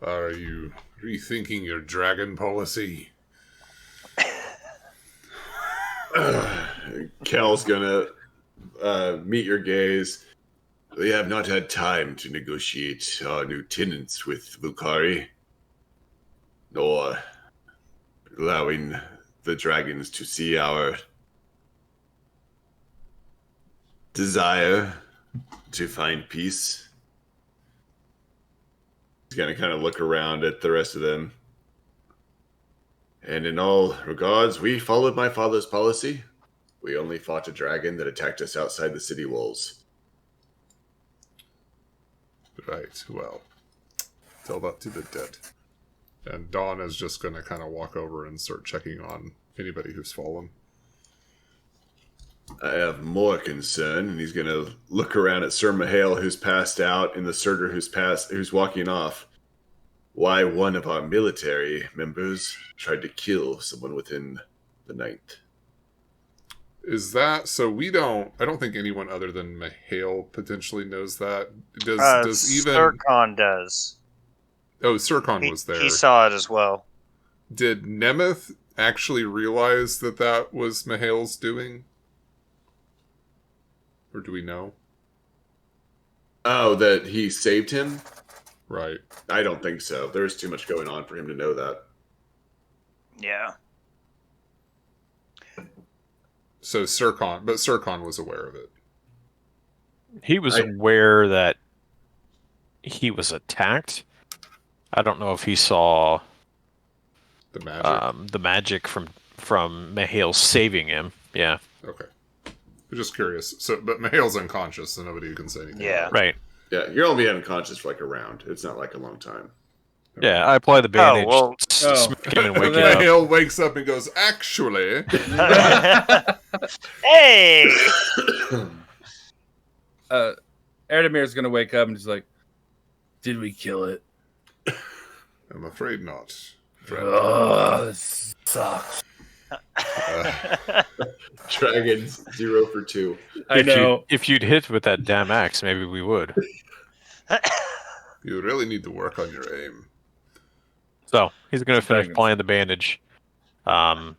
Are you rethinking your dragon policy? Kel's gonna meet your gaze. We have not had time to negotiate our new tenants with Bukari, nor allowing the dragons to see our desire to find peace. He's gonna kind of look around at the rest of them. And in all regards, we followed my father's policy. We only fought a dragon that attacked us outside the city walls. Right, well, tell that to the dead. And Dawn is just going to kind of walk over and start checking on anybody who's fallen. I have more concern, and he's going to look around at Sir Mayhail, who's passed out, and the Surtur who's walking off. Why one of our military members tried to kill someone within the Ninth. Is that so? I don't think anyone other than Mayhail potentially knows that. Does even 𝐸𝐸 does? Oh, 𝐸𝐸 was there. He saw it as well. Did Nemeth actually realize that was Mayhail's doing? Or do we know? Oh, that he saved him? Right. I don't think so. There's too much going on for him to know that. Yeah. So 𝐸𝐸 was aware of it. He was aware that he was attacked. I don't know if he saw The magic. the magic from Mayhail saving him. Yeah. Okay. I'm just curious. So, but Mayhail's unconscious, so nobody can say anything. Yeah. Right. Yeah, you're only unconscious for like a round. It's not like a long time. Yeah, I apply the bandage, well- smack him and wake him up. Mayhail wakes up and goes, actually. Hey! Erdemir's gonna wake up and just like, did we kill it? I'm afraid not. Oh, this sucks. Dragons 0 for 2. I know. If you'd hit with that damn axe, maybe we would. You really need to work on your aim. So he's going to finish Dragons. applying the bandage, and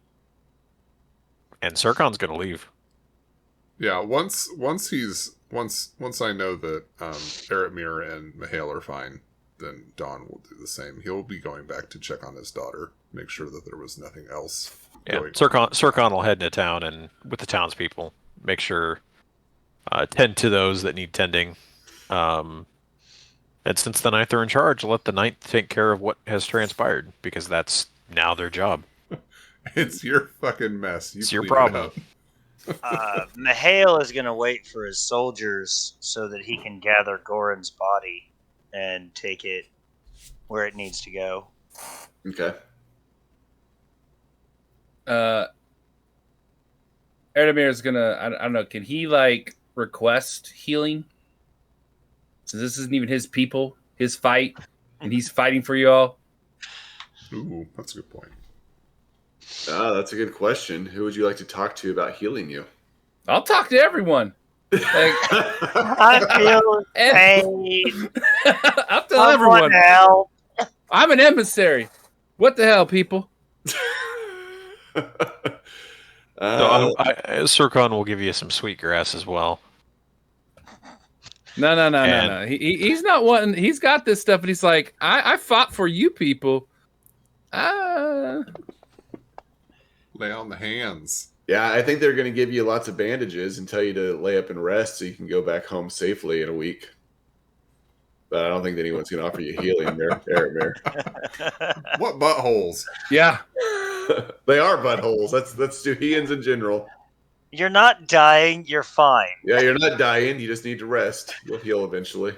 𝐸𝐸's going to leave. Yeah, once I know that 𝐸𝐸 and Mayhail are fine, then Dawn will do the same. He'll be going back to check on his daughter, make sure that there was nothing else. Yeah, going 𝐸𝐸 will head into town and with the townspeople, make sure tend to those that need tending. And since the Ninth are in charge, let the Ninth take care of what has transpired, because that's now their job. It's your fucking mess. It's your clean it problem. up. Mayhail is going to wait for his soldiers so that he can gather Goran's body and take it where it needs to go. Okay. Erdamir's gonna, I don't know, can he like request healing? So this isn't even his people, his fight, and he's fighting for you all. Ooh, that's a good point. That's a good question. Who would you like to talk to about healing you? I'll talk to everyone. Like, I feel pain. I'll tell everyone. Help. I'm an emissary. What the hell, people? 𝐸𝐤𝐤 will give you some sweet grass as well. No. He's not wanting. He's got this stuff, and he's like, I fought for you people. Lay on the hands. Yeah, I think they're going to give you lots of bandages and tell you to lay up and rest so you can go back home safely in a week. But I don't think that anyone's going to offer you healing there, Erebor. What buttholes? Yeah. They are buttholes. That's Tz'uhians in general. You're not dying. You're fine. Yeah, you're not dying. You just need to rest. You'll heal eventually.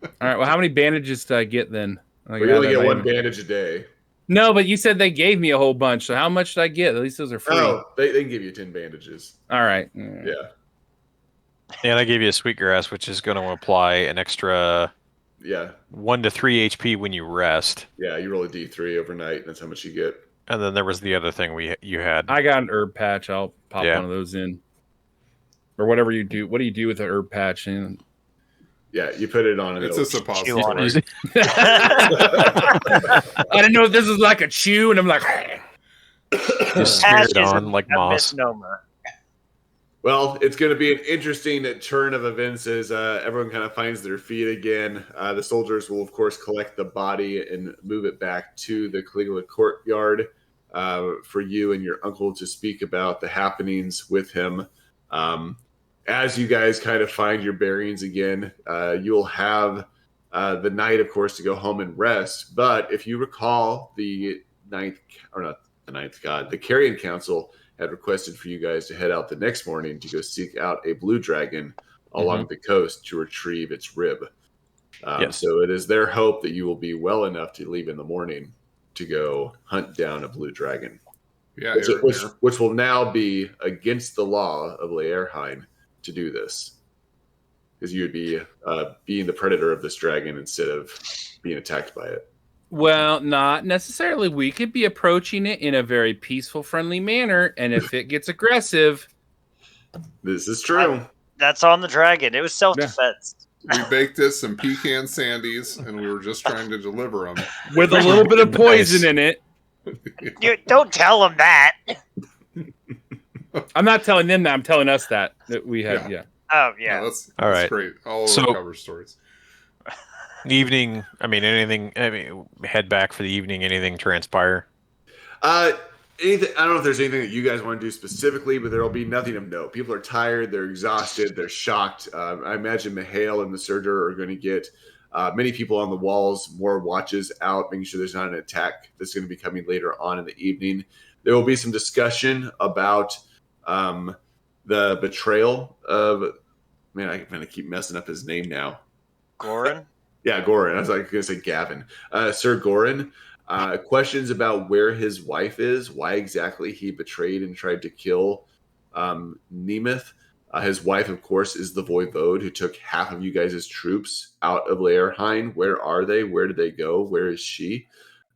All right. Well, how many bandages did I get then? But you only get one bandage a day. No, but you said they gave me a whole bunch. So how much did I get? At least those are free. Oh, they can give you 10 bandages. All right. Yeah. And I gave you a sweet grass, which is going to apply an extra 1 to 3 HP when you rest. Yeah, you roll a D3 overnight, and that's how much you get. And then there was the other thing you had. I got an herb patch. I'll pop one of those in. Or whatever you do. What do you do with an herb patch? Yeah, you put it on. It's a suppository. I didn't know if this was like a chew, and I'm like, just smear it on like moss. Misnomer. Well, it's going to be an interesting turn of events as everyone kind of finds their feet again. The soldiers will, of course, collect the body and move it back to the Caligula courtyard for you and your uncle to speak about the happenings with him. As you guys kind of find your bearings again, you'll have the night, of course, to go home and rest. But if you recall, the Carrion Council had requested for you guys to head out the next morning to go seek out a blue dragon along the coast to retrieve its rib. So it is their hope that you will be well enough to leave in the morning to go hunt down a blue dragon. Yeah, which will now be against the law of 𝐸𝐻𝐻 to do this, because you would be being the predator of this dragon instead of being attacked by it. Well, not necessarily. We could be approaching it in a very peaceful, friendly manner, and if it gets aggressive... This is true. That's on the dragon. It was self-defense. We baked us some pecan sandies, and we were just trying to deliver them. With a little bit of poison in it. You don't tell them that. I'm not telling them that. I'm telling us that we have, Oh, yeah. No, that's all right. Great. All over cover stories. Evening, head back for the evening. Anything transpire? Anything, I don't know if there's anything that you guys want to do specifically, but there'll be nothing of note. People are tired, they're exhausted, they're shocked. I imagine Mihail and the Surtur are going to get many people on the walls, more watches out, making sure there's not an attack that's going to be coming later on in the evening. There will be some discussion about the betrayal of, man, I'm going to keep messing up his name now. Goran? Yeah, Goran. I was going to say Gavin. Sir Goran. Questions about where his wife is, why exactly he betrayed and tried to kill Nemeth. His wife, of course, is the Voivode who took half of you guys' troops out of 𝐸𝐻𝐻. Where are they? Where did they go? Where is she?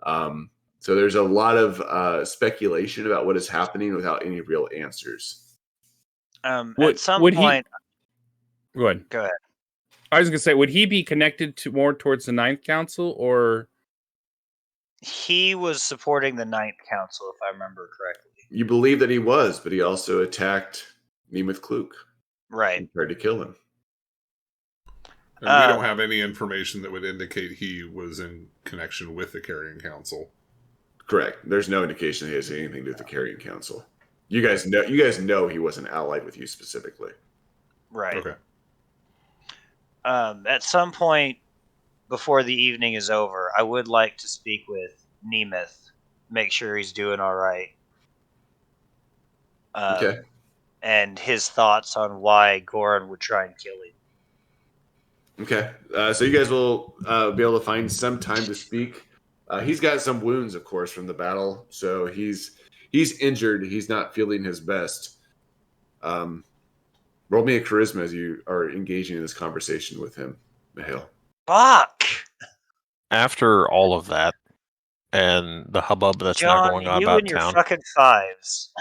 So there's a lot of speculation about what is happening without any real answers. At some point... Go ahead. I was going to say, would he be connected to more towards the Ninth Council, or... He was supporting the Ninth Council, if I remember correctly. You believe that he was, but he also attacked Nemeth Kluk. Right. And tried to kill him. And we don't have any information that would indicate he was in connection with the Carrion Council. Correct. There's no indication that he has anything to do with the Carrion Council. You guys know he wasn't allied with you specifically. Right. Okay. At some point before the evening is over, I would like to speak with Nemeth, make sure he's doing all right. Okay. And his thoughts on why Goran would try and kill him. Okay, so you guys will be able to find some time to speak. He's got some wounds, of course, from the battle, so he's injured. He's not feeling his best. Roll me a charisma as you are engaging in this conversation with him, Mihail. Fuck! After all of that and the hubbub that's now John, going on you about and your town, fucking fives.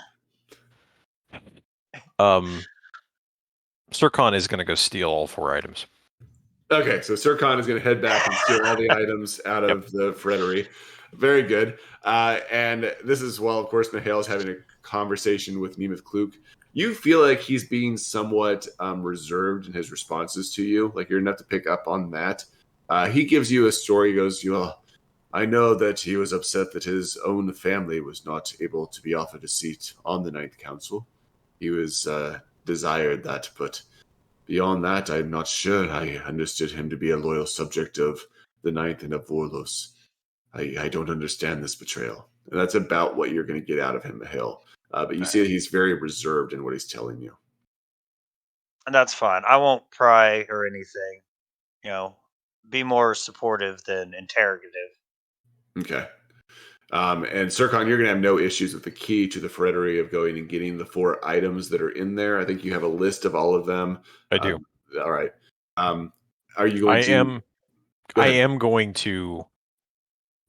𝐸𝐶𝐿 is going to go steal all 4 items. Okay, so 𝐸𝐶𝐿 is going to head back and steal all the items out of the Freddery. Very good. And this is while, of course, Mihail is having a conversation with Nemeth Kluk. You feel like he's being somewhat reserved in his responses to you. Like you're enough to pick up on that. He gives you a story. He goes, I know that he was upset that his own family was not able to be offered a seat on the Ninth Council. He was desired that, but beyond that, I'm not sure. I understood him to be a loyal subject of the Ninth and of Vorlos. I don't understand this betrayal. And that's about what you're going to get out of him, Mihail. But you see that he's very reserved in what he's telling you. And that's fine. I won't pry or anything. Be more supportive than interrogative. Okay. And 𝐸𝐶𝐿, you're going to have no issues with the key to the Freddery of going and getting the 4 items that are in there. I think you have a list of all of them. I do. All right. Are you going to... I am going to...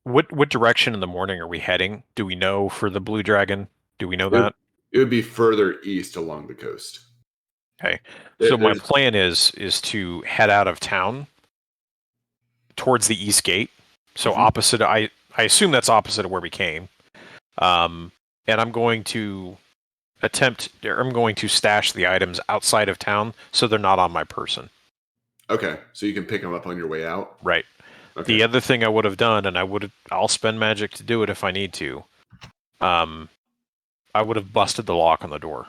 What direction in the morning are we heading? Do we know for the Blue Dragon? Do we know that? It would be further east along the coast. Okay. So my plan is to head out of town towards the east gate. So opposite, I assume that's opposite of where we came. And I'm going to stash the items outside of town so they're not on my person. Okay. So you can pick them up on your way out? Right. Okay. The other thing I would have done, and I'll spend magic to do it if I need to. I would have busted the lock on the door.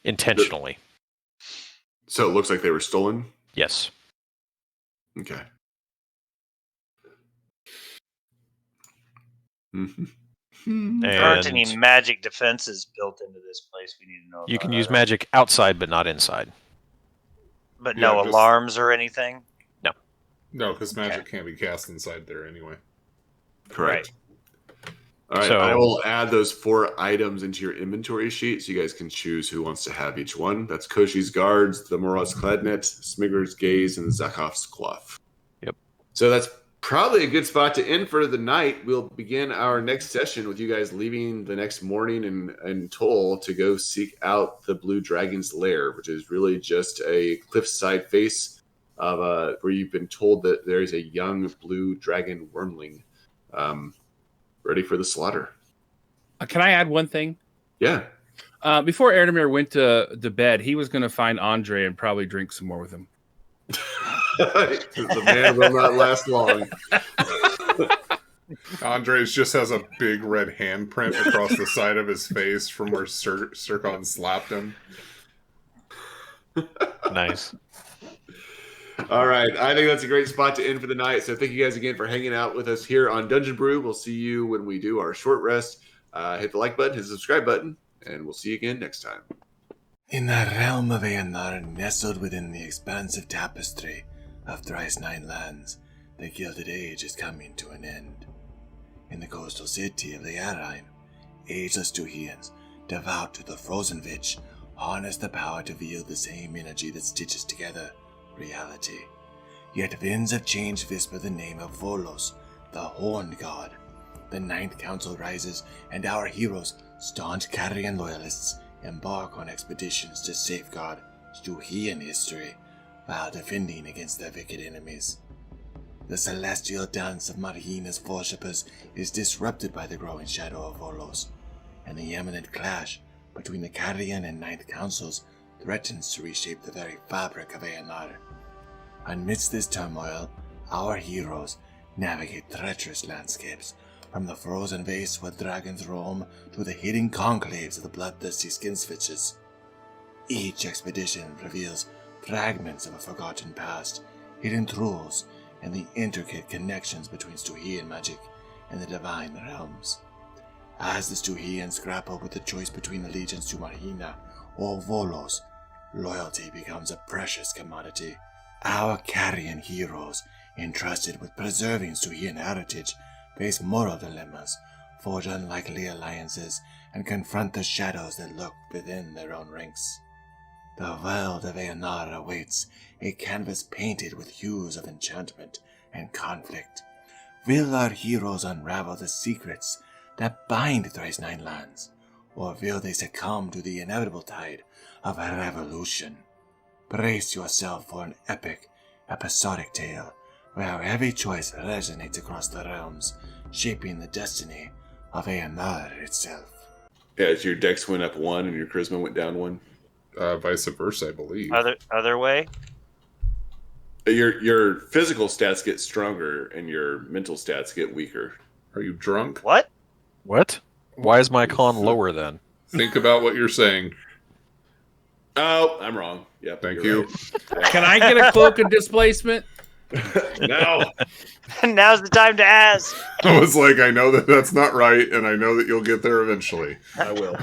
Intentionally. So it looks like they were stolen? Yes. Okay. There aren't any magic defenses built into this place we need to know about. You can use magic outside, but not inside. But no alarms or anything? No. No, because magic can't be cast inside there anyway. Correct. All right, so I will add those 4 items into your inventory sheet so you guys can choose who wants to have each one. That's 𝐾𝐨𝐬's Guards, the Moroz's Kladnet, 𝐼𝐸𝐺𝐻's Gaze, and Zakhov's Cloth. Yep. So that's probably a good spot to end for the night. We'll begin our next session with you guys leaving the next morning in Toll to go seek out the Blue Dragon's lair, which is really just a cliffside face of where you've been told that there is a young blue dragon wormling ready for the slaughter. Can I add one thing? Yeah. Before Erdemir went to bed, he was going to find Andre and probably drink some more with him. The man will not last long. Andres just has a big red handprint across the side of his face from where 𝐸𝐶𝐿 slapped him. Nice. All right. I think that's a great spot to end for the night. So thank you guys again for hanging out with us here on Dungeon Brew. We'll see you when we do our short rest. Hit the like button, hit the subscribe button, and we'll see you again next time. In the realm of 𝐸𝐴𝐼, nestled within the expansive tapestry of thrice 9 lands, the Gilded Age is coming to an end. In the coastal city of 𝐸𝐴𝐼, ageless �ฑ𝐸𝐼ans, devout to the frozen witch, harness the power to wield the same energy that stitches together reality. Yet winds of change whisper the name of Vorlos, the Horned God. The Ninth Council rises, and our heroes, staunch Carrion loyalists, embark on expeditions to safeguard �ฑ𝐸𝐼an history while defending against their wicked enemies. The celestial dance of Margina's worshippers is disrupted by the growing shadow of Vorlos, and the imminent clash between the Carrion and Ninth Councils threatens to reshape the very fabric of 𝐸𝐴𝐼. Amidst this turmoil, our heroes navigate treacherous landscapes, from the frozen wastes where dragons roam to the hidden conclaves of the bloodthirsty skin switches. Each expedition reveals fragments of a forgotten past, hidden truths, and the intricate connections between �ฑ𝐸𝐼an magic and the divine realms. As the �ฑ𝐸𝐼ans grapple with the choice between allegiance to Margina or Vorlos, loyalty becomes a precious commodity, Our carrion heroes, entrusted with preserving Sul'jian heritage, face moral dilemmas, forge unlikely alliances, and confront the shadows that lurk within their own ranks. The world of Eonar awaits, a canvas painted with hues of enchantment and conflict. Will our heroes unravel the secrets that bind Thrice Nine Lands, or will they succumb to the inevitable tide of a revolution? Brace yourself for an episodic tale, where every choice resonates across the realms, shaping the destiny of Eonar itself. Yeah, as your dex went up 1 and your charisma went down 1. Vice versa, I believe. Other way? Your physical stats get stronger and your mental stats get weaker. Are you drunk? What? What? Why is my con lower then? Think about what you're saying. Oh, I'm wrong. Yep. Thank you're you. right. Can I get a cloak of displacement? No. Now's the time to ask. I was like, I know that that's not right, and I know that you'll get there eventually. I will.